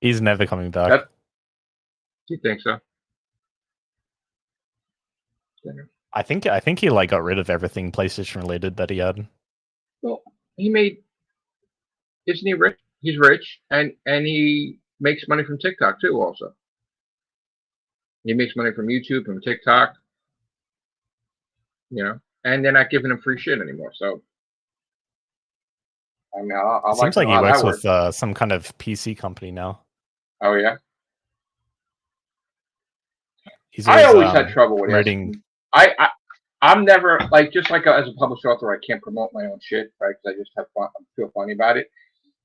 He's never coming back. Do you think so? I think he like got rid of everything PlayStation related that he had. Well, isn't he rich? He's rich, and he makes money from TikTok too. Also, he makes money from YouTube, from TikTok. And they're not giving him free shit anymore. So, I mean, I seems like he works with some kind of PC company now. Oh yeah. I always had trouble with it. I'm never like, just like as a published author, I can't promote my own shit, right? Because I just have fun. I feel funny about it.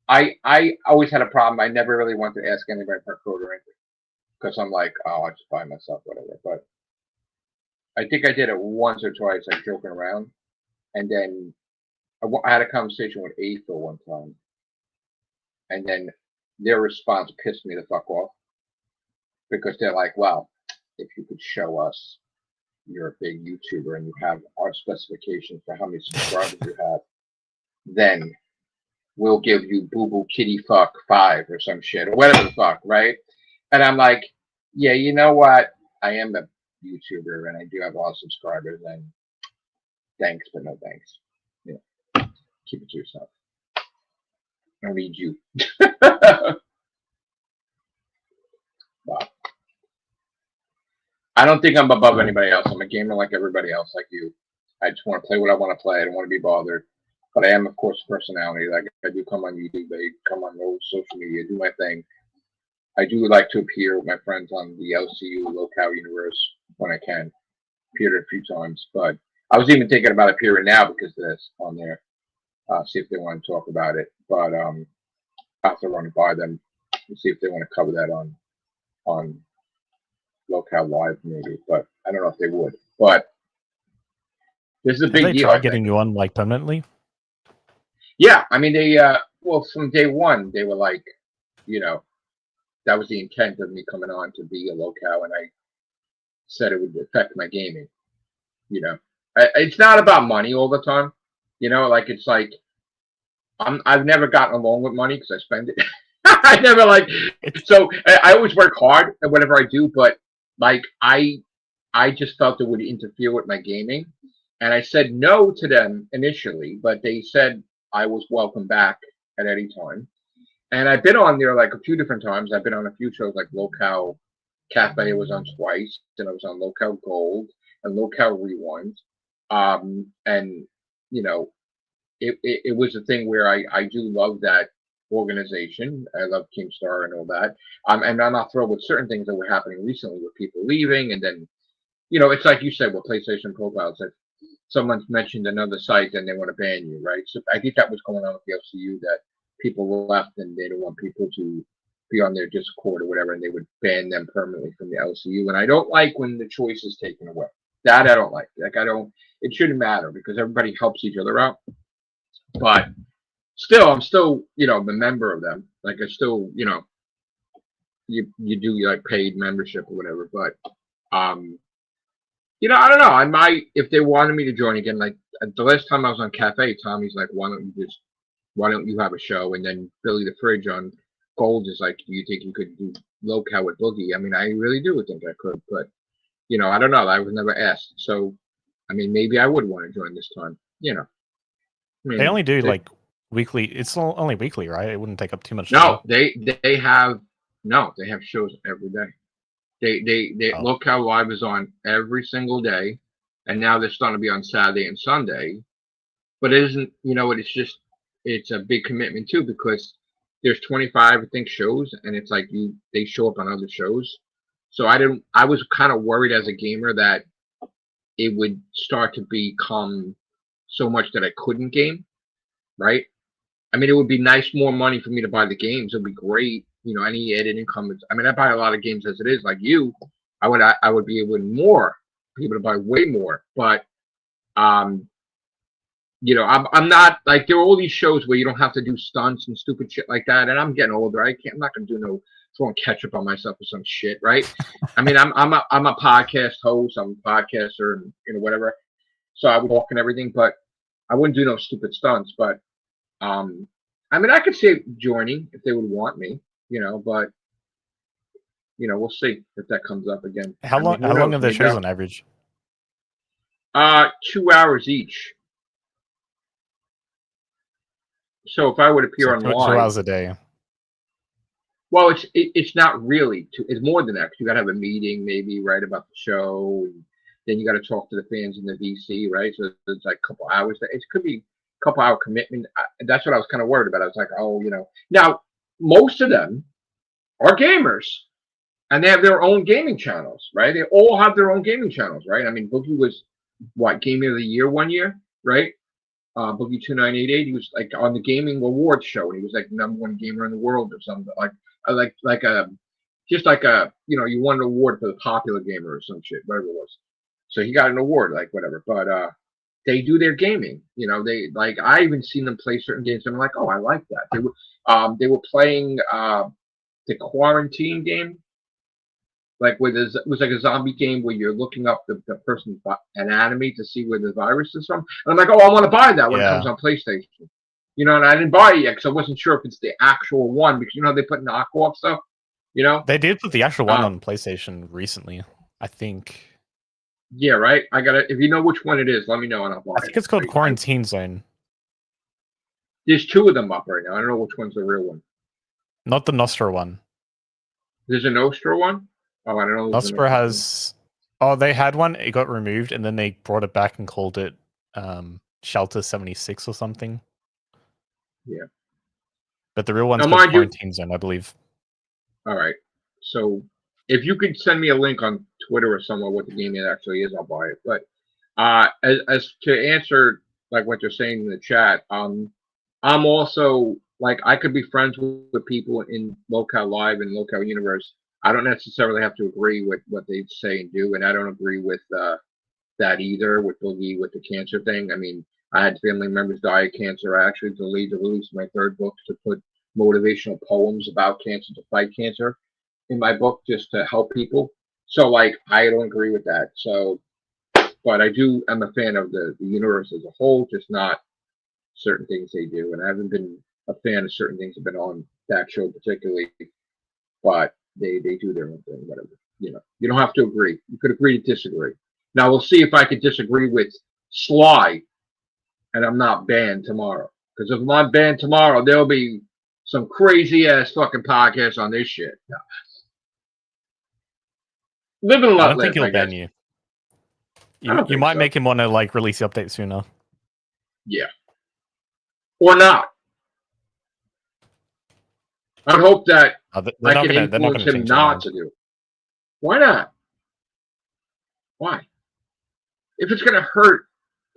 I always had a problem. I never really wanted to ask anybody for a code or anything because I'm like, oh, I just buy myself whatever. But I think I did it once or twice, like joking around, and then I had a conversation with AFA one time, and then their response pissed me the fuck off because they're like, well, if you could show us you're a big YouTuber and you have our specifications for how many subscribers you have, then we'll give you boo boo kitty fuck 5 or some shit or whatever the fuck, right? And I'm like, yeah, you know what? I am a YouTuber and I do have a lot of subscribers, and thanks, but no thanks. Yeah, keep it to yourself. I don't need you. Wow. I don't think I'm above anybody else. I'm a gamer like everybody else, like you. I just want to play what I want to play. I don't want to be bothered. But I am, of course, a personality. Like, I do come on YouTube. I come on social media, do my thing. I do like to appear with my friends on the LCU Locale universe when I can. Appeared a few times. But I was even thinking about appearing now because of this on there. See if they want to talk about it. But I have to run it by them and see if they want to cover that on Locale Live maybe, but I don't know if they would. But this is a big deal. They tried getting you on like permanently? Yeah, I mean they from day one they were like, that was the intent of me coming on to be a Locale, and said it would affect my gaming. You know, it's not about money all the time. You know, like it's like I've never gotten along with money because I spend it. I never like so I always work hard at whatever I do, but like I just felt it would interfere with my gaming, and I said no to them initially, but they said I was welcome back at any time. And I've been on there like a few different times. I've been on a few shows like Locale Cafe. I was on twice, and I was on Locale Gold and Locale Rewind. And you know, it was a thing where I do love that organization. I love Keemstar and all that. And I'm not thrilled with certain things that were happening recently with people leaving, and then you know, it's like you said with PlayStation Profiles that someone's mentioned another site and they want to ban you, right? So I think that was going on with the LCU that people left and they don't want people to be on their Discord or whatever, and they would ban them permanently from the LCU. And I don't like when the choice is taken away. That I don't like. Like I don't. It shouldn't matter because everybody helps each other out. But still, I'm still, you know, a member of them. Like I still, you know, you do like paid membership or whatever. But you know, I don't know. I might if they wanted me to join again. Like the last time I was on Cafe, Tommy's like, why don't you have a show? And then Billy the Fridge on Gold is like, do you think you could do Locale with Boogie? I mean, I really do think I could, but you know, I don't know. I was never asked. So, I mean, maybe I would want to join this time. You know, I mean, They only do like weekly. It's only weekly, right? It wouldn't take up too much no, time. they have shows every day. They Locale Live is on every single day, and now they're starting to be on Saturday and Sunday. But it isn't, you know, it's a big commitment too because there's 25 I think shows, and it's like they show up on other shows. So I was kind of worried as a gamer that it would start to become so much that I couldn't game, right? I mean, it would be nice, more money for me to buy the games. It'd be great, you know, any added income. I mean, I buy a lot of games as it is. Like you, I would be able to buy way more. But you know, I'm not like there are all these shows where you don't have to do stunts and stupid shit like that. And I'm getting older. I'm not gonna do no throwing ketchup on myself or some shit, right? I mean, I'm a podcast host. I'm a podcaster, and you know whatever. So I would walk and everything, but I wouldn't do no stupid stunts. But I mean, I could see joining if they would want me, you know. But you know, we'll see if that comes up again. How long are the shows on average? 2 hours each. So if I would appear on live, 2 hours a day. Well, it's not really. It's more than that. You got to have a meeting, maybe, right, about the show. And then you got to talk to the fans in the VC, right? So it's like a couple hours. It could be a couple hour commitment. That's what I was kind of worried about. I was like, oh, you know. Now, most of them are gamers, and they have their own gaming channels, right? They all have their own gaming channels, right? I mean, Boogie was, what, Game of the Year one year, right? Boogie 2988, he was like on the gaming awards show, and he was like #1 gamer in the world or something just like a you know, you won an award for the popular gamer or some shit, whatever it was. So he got an award, like whatever. But they do their gaming, you know. They like I even seen them play certain games, and I'm like, oh, I like that. They were playing the quarantine game. Like where it was like a zombie game where you're looking up the person's anatomy to see where the virus is from. And I'm like, oh, I want to buy that when it comes on PlayStation. You know, and I didn't buy it yet because I wasn't sure if it's the actual one because you know they put knockoff stuff. You know, they did put the actual one on PlayStation recently, I think. Yeah, right. I gotta. If you know which one it is, let me know and I'll buy it. I think it's called Quarantine Zone. There's 2 of them up right now. I don't know which one's the real one. Not the Nostra one. There's a Nostra one. Oh, I don't know. Nostra has. Oh, they had one. It got removed, and then they brought it back and called it Shelter 76 or something. Yeah. But the real one's called Quarantine Zone, I believe. All right. So if you could send me a link on Twitter or somewhere what the game actually is, I'll buy it. But as to answer like what you're saying in the chat, I'm also like I could be friends with people in Locale Live and Locale Universe. I don't necessarily have to agree with what they say and do, and I don't agree with that either with Boogie with the cancer thing. I mean, I had family members die of cancer. I actually delayed the release of my 3rd book to put motivational poems about cancer to fight cancer in my book just to help people. So like, I don't agree with that. So, but I'm a fan of the universe as a whole, just not certain things they do. And I haven't been a fan of certain things that have been on that show particularly, but they do their own thing, whatever. You don't have to agree. You could agree to disagree. Now we'll see if I could disagree with Sly, and I'm not banned tomorrow. Because if I'm not banned tomorrow, there'll be some crazy ass fucking podcast on this shit. No. Live and I let don't think live, he'll I guess. ban you. I don't You think might so. make him want to like release the update sooner. Yeah. Or not. I hope that They're I not can gonna influence him change their not mind. to do it. Why not? Why? If it's going to hurt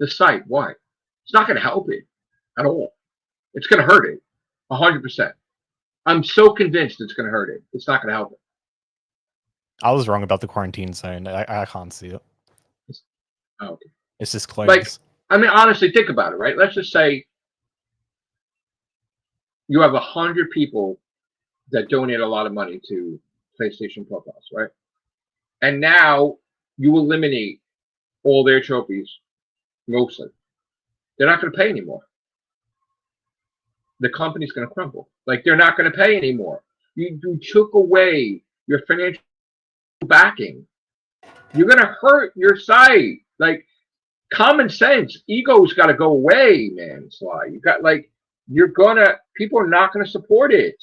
the site, why? It's not going to help it at all. It's going to hurt it 100%. I'm so convinced it's going to hurt it. It's not going to help it. I was wrong about the quarantine zone. I can't see it. Oh, okay. It's just clones. Like, I mean, honestly, think about it, right? Let's just say you have 100 people that donate a lot of money to PlayStation Profiles, right? And now you eliminate all their trophies, mostly. They're not going to pay anymore. The company's going to crumble. Like, they're not going to pay anymore. You took away your financial backing. You're going to hurt your site. Like, common sense, ego's got to go away, man. Sly, you got like, people are not going to support it.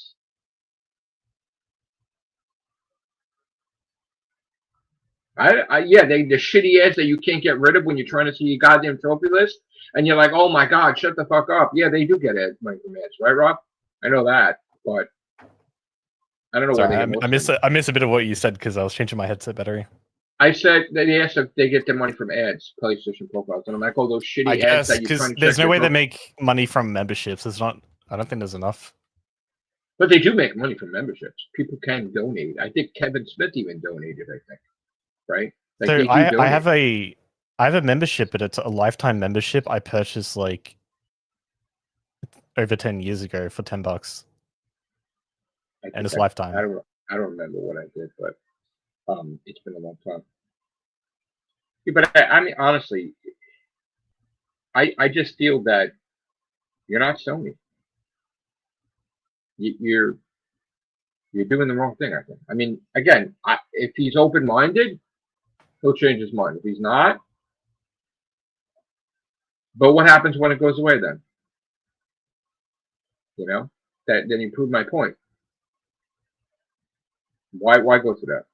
Yeah, the shitty ads that you can't get rid of when you're trying to see your goddamn trophy list, and you're like, oh my god, shut the fuck up. Yeah, they do get ads, money from ads, right, Rob? I know that, but I don't know why they get most. I miss a bit of what you said because I was changing my headset battery. I said they asked if they get their money from ads, PlayStation Profiles, and I'm like, oh, those shitty I ads guess that you're because trying to there's check no way your they make money from memberships. There's not. I don't think there's enough. But they do make money from memberships. People can donate. I think Kevin Smith even donated, I think. Right? Like, So they do I donate. have a membership, but it's a lifetime membership. I purchased like over 10 years ago for $10, and it's lifetime. I don't remember what I did, but it's been a long time. Yeah, but I mean, honestly, I just feel that you're not Sony. You're doing the wrong thing, I think. I mean, again, if he's open-minded, he'll change his mind. If he's not, but what happens when it goes away then? You know, then you prove my point. Why go through that?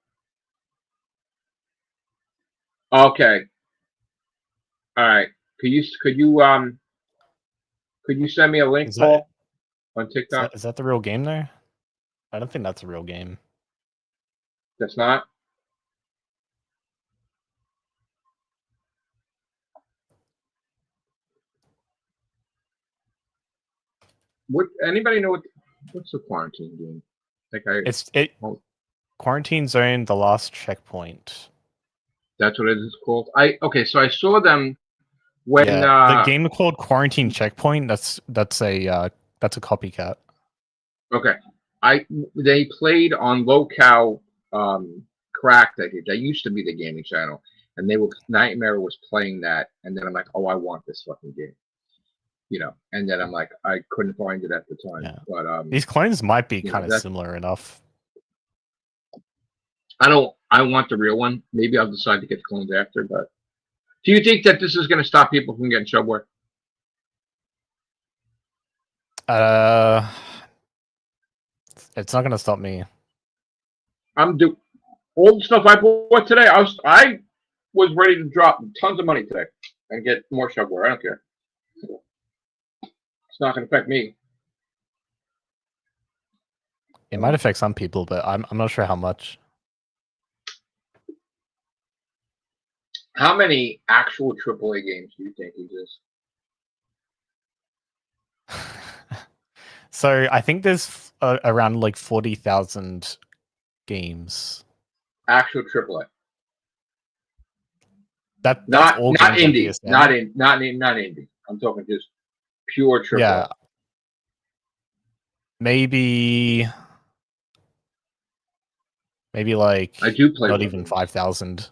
Okay. All right. Could you send me a link, Paul, on TikTok? Is that the real game though? I don't think that's a real game. That's not. What? Anybody know what's the quarantine game? Quarantine Zone: The Last Checkpoint. That's what it is called. Okay, so I saw them when the game called Quarantine Checkpoint. That's a copycat. Okay, they played on Locale Cracked. That used to be the gaming channel, and Nightmare was playing that, and then I'm like, oh, I want this fucking game. You know, and then I'm like, I couldn't find it at the time. Yeah. But these clones might be kind of similar enough. I want the real one. Maybe I'll decide to get the clones after. But do you think that this is going to stop people from getting shovelware? It's not going to stop me. All the stuff I bought today. I was ready to drop tons of money today and get more shovelware. I don't care. It's not going to affect me. It might affect some people, but I'm not sure how much. How many actual AAA games do you think exist? So I think there's around like 40,000 games. Actual AAA. That's not all not games indie, not indie. I'm talking just pure AAA. Yeah. Maybe Maybe like I do play not one of even those. 5,000.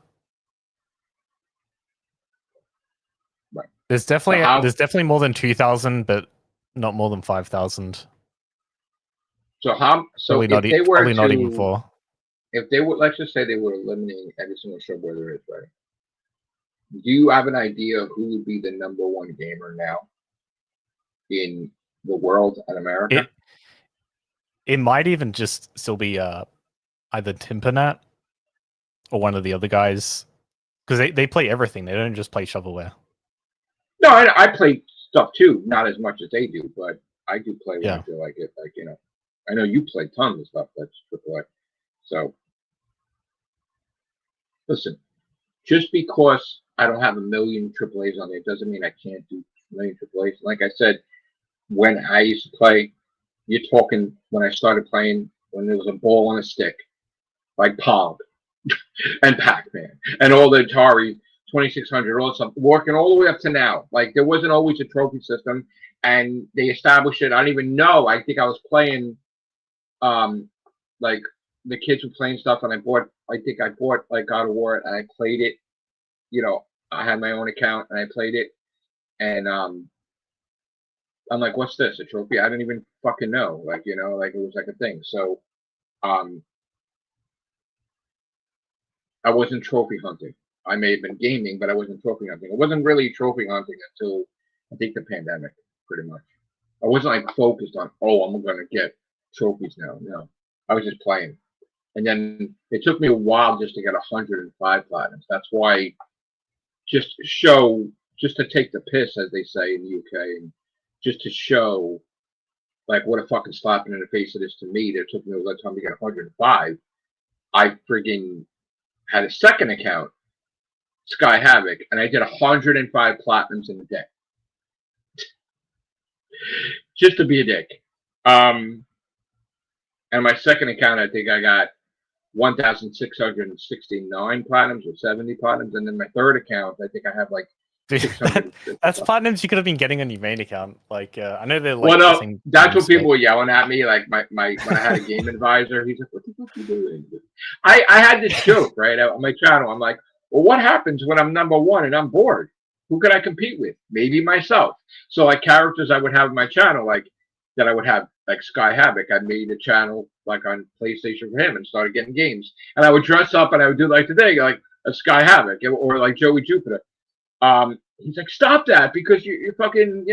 Right. There's So definitely more than 2,000, but not more than 5,000. So if they were Probably not even to, 4. if they would, let's just say they were eliminating every single shovelware there is, right? Do you have an idea of who would be the #1 gamer now in the world and America? It might even just still be either Timpanat or one of the other guys, because they play everything. They don't just play shovelware. No, I play stuff too, not as much as they do, but I do play when I feel like it. Like, I know you play tons of stuff that's AAA. So, listen, just because I don't have a million AAAs on there doesn't mean I can't do a million AAAs. Like I said, when I used to play, you're talking when I started playing when there was a ball on a stick, like Pong and Pac-Man and all the Atari 2600, all something, working all the way up to now. Like there wasn't always a trophy system, and they established it. I don't even know. I think I was playing, like the kids were playing stuff, and I think I bought like God of War, and I played it. I had my own account, and I played it, and I'm like, what's this? A trophy? I didn't even fucking know. Like, like it was like a thing. So, I wasn't trophy hunting. I may have been gaming, but I wasn't trophy hunting. It wasn't really trophy hunting until I think the pandemic, pretty much. I wasn't like focused on, I'm going to get trophies now. No, I was just playing. And then it took me a while just to get 105 platinums. That's why, just to take the piss, as they say in the UK, and just to show like what a fucking slapping in the face it is to me. That took me a long time to get 105. I friggin' had a second account, Sky Havoc, and I did 105 platinums in a day. Just to be a dick. And my second account, I think I got 1,669 platinums or 70 platinums. And then my third account, I think I have like 600. That's platinums you could have been getting on your main account. Like, I know they're like. Well, no, that's what people were yelling at me. Like when I had a game advisor, he's like, "What the fuck are you doing?" I had this joke right on my channel. I'm like, well, what happens when I'm #1 and I'm bored? Who could I compete with? Maybe myself. So like characters I would have on my channel, like that I would have like Sky Havoc. I made a channel like on PlayStation for him and started getting games. And I would dress up and I would do like today, like a Sky Havoc or like Joey Jupiter. He's like, stop that because you're fucking,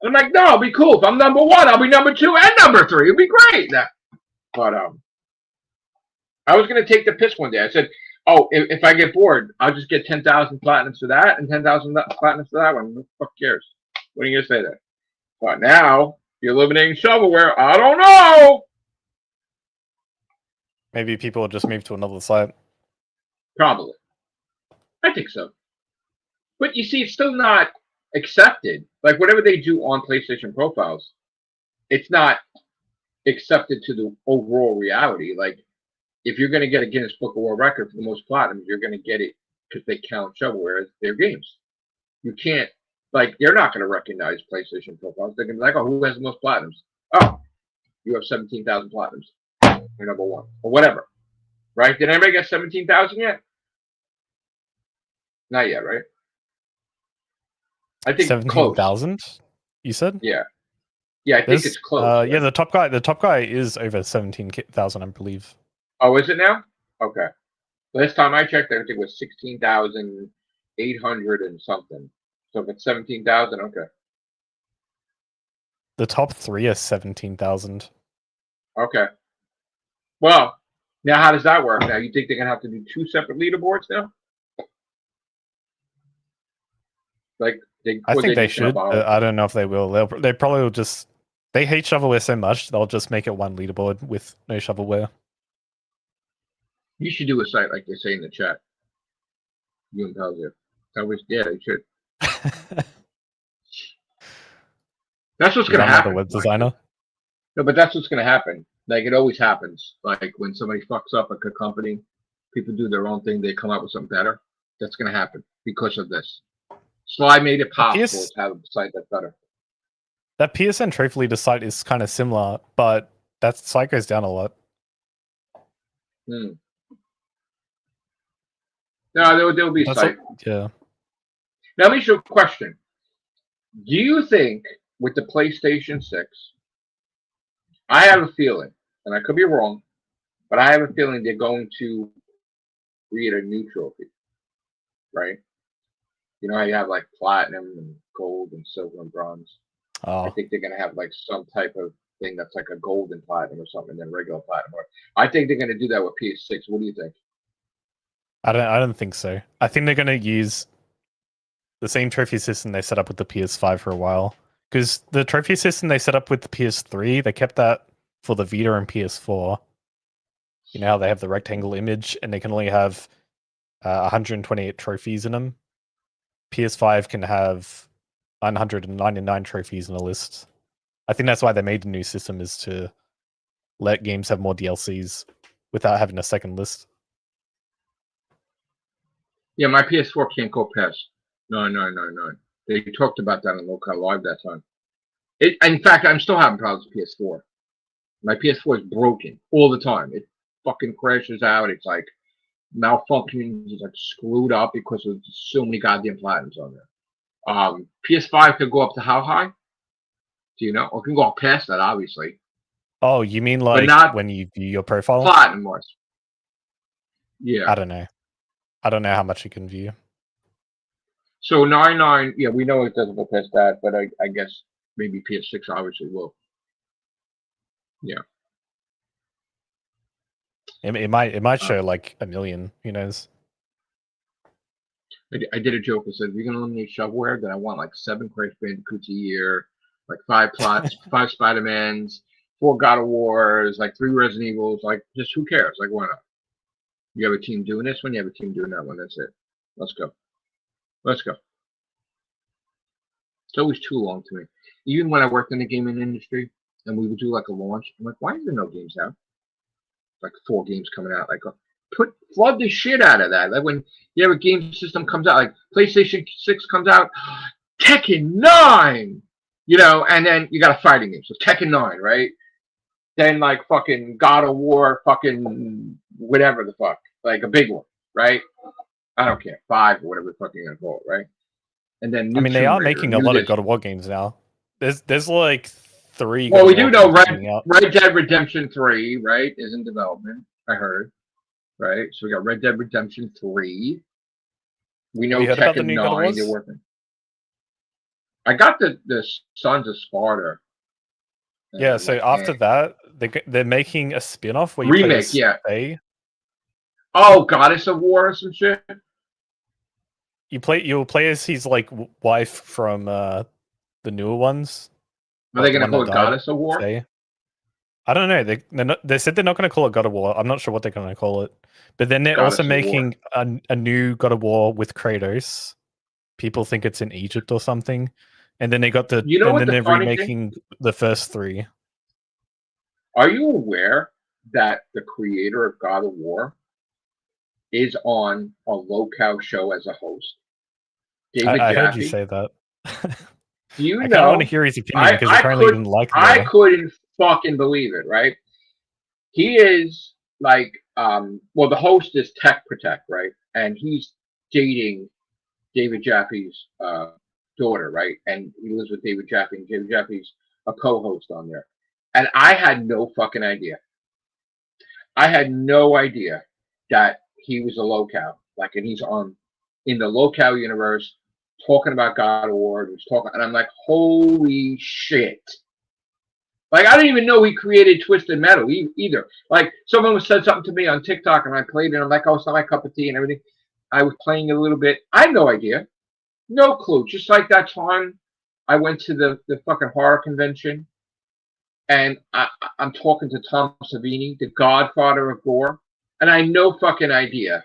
I'm like, no, it'll be cool. If I'm #1, I'll be #2 and #3. It'll be great. But I was gonna take the piss one day. I said, if I get bored, I'll just get 10,000 platinums for that and 10,000 platinums for that one. Who the fuck cares? What are you gonna say there? But now you're eliminating shovelware. I don't know. Maybe people will just move to another site. Probably. I think so. But you see, it's still not accepted. Like whatever they do on PlayStation Profiles, it's not accepted to the overall reality. Like if you're going to get a Guinness Book of World Record for the most platinums, you're going to get it because they count shovelware as their games. You can't, like, they're not going to recognize PlayStation Profiles. They're going to be like, who has the most platinums? Oh, you have 17,000 platinums. You're #1 or whatever. Right? Did anybody get 17,000 yet? Not yet, right? I think 17,000. You said? Yeah. Yeah, I think it's close. Right? Yeah, the top guy is over 17,000, I believe. Oh, is it now? Okay. Last time I checked, I think it was 16,800 and something. So if it's 17,000, okay. The top 3 are 17,000. Okay. Well, now how does that work? Now you think they're gonna have to do 2 separate leaderboards now? Like I think they should. I don't know if they will. They probably will just. They hate shovelware so much they'll just make it one leaderboard with no shovelware. You should do a site like they say in the chat. You and Pelzer. Yeah, you should. That's what's gonna happen. I'm not a web designer. No, but that's what's gonna happen. Like it always happens. Like when somebody fucks up a company, people do their own thing. They come out with something better. That's gonna happen because of this. Sly made it possible to have a site that's better. That PSN Trophy Leader site is kind of similar, but that site goes down a lot. No, there'll be That's sight. yeah. Now, let me ask you a question. Do you think with the PlayStation 6, I have a feeling, and I could be wrong, but I have a feeling they're going to create a new trophy, right? You know how you have like platinum and gold and silver and bronze? I Oh, think they're going to have like some type of thing that's like a gold and platinum or something than regular platinum. I think they're going to do that with PS6. What do you think? I don't think so. I think they're gonna use the same trophy system they set up with the PS5 for a while. Because the trophy system they set up with the PS3, they kept that for the Vita and PS4. You know how they have the rectangle image and they can only have 128 trophies in them. PS5 can have 999 trophies in a list. I think that's why they made the new system, is to let games have more DLCs without having a second list. Yeah, my PS4 can't go past 9999. They talked about that on Local Live that time. In fact, I'm still having problems with PS4. My PS4 is broken all the time. It fucking crashes out. It's like malfunctioning. It's like screwed up because of so many goddamn platinums on there. PS5 could go up to how high? Do you know? Or can go up past that, obviously. Oh, you mean But like not when you view your profile? platinum wise. Yeah. I don't know. I don't know how much you can view. So 99, yeah, we know it doesn't go past that, but I guess maybe PS6 obviously will. Yeah. It might show like a million. Who knows? I did a joke. I said, if you're going to eliminate shovelware, then I want like 7 Crash Bandicoots a year, like 5 plots, 5 Spider-Mans, 4 God of Wars, like 3 Resident Evils. Like, just who cares? Like, why not? You have a team doing this one, you have a team doing that one. That's it. Let's go. Let's go. It's always too long to me. Even when I worked in the gaming industry and we would do like a launch, I'm like, why is there no games out? Like 4 games coming out. Like, flood the shit out of that. Like when you have a game system comes out, like PlayStation 6 comes out, Tekken 9, you know, and then you got a fighting game. So Tekken 9, right? Then like fucking God of War, fucking whatever the fuck, like a big one, right? I don't care, 5 or whatever the fuck you're gonna call it, right? And then I mean, they Tomb are Raider, making a lot of God of War games now. There's like 3. Well, God we of War do know games coming out. Red Dead Redemption 3, right, is in development. I heard, right? So we got Red Dead Redemption 3. We know you heard about the Tekken new God of 9. Wars? They're working. I got the Sons of Sparta. Yeah. So after that, they're making a spin-off where you remake, play yeah. Faye. Oh, Goddess of War or some shit. You'll play as his like wife from the newer ones. Are they gonna call it Goddess of War? Faye. I don't know. They said they're not going to call it God of War. I'm not sure what they're going to call it. But then they're also making a new God of War with Kratos. People think it's in Egypt or something. And then they got the. You know what? Then they're funny remaking the first 3. Are you aware that the creator of God of War is on a low-cow show as a host? David I Jaffe. heard you say that. Do you know? I kind of want to hear his opinion because apparently he didn't like that. I couldn't fucking believe it, right? He is like, well, the host is Tech Protect, right? And he's dating David Jaffe's daughter, right? And he lives with David Jaffe, and David Jaffe's a co-host on there. And I had no fucking idea. I had no idea that he was a low-cow. Like, and he's on in the low-cow universe talking about God of War. He was talking, and I'm like, holy shit. Like, I didn't even know he created Twisted Metal either. Like, someone said something to me on TikTok, and I played it, and I'm like, oh, it's not my cup of tea and everything. I was playing it a little bit. I had no idea. No clue. Just like that time I went to the fucking horror convention, and I'm talking to Tom Savini, the godfather of gore, and I had no fucking idea,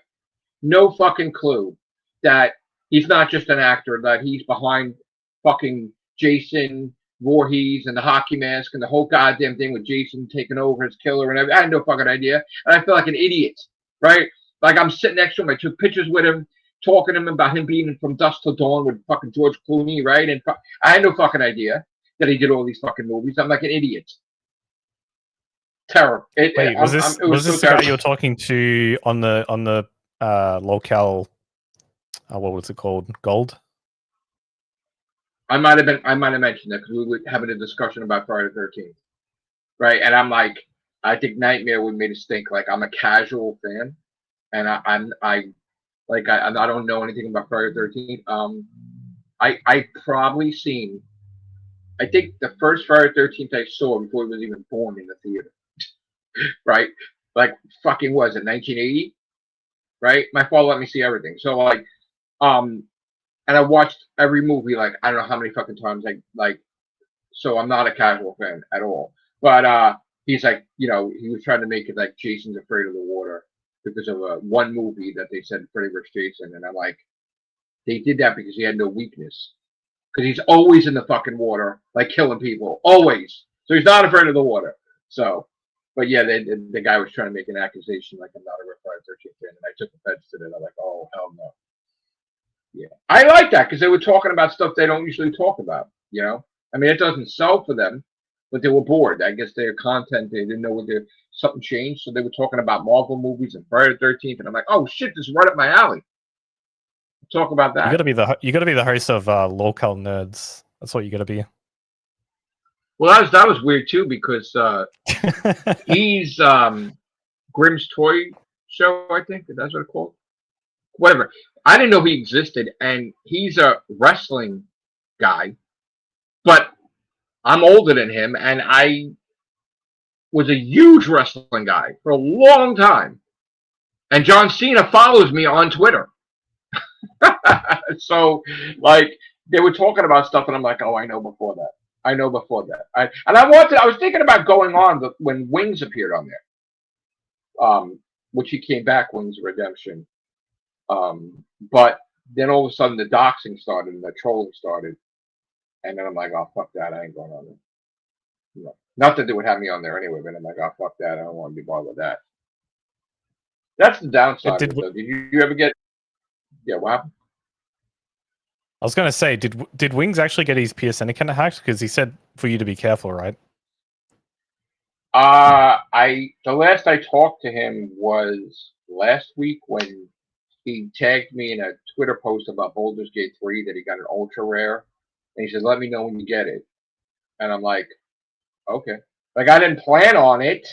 no fucking clue that he's not just an actor, that he's behind fucking Jason Voorhees and the hockey mask and the whole goddamn thing with Jason taking over as killer and everything. I had no fucking idea. And I feel like an idiot, right? Like I'm sitting next to him. I took pictures with him, talking to him about him being from Dusk Till Dawn with fucking George Clooney, right? And I had no fucking idea that he did all these fucking movies. I'm like an idiot. Terror. Wait, was this the guy you were talking to on the locale what was it called? Gold. I might have mentioned that because we were having a discussion about Friday the 13th, right? And I'm like, I think Nightmare would make us think like I'm a casual fan, and I don't know anything about Friday the 13th. I probably seen. I think the first Friday the 13th I saw before he was even born in the theater, right? Like fucking was it 1980? Right? My father let me see everything, so like, and I watched every movie like I don't know how many fucking times. So I'm not a casual fan at all. But he's like, he was trying to make it like Jason's Afraid of the Water because of one movie that they said Freddy vs. Jason, and I'm like, they did that because he had no weakness. Because he's always in the fucking water, like killing people, always. So he's not afraid of the water. So, but yeah, the guy was trying to make an accusation like I'm not a Friday the 13th fan, and I took offense to it. I'm like, oh hell no. Yeah, I like that because they were talking about stuff they don't usually talk about. I mean, it doesn't sell for them, but they were bored. I guess their content, they didn't know something changed, so they were talking about Marvel movies and Friday the 13th, and I'm like, oh shit, this is right up my alley. Talk about that. You gotta be the host of Local Nerds. That's what you gotta be. Well, that was weird too because he's Grimm's Toy Show, I think that's what it's called. Whatever. I didn't know he existed, and he's a wrestling guy, but I'm older than him, and I was a huge wrestling guy for a long time. And John Cena follows me on Twitter. So, like, they were talking about stuff, and I'm like, oh, I know before that. I was thinking about going on when Wings appeared on there, which he came back, Wings Redemption. But then all of a sudden the doxing started and the trolling started, and then I'm like, oh fuck that, I ain't going on there. Not that they would have me on there anyway, but I'm like, oh fuck that, I don't want to be bothered with that. That's the downside. Did you ever get? Yeah, what happened? I was gonna say, did Wings actually get his PSN account hacked? Because he said for you to be careful, right? The last I talked to him was last week when he tagged me in a Twitter post about Baldur's Gate 3 that he got an ultra rare, and he said, "Let me know when you get it." And I'm like, "Okay." Like I didn't plan on it,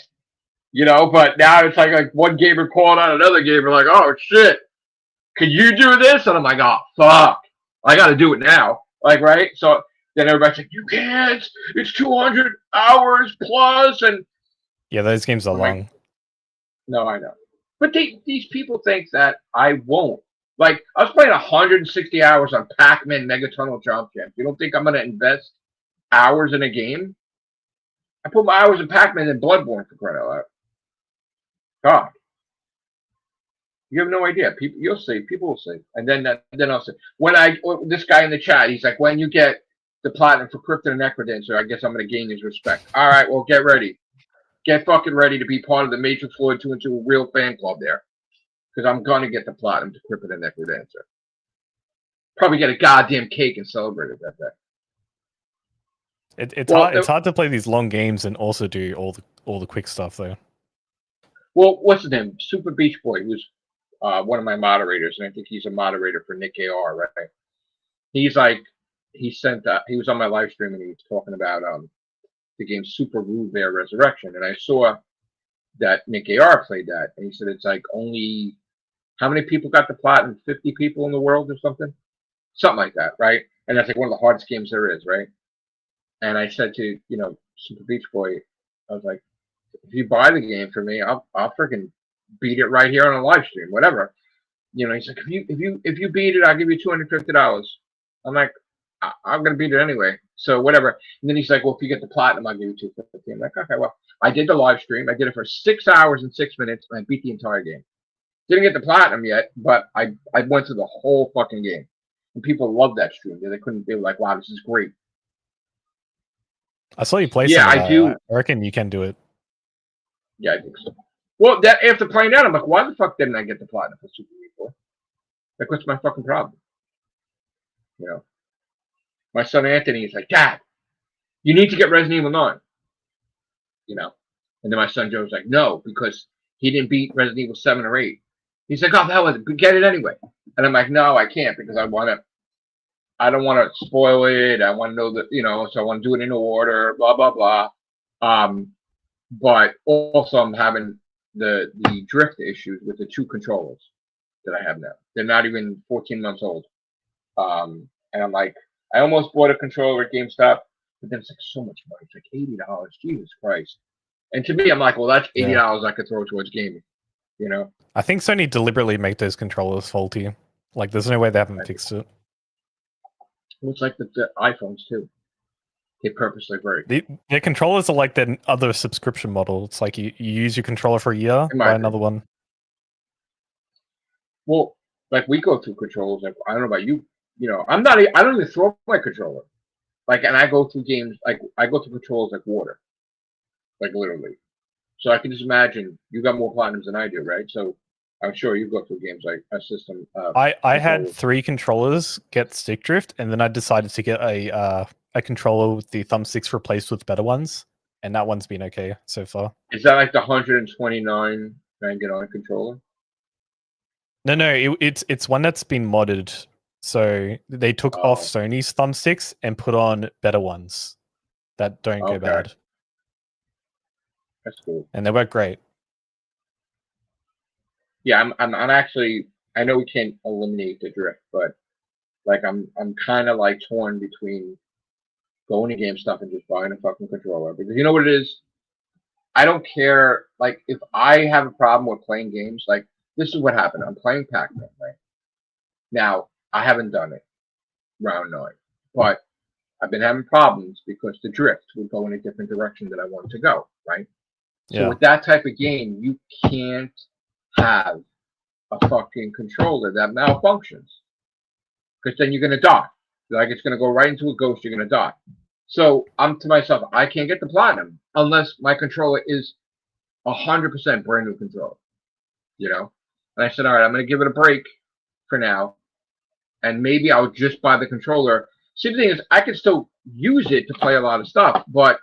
But now it's like one gamer called out another gamer, like, "Oh shit, could you do this?" And I'm like, "Oh fuck, I got to do it now." Like, right? So then everybody's like, "You can't. It's 200 hours plus." And yeah, those games are long. No, I know. But these people think that I won't. Like, I was playing 160 hours on Pac-Man Megatonal Jump Champ. You don't think I'm going to invest hours in a game? I put my hours in Pac-Man and Bloodborne, for crying out loud. God. You have no idea. You'll see. People will see. And then I'll say, this guy in the chat, he's like, when you get the platinum for Krypton and Necrodancer, I guess I'm going to gain his respect. All right, well, get ready. Get fucking ready to be part of the MATRIXLORD212 real fan club there. Because I'm going to get the platinum to Krypton and Necrodancer. Probably get a goddamn cake and celebrate it that day. It's hard to play these long games and also do all the quick stuff, though. Well, what's his name? Super Beach Boy, who's one of my moderators, and I think he's a moderator for Nick AR, right? He's like, he was on my live stream and he was talking about the game Super Rude Bear Resurrection, and I saw that Nick AR played that, and he said it's like only how many people got the platinum? 50 people in the world or something like that, right? And that's like one of the hardest games there is, right? And I said to Super Beach Boy, I was like, if you buy the game for me, I'll freaking beat it right here on a live stream, whatever. He's like, if you beat it, I'll give you $250. I'm like, I'm gonna beat it anyway, so whatever. And then he's like, well, if you get the platinum, I'll give you $250. I'm like, okay, well, I did the live stream. I did it for 6 hours and 6 minutes, and I beat the entire game. Didn't get the platinum yet, but I went through the whole fucking game, and people loved that stream. They were like, wow, this is great. I saw you play. Yeah, I do. I reckon you can do it. Yeah, I think so. Well, after playing that, I'm like, why the fuck didn't I get the platinum for Super Meat Boy? Like, what's my fucking problem? My son Anthony is like, Dad, you need to get Resident Evil 9. And then my son Joe's like, no, because he didn't beat Resident Evil 7 or 8. He's like, oh, the hell with it, get it anyway. And I'm like, no, I can't because I don't want to spoil it. I want to know that, so I want to do it in order, blah, blah, blah. But also I'm having the drift issues with the 2 controllers that I have now. They're not even 14 months old. And I'm like, I almost bought a controller at GameStop, but then it's like so much money. It's like $80. Jesus Christ. And to me, I'm like, well, that's $80 I could throw towards gaming, I think Sony deliberately make those controllers faulty. Like, there's no way they haven't fixed it. Looks like the iPhones too. They purposely break. Their controllers are like their other subscription model. It's like you use your controller for a year, buy another one. Well, like we go through controllers. Like, I don't know about you. I don't even throw my controller. Like, and I go through games. Like, I go through controllers like water. Like, literally. So I can just imagine you got more platinums than I do, right? So I'm sure you go through games like a system. I had 3 controllers get stick drift, and then I decided to get a controller with the thumbsticks replaced with better ones, and that one's been okay so far. Is that like the 129.99 controller? No, it's one that's been modded. So they took off Sony's thumbsticks and put on better ones that don't go bad. That's cool. And they work great. Yeah, I'm actually. I know we can't eliminate the drift, but like I'm kind of like torn between going to GameStop and just buying a fucking controller, because you know what it is. I don't care. Like, if I have a problem with playing games, like this is what happened. I'm playing Pac-Man, right? Now I haven't done it round 9, but I've been having problems because the drift would go in a different direction that I wanted to go, right? So with that type of game, you can't have a fucking controller that malfunctions, because then you're gonna die. Like, it's gonna go right into a ghost. You're gonna die. So I'm to myself, I can't get the platinum unless my controller is 100% brand new controller. And I said, all right, I'm gonna give it a break for now, and maybe I'll just buy the controller. See, the thing is, I can still use it to play a lot of stuff, but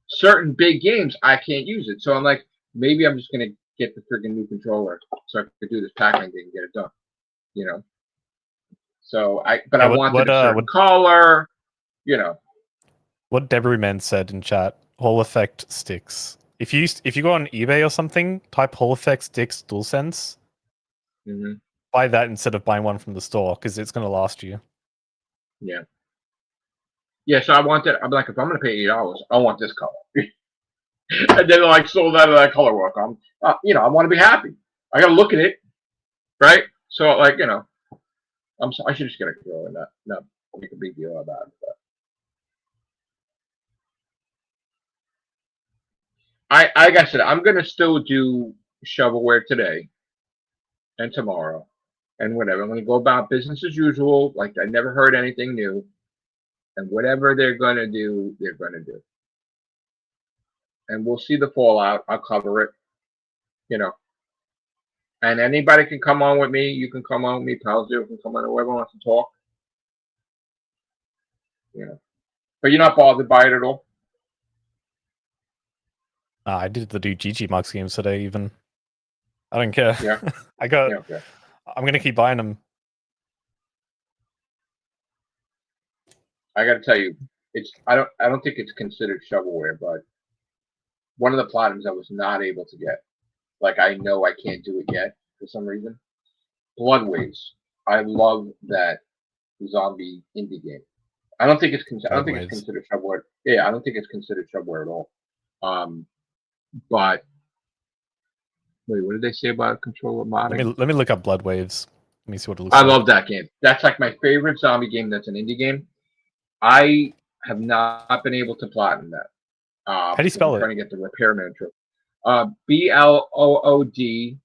certain big games I can't use it. So I'm like, maybe I'm just gonna get the freaking new controller so I could do this Pac-Man thing and get it done. So I wanted a certain color. What Debris Man said in chat: Hall Effect sticks. If you go on eBay or something, type Hall Effect sticks DualSense. Buy that instead of buying one from the store, because it's going to last you. Yeah. Yeah, so I wanted. I'm like, if I'm going to pay $8, I want this color. And then like sold out of that color work. I want to be happy. I got to look at it, right? So like, I should just get a controller and not make a big deal about it. But like I said, I'm gonna still do shovelware today and tomorrow and whatever. I'm gonna go about business as usual. Like, I never heard anything new, and whatever they're gonna do, they're gonna do. And we'll see the fallout. I'll cover it, And anybody can come on with me. You can come on with me. Palzio can come on. Whoever wants to talk. But you're not bothered by it at all. I did the do GG Mugs games today. Even I don't care. Yeah, I got. Yeah, okay. I'm gonna keep buying them. I got to tell you, I don't think it's considered shovelware, but one of the platinums I was not able to get. Like, I know I can't do it yet for some reason. Bloodways. I love that zombie indie game. I don't think it's considered shovelware. Yeah, I don't think it's considered shovelware at all. But wait, what did they say about controller modding? Let me look up Bloodwaves. Let me see what it looks like. I love that game. That's like my favorite zombie game. That's an indie game. I have not been able to platinum that. How do you spell it? I'm trying to get the repairman trophy. BLOOD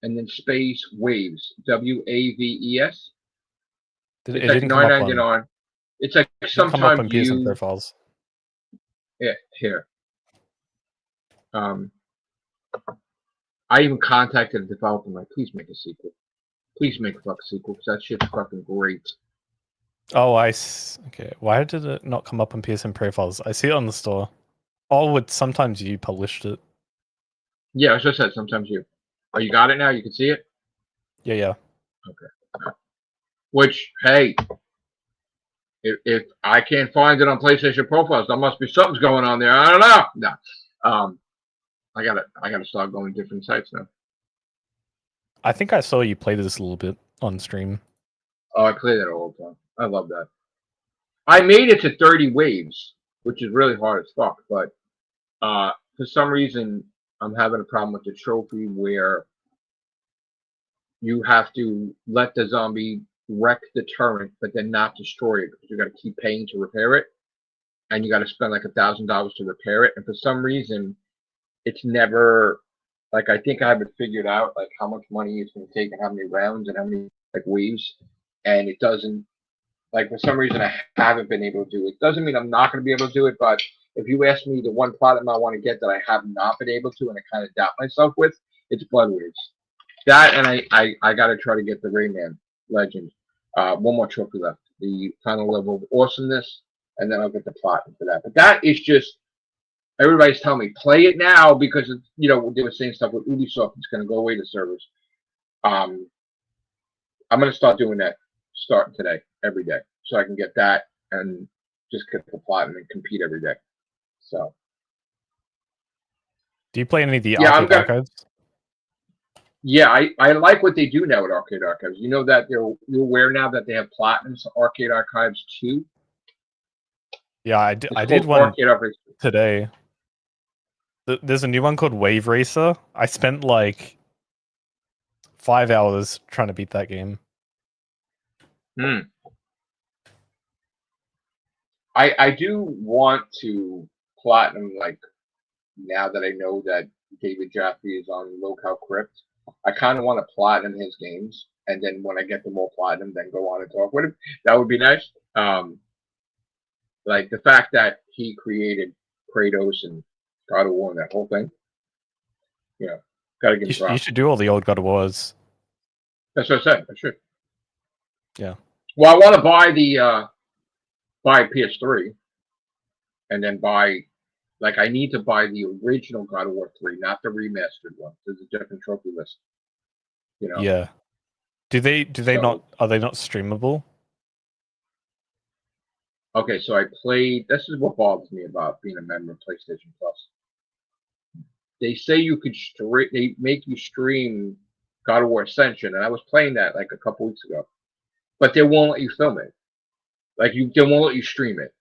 and then space waves. WAVES. It didn't come up on. It's like sometimes on Psnprofiles. Yeah, here. I even contacted the developer. I'm like, please make a sequel. Please make a fucking sequel, because that shit's fucking great. Oh, okay. Why did it not come up on Psnprofiles? I see it on the store. Oh, sometimes you published it. Yeah, I just said sometimes you. Oh, you got it now? You can see it? Yeah. Okay. Which, hey, if I can't find it on PlayStation Profiles, there must be something's going on there. I don't know. No. I gotta start going to different sites now. I think I saw you play this a little bit on stream. Oh, I play that all the time. I love that. I made it to 30 waves, which is really hard as fuck, but for some reason I'm having a problem with the trophy where you have to let the zombie wreck the turret, but then not destroy it because you got to keep paying to repair it, and you got to spend like $1,000 to repair it. And for some reason, it's never like I think I have it figured out like how much money it's going to take and how many rounds and how many like waves, and it doesn't. Like for some reason, I haven't been able to do it. Doesn't mean I'm not going to be able to do it, but if you ask me the one platinum I want to get that I have not been able to, and I kind of doubt myself with, it's Blood Waves. That and I got to try to get the Rayman Legend. One more trophy left, the final level of awesomeness, and then I'll get the platinum for that. But that is just everybody's telling me play it now because it's, you know, they were saying stuff with Ubisoft. It's going to go away the servers. I'm going to start doing that starting today, every day, so I can get that and just get the platinum and compete every day. So, Do you play any of the yeah, arcade archives? Yeah, I like what they do now with Arcade Archives. You know that you're aware now that they have platinums Arcade Archives 2. Yeah, I did one Arcade Archives today. There's a new one called Wave Racer. I spent like 5 hours trying to beat that game. I do want to platinum, like, now that I know that David Jaffe is on Locale Crypt. I kind of want to platinum his games, and then when I get them all platinum, then go on and talk with him. That would be nice. Like the fact that he created Kratos and God of War and that whole thing. You know, gotta give him props. You should do all the old God of Wars. That's what I said. I should. Yeah. Well, I want to buy the buy PS3, and then buy, like, I need to buy the original God of War 3, not the remastered one. There's a different trophy list. You know. Yeah. Do they not? Are they not streamable? Okay, so I played. This is what bothers me about being a member of PlayStation Plus. They say you could they make you stream God of War Ascension, and I was playing that like a couple weeks ago, but they won't let you film it. Like they won't let you stream it.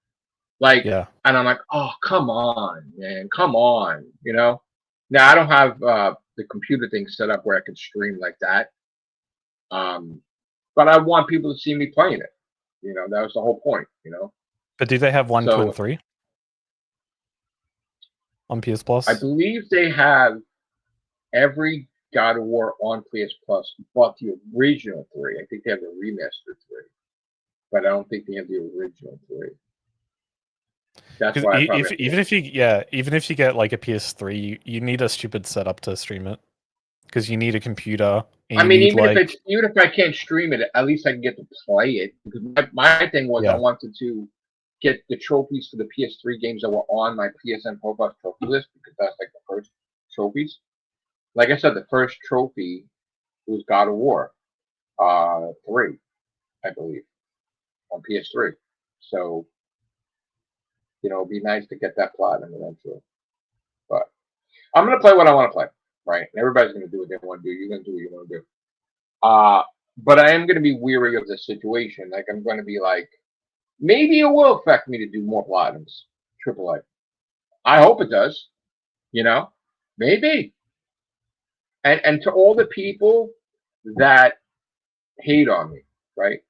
Like, yeah. And I'm like, oh, come on, man, come on, you know. Now I don't have the computer thing set up where I can stream like that, but I want people to see me playing it. You know, that was the whole point. You know. But do they have 1, 2, and 3 on PS Plus? I believe they have every God of War on PS Plus, but the original 3. I think they have the remastered 3, but I don't think they have the original 3. That's why even if you get like a PS3, you need a stupid setup to stream it because you need a computer. I mean, even if I can't stream it, at least I can get to play it. Because my thing was I wanted to get the trophies for the PS3 games that were on my PSN Profiles trophy list because that's like the first trophies. Like I said, the first trophy was God of War 3, I believe, on PS3. So, you know, it'd be nice to get that platinum eventually. But I'm going to play what I want to play, right? And everybody's going to do what they want to do. You're going to do what you want to do. But I am going to be weary of the situation. Like, I'm going to be like, maybe it will affect me to do more platinums, AAA. I hope it does, you know? Maybe. And to all the people that hate on me, right?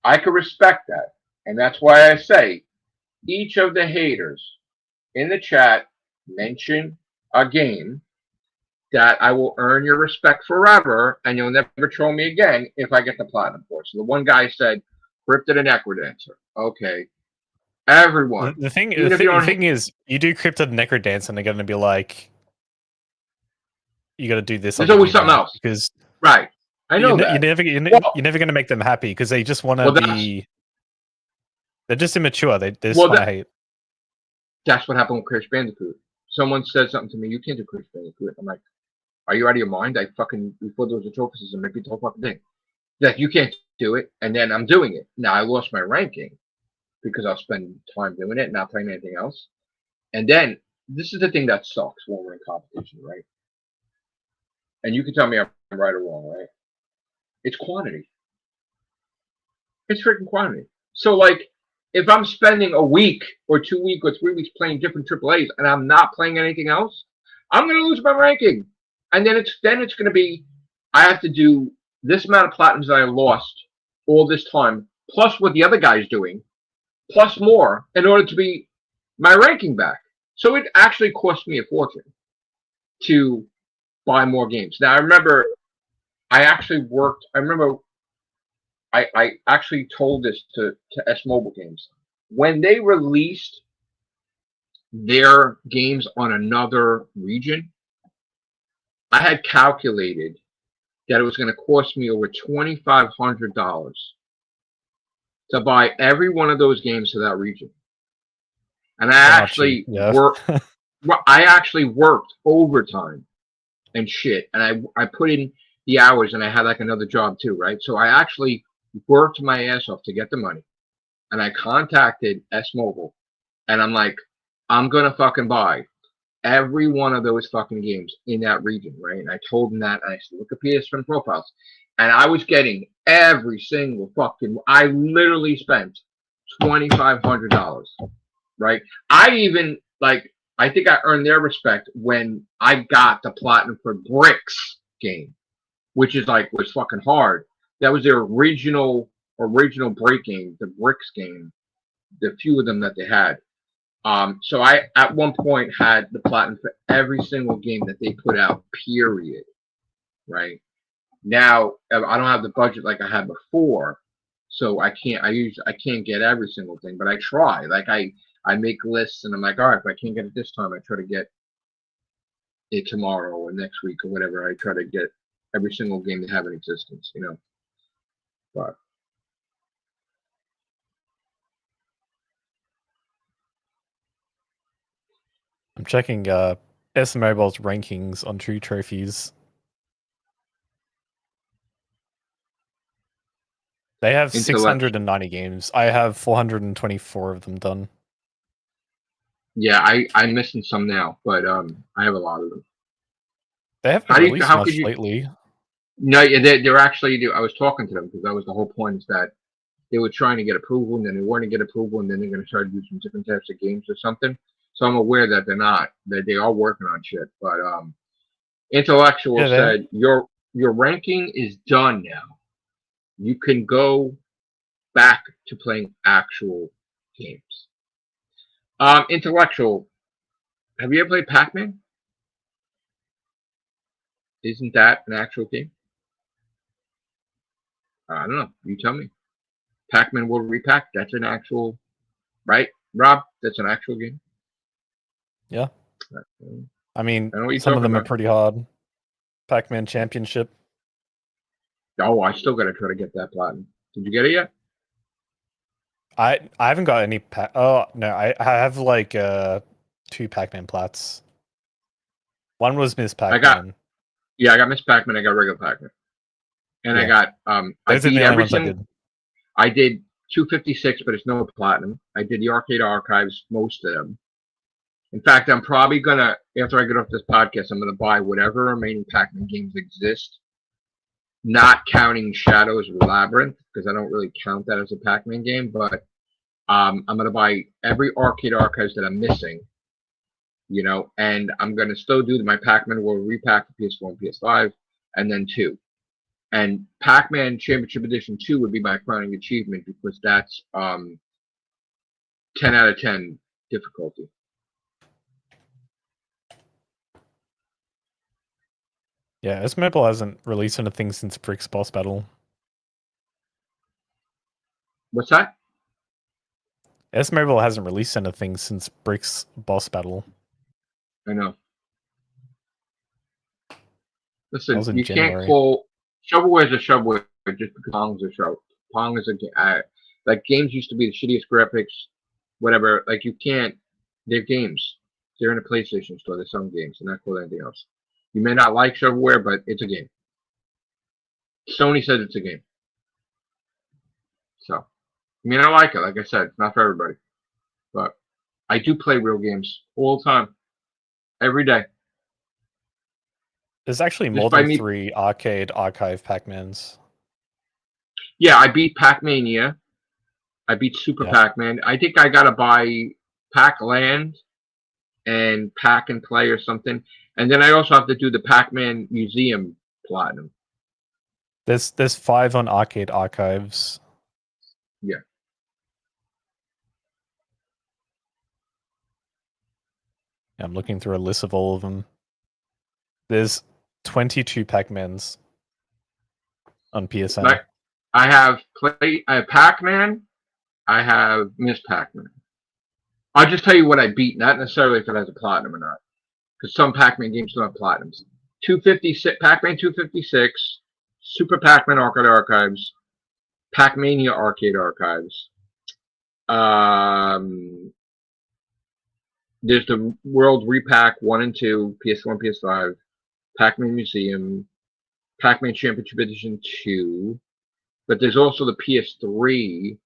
I could respect that. And that's why I say, each of the haters in the chat mention a game that I will earn your respect forever, and you'll never troll me again if I get the platinum for it. So the one guy said, Cryptid and Necrodancer. Okay. Everyone. The thing is, you do Cryptid and Necrodancer, and they're going to be like, you got to do this. There's always something else. Because right. I know that. You're never going to make them happy because they just want to be... They're just immature. They just want to hate. That's what happened with Crash Bandicoot. Someone said something to me, you can't do Crash Bandicoot. I'm like, are you out of your mind? I fucking, before there was a trophy system, make me the whole fucking thing. Like, you can't do it, and then I'm doing it. Now I lost my ranking because I'll spend time doing it, not playing anything else. And then this is the thing that sucks when we're in competition, right? And you can tell me I'm right or wrong, right? It's quantity. It's freaking quantity. So, like, if I'm spending a week or 2 weeks or 3 weeks playing different AAAs and I'm not playing anything else, I'm gonna lose my ranking. And then it's gonna be, I have to do this amount of platinums that I lost all this time, plus what the other guy's doing, plus more, in order to be my ranking back. So it actually cost me a fortune to buy more games. Now I remember I actually told this to S Mobile Games. When they released their games on another region, I had calculated that it was going to cost me over $2,500 to buy every one of those games to that region. And I actually worked overtime and shit. And I put in the hours, and I had like another job too, right? So I actually worked my ass off to get the money. And I contacted S Mobile, and I'm like, I'm gonna fucking buy every one of those fucking games in that region, right? And I told them that, and I said, look at Psnprofiles. And I was getting every single fucking, I literally spent $2,500, right? I even, like, I think I earned their respect when I got the platinum for Bricks game, which is like, was fucking hard. That was their original break game, the Bricks game, the few of them that they had. So I, at one point, had the platinum for every single game that they put out, period, right? Now, I don't have the budget like I had before, so I can't get every single thing, but I try. Like, I make lists, and I'm like, all right, if I can't get it this time, I try to get it tomorrow or next week or whatever. I try to get every single game they have in existence, you know. But I'm checking S Mobile's rankings on True Trophies. They have 690 games. I have 424 of them done. Yeah, I'm missing some now, but I have a lot of them. They haven't released much lately. No, they're actually. I was talking to them because that was the whole point, is that they were trying to get approval, and then they weren't to get approval, and then they're going to try to do some different types of games or something. So I'm aware that they're not. That they are working on shit. But Intellectual said your ranking is done now. You can go back to playing actual games. Intellectual, have you ever played Pac-Man? Isn't that an actual game? I don't know. You tell me. Pac-Man World Repack, that's an actual, right, Rob? That's an actual game? Yeah. I mean, some of them are pretty hard. Pac-Man Championship. Oh, I still got to try to get that platinum. Did you get it yet? I haven't got any oh, no, I have like 2 Pac-Man plats. One was Miss Pac-Man. I got Miss Pac-Man, I got regular Pac-Man. And I got I beat every single. I did 256, but it's no platinum. I did the Arcade Archives, most of them. In fact, I'm probably gonna, after I get off this podcast, I'm gonna buy whatever remaining Pac-Man games exist, not counting Shadows of the Labyrinth, because I don't really count that as a Pac-Man game, but I'm gonna buy every Arcade Archives that I'm missing, you know, and I'm gonna still do my Pac-Man World Repack for PS4 and PS5, and then 2. And Pac-Man Championship Edition 2 would be my crowning achievement, because that's 10 out of 10 difficulty. Yeah, S-Mobile hasn't released anything since Brick's boss battle. What's that? S-Mobile hasn't released anything since Brick's boss battle. I know. Listen, you can't call shovelware is a shovelware just because Pong's a show. Pong is a like, games used to be the shittiest graphics, whatever. Like, you can't. They're games. They're in a PlayStation store. They're some games. They're not called anything else. You may not like shovelware, but it's a game. Sony says it's a game. mean, I like it. Like I said, it's not for everybody. But I do play real games all the time. Every day. There's actually Just more by than me- 3 arcade archive Pac-Mans. Yeah, I beat Pac-Mania. I beat Super Yeah. Pac-Man. I think I gotta buy Pac-Land and Pack and Play or something. And then I also have to do the Pac-Man Museum Platinum. There's 5 on arcade archives. Yeah. I'm looking through a list of all of them. There's 22 Pac-Mans on PSN. Like, I have Pac-Man. I have Miss Pac-Man. I'll just tell you what I beat, not necessarily if it has a platinum or not, because some Pac-Man games don't have platinums. 256 Pac-Man 256, Super Pac-Man Arcade Archives, Pac-Mania Arcade Archives. There's the World Repack 1 and 2, PS1, PS5, Pac-Man Museum, Pac-Man Championship Edition 2, but there's also the PS3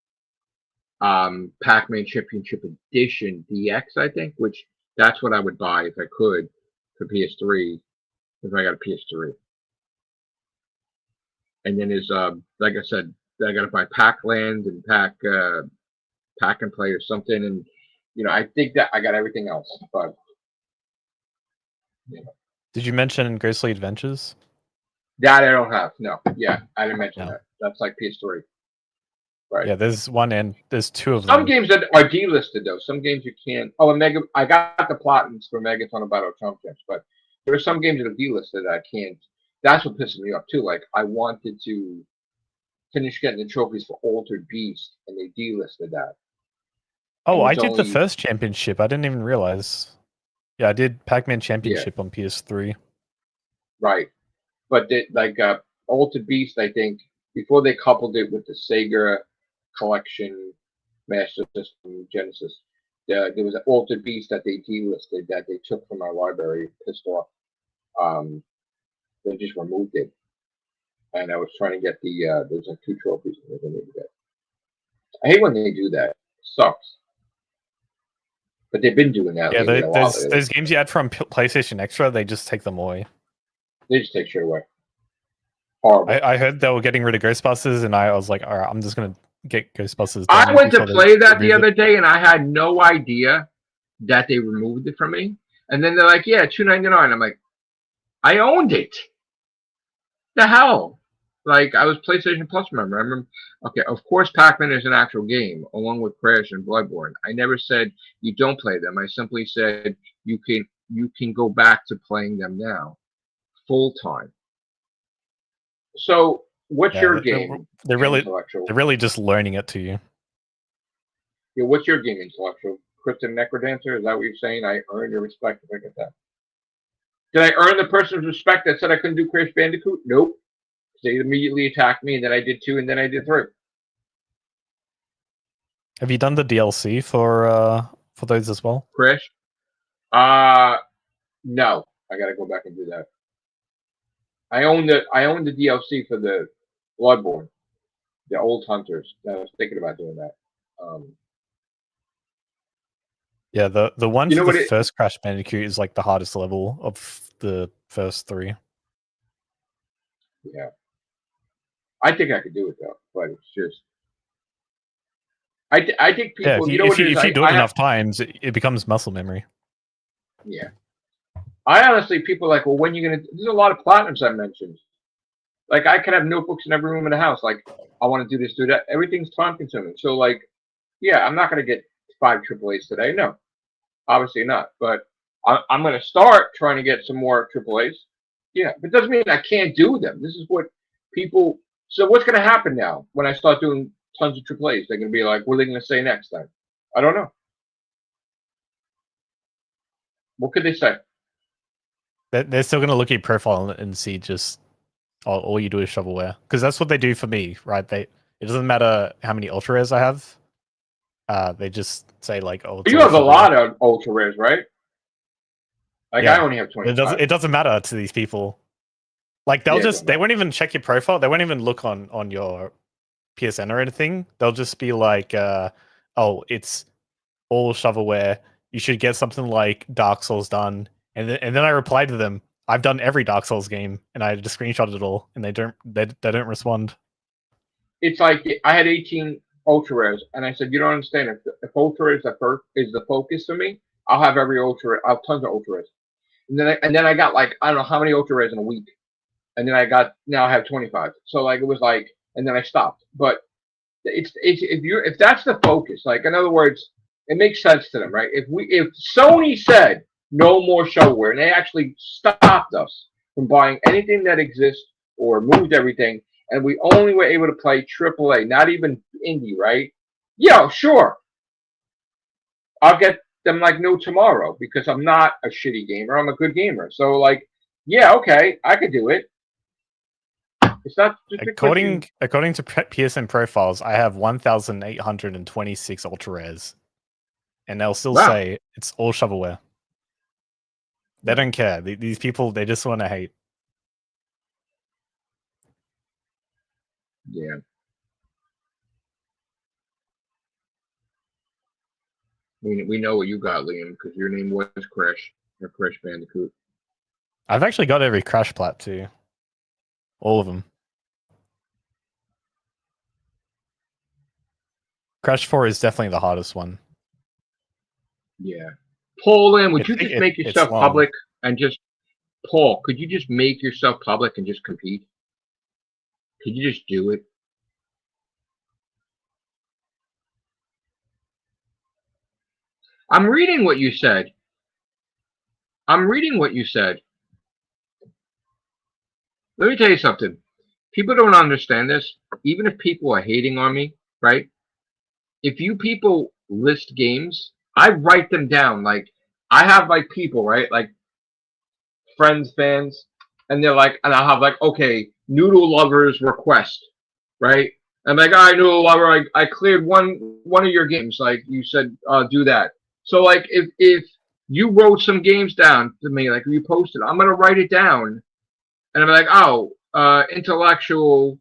Pac-Man Championship Edition DX, I think, which that's what I would buy if I could for PS3, if I got a PS3. And then there's, like I said, I got to buy Pac-Land and Pack and Play or something, and I think that I got everything else, but. Did you mention Ghostly Adventures? That I don't have. No. Yeah, I didn't mention No. that. That's like PS3. Right. Yeah, there's 1 and there's 2 of Some them. games that are delisted though. Some games you can't. Oh, and I got the platinums for Megaton and Battle Champions, but there are some games that are delisted that I can't. That's what pisses me off too. Like I wanted to finish getting the trophies for Altered Beast, and they delisted that. Oh, And I it's did the only- first championship. I didn't even realize. Yeah, I did Pac-Man Championship on PS3. Right. But Altered Beast, I think, before they coupled it with the Sega Collection Master System Genesis, there was an Altered Beast that they delisted that they took from our library, pissed off. They just removed it. And I was trying to get there's like 2 trophies that they needed that. I hate when they do that. It sucks. But they've been doing that. Yeah, lately a lot there's lately. games you had from PlayStation Extra, they just take them away. They just take shit away. Horrible. I heard they were getting rid of Ghostbusters, and I was like, all right, I'm just going to get Ghostbusters. I done went to before they play that the remove other it. day, and I had no idea that they removed it from me. And then they're like, "Yeah, $2.99." I'm like, I owned it. The hell? Like I was PlayStation Plus member. I remember. Okay, of course, Pac-Man is an actual game, along with Crash and Bloodborne. I never said you don't play them. I simply said you can go back to playing them now, full time. So, what's Yeah, your game? They're really Intellectual? just learning it to you. Yeah, what's your game, Intellectual? Krypton Necrodancer? Is that what you're saying? I earned your respect if I get that. Did I earn the person's respect that said I couldn't do Crash Bandicoot? Nope. They immediately attacked me, and then I did 2, and then I did 3. Have you done the DLC for those as well? Crash? No. I gotta go back and do that. I own the DLC for the Bloodborne, the Old Hunters. I was thinking about doing that. Yeah, the one You know for what the it- first Crash Bandicoot is like the hardest level of the first 3. Yeah. I think I could do it though, but it's just. I think people. Yeah, if you, you know if what you, it is? if you do it I have- enough times, it becomes muscle memory. Yeah. I honestly, people are like, well, when are you going to... There's a lot of platinums I mentioned. Like, I could have notebooks in every room in the house. Like, I want to do this, do that. Everything's time-consuming. So, like, yeah, I'm not going to get 5 AAAs today. No. Obviously not. But I'm going to start trying to get some more AAAs. Yeah. But it doesn't mean I can't do them. This is what people... So, what's going to happen now when I start doing tons of AAAs? They're going to be like, what are they going to say next time? I don't know. What could they say? They're still going to look at your profile and see just all you do is shovelware, because that's what they do for me, right? It doesn't matter how many ultra rares I have. They just say like, oh, it's You all have a shovelware. lot of ultra rares, right? Like Yeah. I only have 25. It doesn't matter to these people. Like Yeah, it doesn't they matter. won't even check your profile. They won't even look on your PSN or anything. They'll just be like, "Oh, it's all shovelware. You should get something like Dark Souls done." And then I replied to them, "I've done every Dark Souls game," and I just screenshotted it all, and they don't respond. It's like I had 18 ultra rares, and I said, you don't understand. If ultra is the focus for me, I'll have every ultra. I'll have tons of ultra rares. And then I got like I don't know how many ultra rares in a week, and then now I have 25. So like it was like, and then I stopped. But it's if that's the focus, like in other words, it makes sense to them, right? If Sony said no more shovelware, and they actually stopped us from buying anything that exists or moved everything, and we only were able to play AAA, not even indie, right? Yeah, sure. I'll get them like no tomorrow because I'm not a shitty gamer. I'm a good gamer. So like, yeah, okay, I could do it. It's not just according to PSN profiles, I have 1,826 ultra rares, and they'll still say it's all shovelware. They don't care. These people, they just want to hate. Yeah. We know what you got, Liam, because your name was Crash, or Crash Bandicoot. I've actually got every Crash plat too. All of them. Crash 4 is definitely the hardest one. Yeah. Paul, would you just make yourself public and just... Paul, could you just make yourself public and just compete? Could you just do it? I'm reading what you said. Let me tell you something. People don't understand this. Even if people are hating on me, right? If you people list games, I write them down. Like, I have, like, people, right? Like, friends, fans, and they're like, and I'll have, like, okay, Noodle Lover's request, right? I'm like, all right, Noodle Lover, I cleared one of your games. Like, you said, do that. So, like, if you wrote some games down to me, like, you posted, I'm going to write it down. And I'm like, oh, Intellectual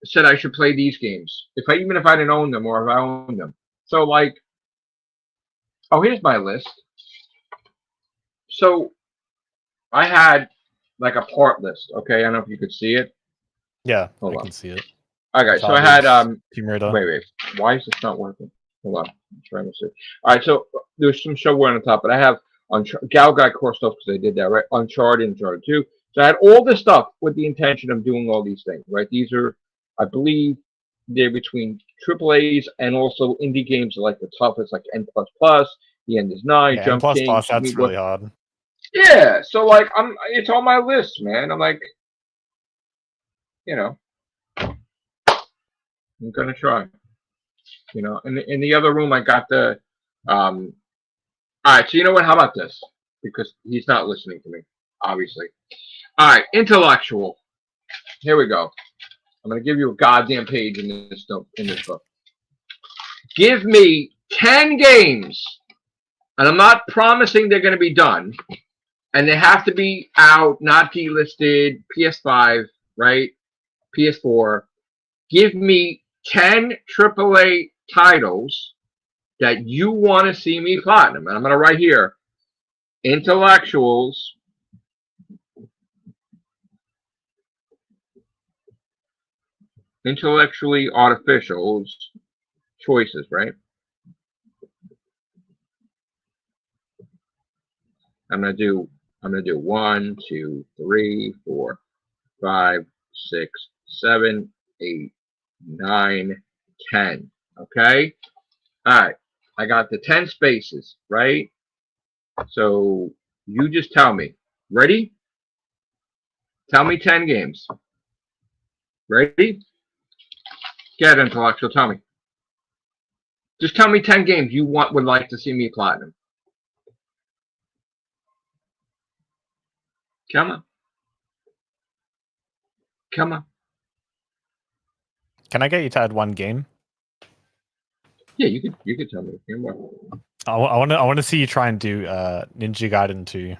said I should play these games. Even if I didn't own them or if I owned them. So, like, oh, here's my list. So, I had, like, a part list, okay? I don't know if you could see it. Yeah, I can see it. Okay, so I had, wait. Why is this not working? Hold on. I'm trying to see. All right, so there's some shovelware on the top, but I have Gal Guy crossed off because I did that, right? Uncharted, Uncharted 2. So I had all this stuff with the intention of doing all these things, right? These are, I believe, they're between AAAs and also indie games like the toughest, like N++, The End Is Nigh, yeah, Jump King. That's really hard. Yeah, so like it's on my list, man. I'm like, you know, I'm gonna try. You know, in the other room I got the all right, so you know what? How about this? Because he's not listening to me, obviously. All right, Intellectual. Here we go. I'm gonna give you a goddamn page in this book. Give me 10 games, and I'm not promising they're gonna be done, and they have to be out, not delisted, PS5, right? PS4. Give me 10 AAA titles that you want to see me platinum. And I'm going to write here, Intellectually Artificial's choices, right? I'm gonna do 1, 2, 3, 4, 5, 6, 7, 8, 9, 10. Okay? Alright. I got the 10 spaces, right? So you just tell me. Ready? Tell me 10 games. Ready? Get Intellectual, tell me. Just tell me 10 games you would like to see me platinum. Come on. Come on. Can I get you to add one game? Yeah, you could tell me. I want to see you try and do Ninja Gaiden 2.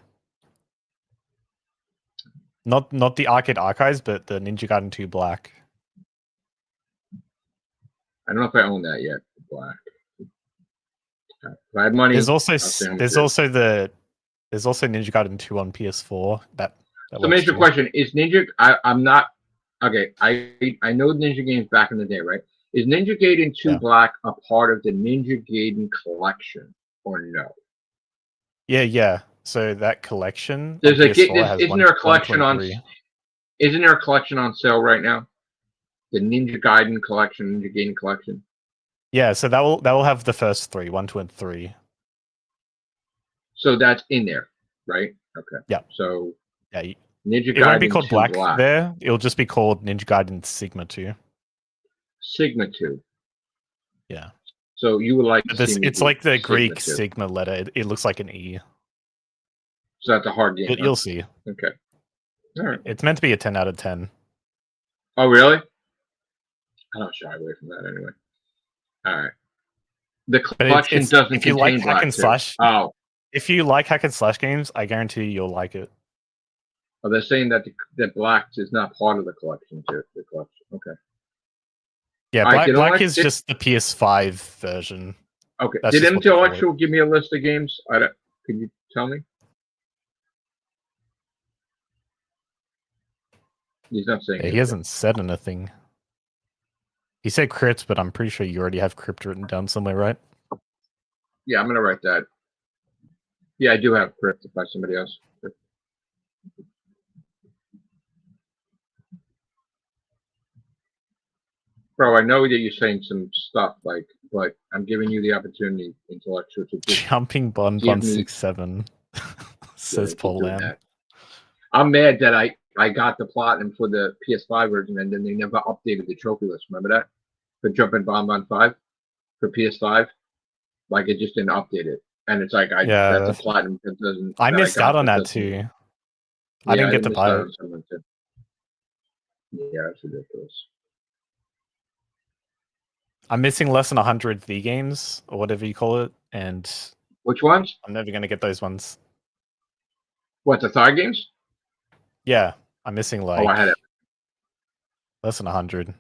Not the Arcade Archives, but the Ninja Gaiden 2 Black. I don't know if I own that yet. Black. If I had money, There's also I'll say how much there's it is. also Ninja Gaiden 2 on PS4. That So works major too. question is Ninja. I'm not okay. I know Ninja Games back in the day, right? Is Ninja Gaiden 2 Yeah. Black a part of the Ninja Gaiden collection or no? Yeah. So that collection There's on a PS4 has isn't there a collection 1.3. isn't there a collection on sale right now? The Ninja Gaiden collection, Ninja Gaiden collection. Yeah, so that will have the first 3, 1, 2, and 3. So that's in there, right? Okay. Yeah. So Yeah, Ninja it won't be Gaiden called 2 Black. there. It'll just be called Ninja Gaiden Sigma 2. Sigma 2. Yeah. So you would like to This see me it's do like the Sigma Greek 2. Sigma letter. It looks like an E. So that's a hard game. You'll see. Okay. All right. It's meant to be a 10 out of 10. Oh, really? I don't shy away from that anyway. All right. The collection doesn't if you contain like hack Black and 2. slash, Oh, if you like hack and slash games, I guarantee you'll like it. oh, they're saying that that Black is not part of the collection. The collection. Okay. Yeah, All right, Black is just the PS5 version. Okay. That's Did just what they call it. Intellectual give me a list of games? Can you tell me? He's not saying Yeah, it he yet. hasn't said anything. He said crypt, but I'm pretty sure you already have crypt written down somewhere, right? Yeah, I'm gonna write that. Yeah, I do have crypt by somebody else. Bro, I know that you're saying some stuff like, but I'm giving you the opportunity, Intellectual, to just Jumping Bond give me 167 says keep Paul doing Lamb. that. I'm mad that I got the platinum for the PS5 version and then they never updated the trophy list. Remember that? For Jumping Bomb on 5 for PS5? Like it just didn't update it. And it's like Yeah, that's a platinum that doesn't I missed out on that doesn't- too. Yeah, I didn't get to missed buy out it. on something too. Yeah, that's ridiculous. I'm missing less than 100 V games or whatever you call it, and Which ones? I'm never gonna get those ones. What, the Thai games? Yeah, I'm missing like Oh, I had it. less than 100.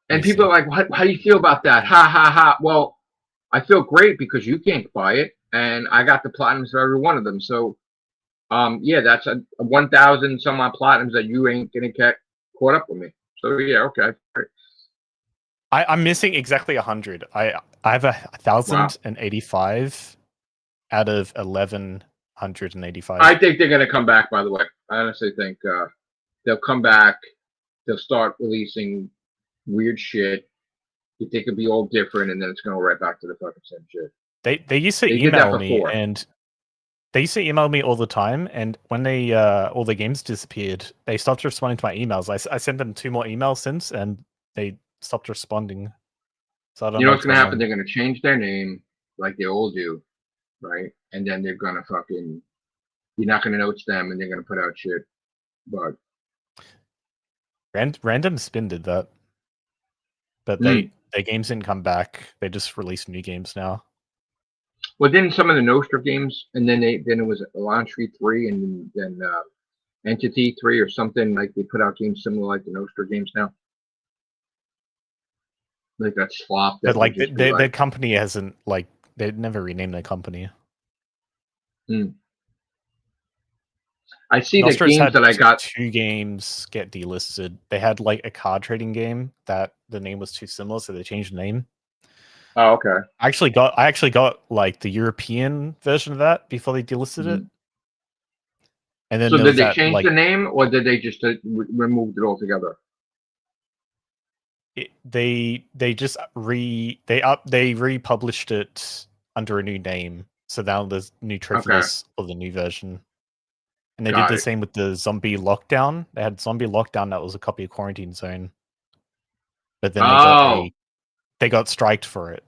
And people are like, how do you feel about that? Ha ha ha. Well, I feel great because you can't buy it, and I got the platinums for every one of them. So, yeah, that's a 1,000 some odd platinums that you ain't gonna get caught up with me. So yeah, okay. Great. I'm missing exactly 100. I have 1,085 out of 1,185. I think they're gonna come back. By the way, I honestly think they'll come back. They'll start releasing weird shit. You think it'll be all different, and then it's gonna go right back to the fucking same shit. They used to They did that email me, before. and they used to email me all the time. And when they all the games disappeared, they stopped responding to my emails. I sent them 2 more emails since, and they stopped responding. So I don't You know what's going gonna happen? They're gonna change their name like they all do, right? And then they're gonna fucking. You're not gonna know it's them, and they're gonna put out shit. But Random Spin did that, but their games didn't come back. They just released new games now. well, then some of the Nostra games, and then it was Elantry 3, and then Entity 3 or something, like they put out games similar like the Nostra games now. Like that slop. That But like would just be their company hasn't like they'd never renamed their company. I see the Nostra's games had that I got. 2 games get delisted. They had like a card trading game that the name was too similar, so they changed the name. Oh, okay. I actually got like the European version of that before they delisted it. And then So there did was they that, change like, the name, or did they just remove it altogether? they just they republished it under a new name, so now there's new trophy lists for the new version. And they did the same with the Zombie Lockdown. They had Zombie Lockdown that was a copy of Quarantine Zone, but then they got striked for it,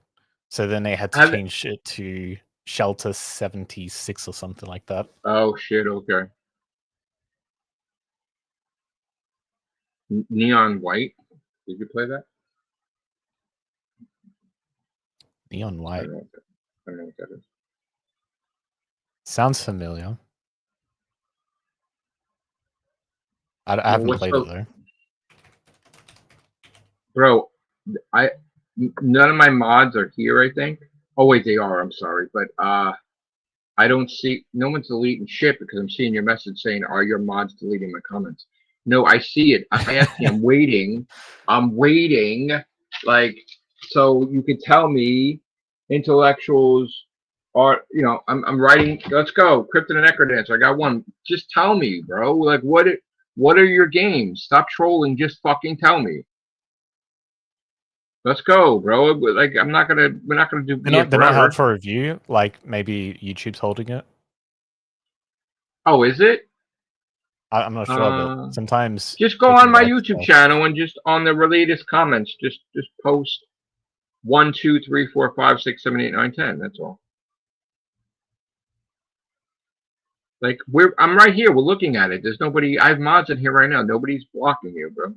so then they had to change it to Shelter 76 or something like that. Oh shit! Okay. Neon White. Did you play that? Neon White. I don't know what that is. Sounds familiar. I haven't played it though. Bro, none of my mods are here, I think. Oh wait, they are, I'm sorry. But I don't see, no one's deleting shit because I'm seeing your message saying, are your mods deleting my comments? No, I see it. I'm waiting. I'm waiting. Like, so you could tell me intellectuals are, you know, I'm writing, let's go, Krypton and Necrodancer. I got one. Just tell me, bro. Like, what are your games? Stop trolling. Just fucking tell me. Let's go, bro. Like, we're not gonna do. They're not held for review. Like maybe YouTube's holding it. Oh, is it? I'm not sure, but sometimes just go on my YouTube channel and just on the latest comments, just post 1, 2, 3, 4, 5, 6, 7, 8, 9, 10. That's all. Like I'm right here. We're looking at it. There's nobody. I have mods in here right now. Nobody's blocking you, bro.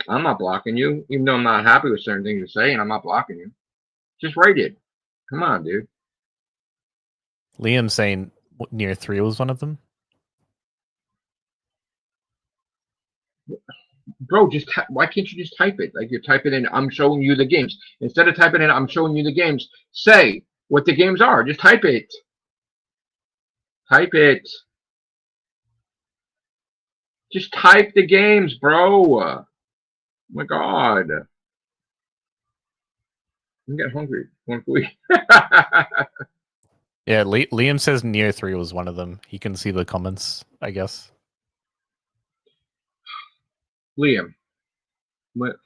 I'm not blocking you, even though I'm not happy with certain things you say, and I'm not blocking you. Just write it. Come on, dude. Liam saying near 3 was one of them. Bro, just why can't you just type it? Like you're typing in, I'm showing you the games. Instead of typing in, I'm showing you the games, say what the games are. Just type it. Type it. Just type the games, bro. Oh my God. I'm getting hungry. Yeah, Liam says near 3 was one of them. He can see the comments, I guess. Liam. What?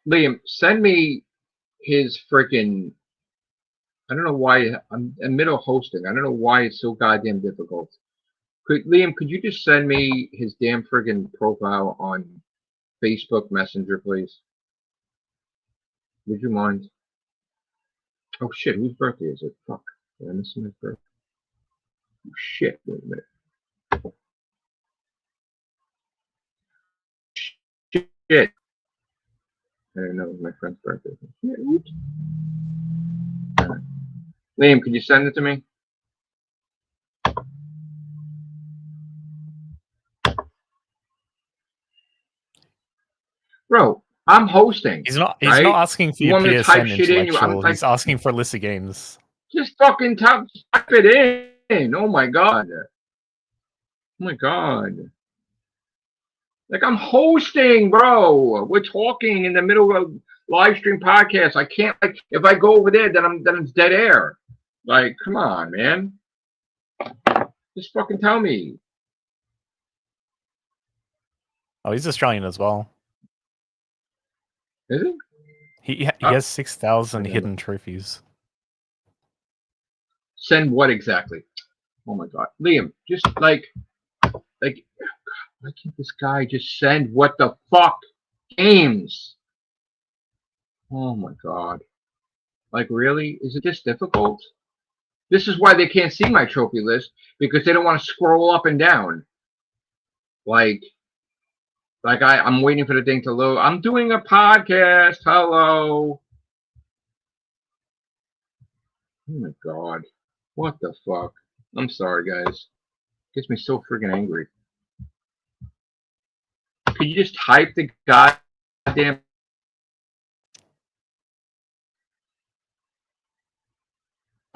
Liam, send me his freaking. I don't know why I'm in middle hosting. I don't know why it's so goddamn difficult. Liam, could you just send me his damn friggin' profile on Facebook Messenger, please? Would you mind? Oh shit, whose birthday is it? Fuck. Did I miss my birthday? Oh shit, wait a minute. Shit. I don't know it was my friend's birthday. Oops. Right. Liam, could you send it to me? Bro, I'm hosting. He's not asking for your PSN intellectual. He's asking for a list of games. Just fucking type it in. Oh my God. Oh my God. Like I'm hosting, bro. We're talking in the middle of live stream podcast. I can't, like, if I go over there, then it's dead air. Like, come on, man. Just fucking tell me. Oh, he's Australian as well. Is he? He has 6,000 hidden trophies. Send what exactly? Oh my God, Liam, just like, why can't this guy just send what the fuck games? Oh my God, like really? Is it this difficult? This is why they can't see my trophy list, because they don't want to scroll up and down. Like I'm waiting for the thing to load. I'm doing a podcast. Hello. Oh my God. What the fuck? I'm sorry, guys. Gets me so freaking angry. Could you just type the goddamn?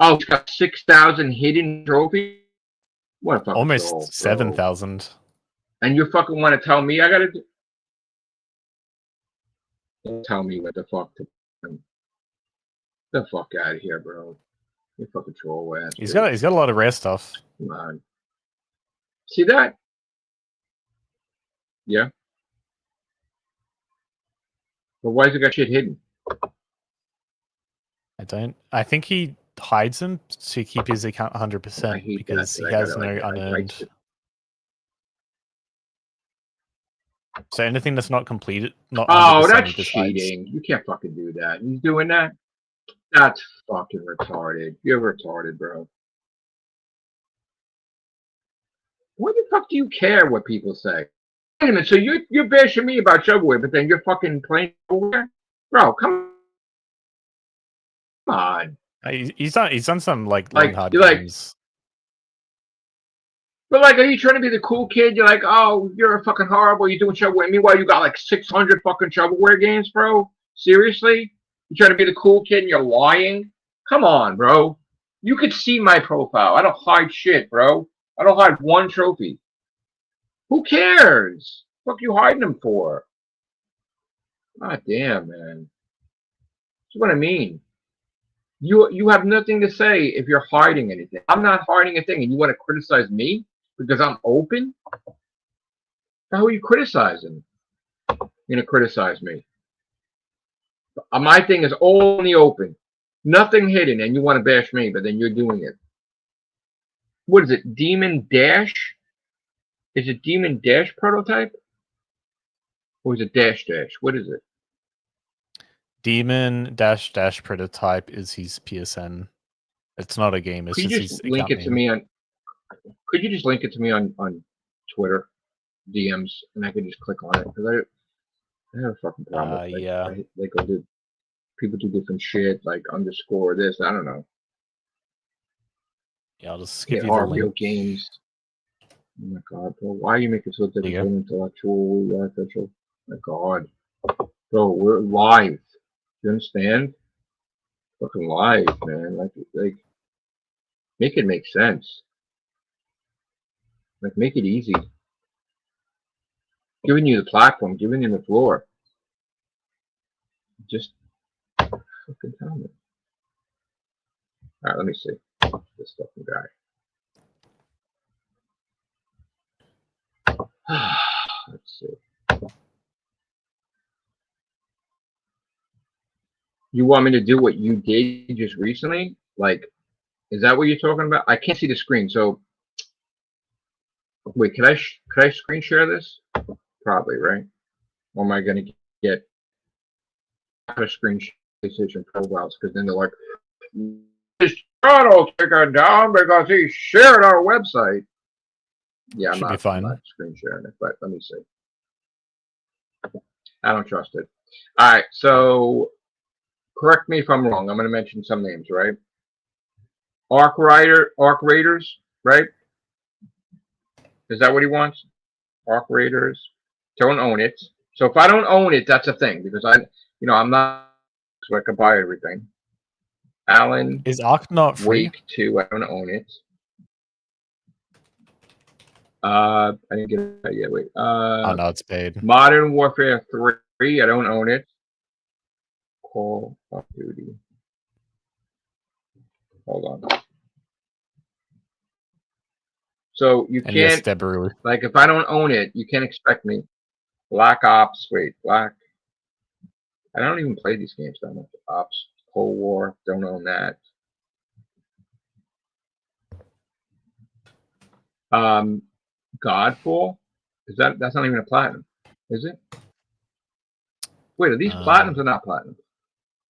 Oh, it's got 6,000 hidden trophies. What a fucking almost 7,000. And you fucking want to tell me I gotta do? Don't tell me what the fuck to. The fuck out of here, bro. You fucking troll ass. He's got a lot of rare stuff. Come on. See that? Yeah. But why has it got shit hidden? I think he hides them to keep his account 100% because he has no unearned. So anything that's not completed, not. Oh, that's cheating. You can't fucking do that. He's doing that. That's fucking retarded. You're retarded, bro. Why the fuck do you care what people say? Wait a minute, so you're bashing me about shovelware, but then you're fucking playing shovelware? Bro, come on. He's done some like hard games. But like, are you trying to be the cool kid? You're like, oh, you're fucking horrible. You're doing shovelware. Meanwhile, you got like 600 fucking shovelware games, bro. Seriously? You trying to be the cool kid and you're lying? Come on, bro. You could see my profile. I don't hide shit, bro. I don't hide one trophy. Who cares? What the fuck you hiding them for? God damn, man. That's what I mean. You have nothing to say if you're hiding anything. I'm not hiding a thing, and you want to criticize me because I'm open? How are you criticizing? You're gonna criticize me. My thing is all in the open, nothing hidden, and you want to bash me, but then you're doing it. What is it? Demon Dash? Is it Demon Dash prototype? Or is it Dash Dash? What is it? Demon dash dash prototype is his PSN. It's not a game. It's Could just you his just link account it to name. me on? Could you just link it to me on Twitter DMs, and I could just click on it because I have a fucking problem. With, like, Yeah. Like people do different shit, like underscore this. I don't know. Yeah, I'll just give Yeah, you the real link. games. Oh my god, bro! Why are you making so difficult? Intellectual, artificial. My god, bro, we're live. You understand? Fucking live, man. Like, make it make sense. Like, make it easy. Giving you the platform, giving you the floor. Just fucking tell me. All right, let me see this fucking guy. Let's see. You want me to do what you did just recently? Like, is that what you're talking about? I can't see the screen, so wait. Could I screen share this? Probably, right? Or am I gonna get a screen share PlayStation profiles? Because then they're like, this channel taken down because he shared our website. Yeah, I'm Should be not fine. screen sharing it, but let me see. I don't trust it. All right, so correct me if I'm wrong. I'm going to mention some names, right? Arc Raiders, right? Is that what he wants? Arc Raiders. Don't own it. So if I don't own it, that's a thing because I'm not, so I can buy everything. Alan Is Arc not free? Wake 2, I don't own it. I didn't get it yet. Wait. Oh no, it's paid. Modern Warfare 3, I don't own it. Call of Duty. Hold on. So you And yes, can't, Deborah. like, if I don't own it, you can't expect me. Black Ops, wait, Black. I don't even play these games that much. Ops, Cold War, don't own that. Godfall, that's not even a platinum, is it? Wait, are these platinums or not platinum?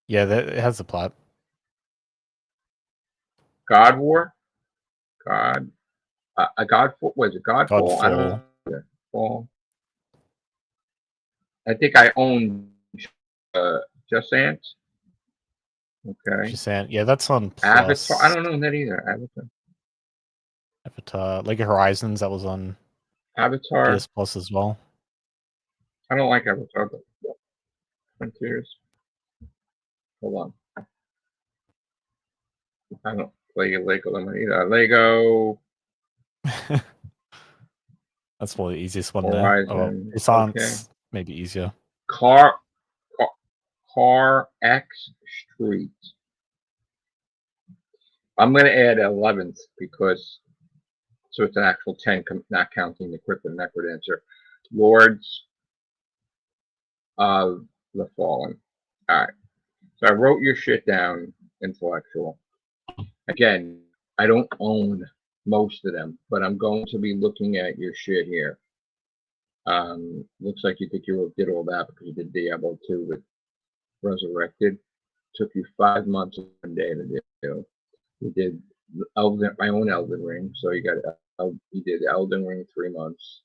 Yeah, it has a plat. God War, God, Godfall. Was it Godfall? I don't know. I think I own Just Dance. Okay. Just saying, yeah, that's on Plus. Avatar. I don't know that either. Avatar, Lego Horizons, that was on Avatar. PS Plus as well. I don't like Avatar, but Frontiers. Hold on. I don't play Lego either. Lego. That's probably the easiest one Horizon. there. Oh, okay. Maybe easier. Car X Street. I'm going to add 11th because so it's an actual 10, not counting the Crypt and Necrodancer. Lords of the Fallen. All right. So I wrote your shit down, intellectual. Again, I don't own most of them, but I'm going to be looking at your shit here. Looks like you think you did all that because you did Diablo 2 with Resurrected. Took you 5 months and 1 day to do. You did my own Elden Ring, so you did Elden Ring 3 months.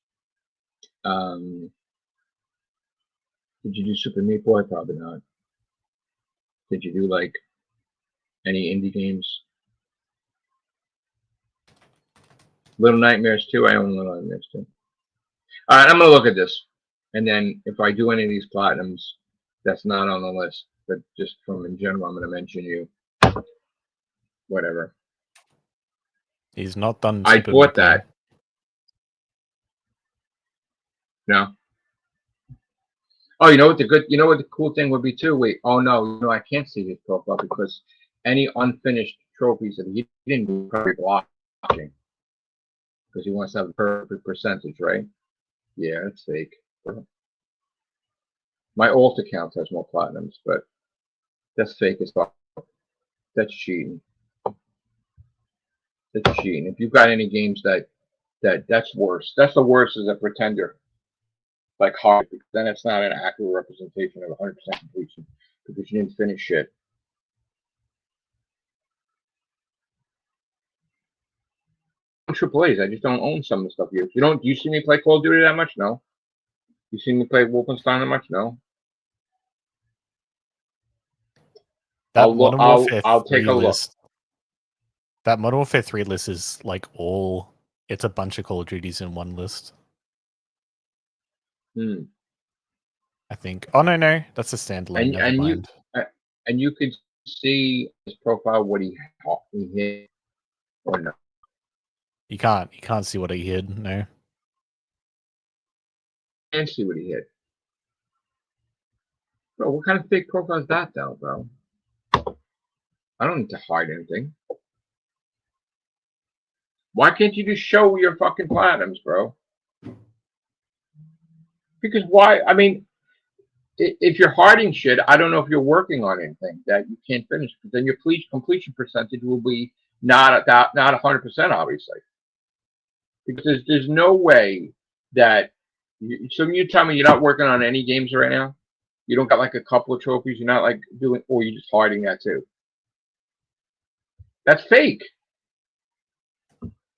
Did you do Super Meat Boy? Probably not. Did you do like any indie games? Little Nightmares 2. I own Little Nightmares 2. All right, I'm gonna look at this, and then if I do any of these platinums, that's not on the list, but just from in general, I'm gonna mention you. Whatever. He's not done. I Super bought Meat Boy. that. No. Oh, you know what the cool thing would be too? Wait, oh no, I can't see his profile because any unfinished trophies that he didn't do probably blocking. Because he wants to have a perfect percentage, right? Yeah, that's fake. My alt account has more platinums, but that's fake as fuck. That's cheating. That's cheating. If you've got any games that's worse. That's the worst as a pretender. Like hard, because then it's not an accurate representation of 100% completion because you didn't finish shit. AAAs, I just don't own some of the stuff you don't. Do you see me play Call of Duty that much? No. You see me play Wolfenstein that much? No. I'll take a look. That Modern Warfare 3 list is like it's a bunch of Call of Duties in one list. I think. Oh no, that's a standalone. And you can see his profile what he hit or no. You can't see what he hid. No. You can't see what he hit. Bro, what kind of fake profile is that, though, bro? I don't need to hide anything. Why can't you just show your fucking platinums, bro? Because why? I mean, if you're hiding shit, I don't know if you're working on anything that you can't finish. Because then your completion percentage will be not 100%, obviously. Because there's no way that. So you tell me you're not working on any games right now? You don't got like a couple of trophies? You're not like doing, or you're just hiding that too? That's fake.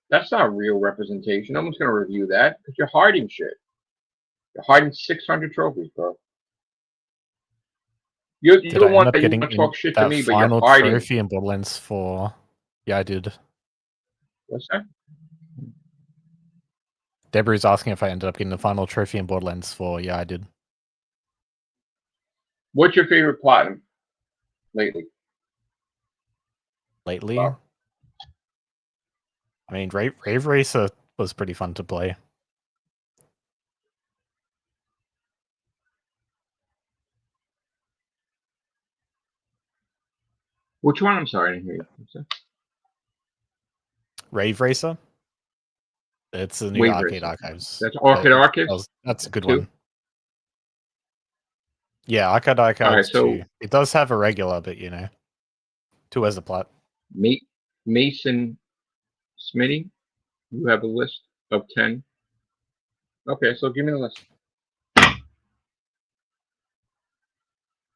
That's not real representation. No one's going to review that because you're hiding shit. You're hiding 600 trophies, bro. You're the one that you want to talk shit to me, but you're hiding. Final trophy in Borderlands 4. Yeah, I did. What's that? Deborah's asking if I ended up getting the final trophy in Borderlands 4. Yeah, I did. What's your favorite platinum lately? Wow. I mean, Rave Racer was pretty fun to play. Which one? I'm sorry, I didn't hear you. Rave Racer? It's the new Wave Arcade Racer. Archives. That's Arcade Archives? That's a good 2? one. Yeah, Arcade Archives 2. It does have a regular, but 2 as a plat. Mason Smitty, you have a list of 10. Okay, so give me the list.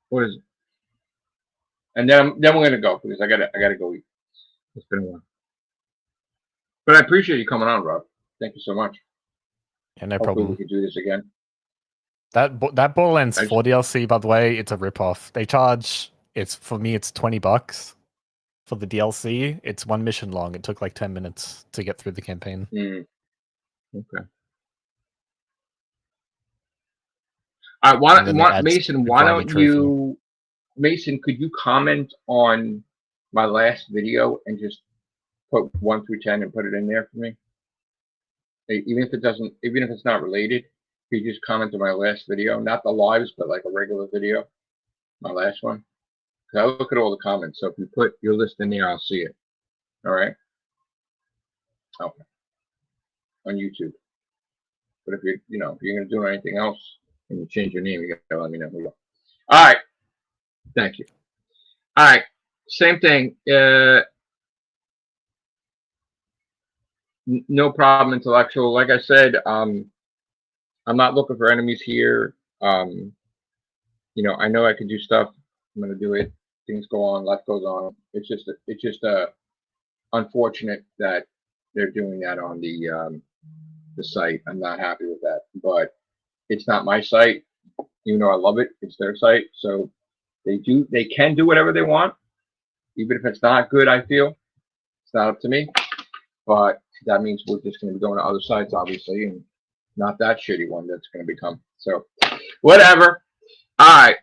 What is it? And then we're gonna go because I gotta go eat. It's been a while. But I appreciate you coming on, Rob. Thank you so much. Yeah, no Hopefully problem. we can do this again. That Borderlands 4 DLC, by the way, it's a ripoff. They charge for me it's $20 for the DLC. It's one mission long. It took like 10 minutes to get through the campaign. Okay. All right, Mason, why don't you, Mason, could you comment on my last video and just put 1 through 10 and put it in there for me? Even if it's not related, could you just comment on my last video? Not the lives, but like a regular video. My last one. Because I look at all the comments. So if you put your list in there, I'll see it. All right? Okay. On YouTube. But if you're going to do anything else and you change your name, you got to let me know who you are. All right. Thank you. All right. Same thing. No problem, Intellectual. Like I said, I'm not looking for enemies here. I know I can do stuff. I'm going to do it. Things go on. Life goes on. It's just unfortunate that they're doing that on the site. I'm not happy with that, but it's not my site. Even though I love it, it's their site. So they can do whatever they want, even if it's not good. I feel it's not up to me, but that means we're just going to be going to other sites, obviously, and not that shitty one that's going to become. So, whatever. All right.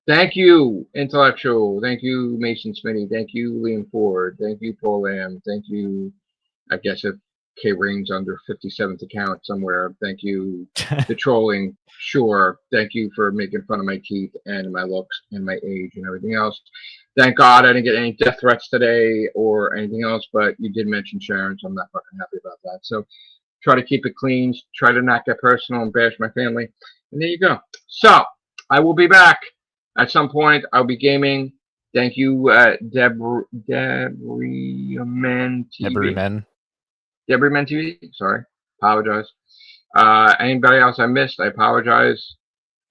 Thank you, Intellectual. Thank you, Mason Smitty. Thank you, Liam Ford. Thank you, Paul Lamb. Thank you, I guess if K Ring's under 57th account somewhere. Thank you, the trolling. Sure. Thank you for making fun of my teeth and my looks and my age and everything else. Thank God I didn't get any death threats today or anything else, but you did mention Sharon, so I'm not fucking happy about that. So try to keep it clean. Try to not get personal and bash my family. And there you go. So I will be back at some point. I'll be gaming. Thank you, Debriman TV. Debriman TV. Sorry. Apologize. Anybody else I missed, I apologize.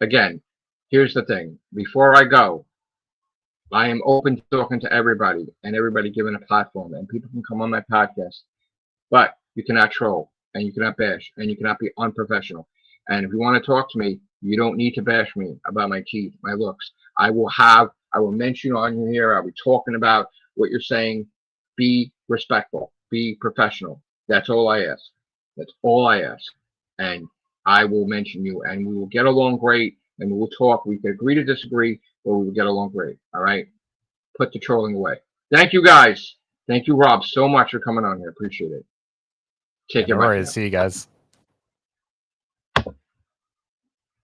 Again, here's the thing. Before I go, I am open to talking to everybody and everybody given a platform, and people can come on my podcast, but you cannot troll and you cannot bash and you cannot be unprofessional. And if you want to talk to me, you don't need to bash me about my teeth, my looks. I will mention on here. I'll be talking about what you're saying. Be respectful, be professional. That's all I ask. That's all I ask. And I will mention you and we will get along great and we will talk. We can agree to disagree, but we will get along great. All right. Put the trolling away. Thank you guys. Thank you, Rob, so much for coming on here. Appreciate it. Take care. No worries. See you guys.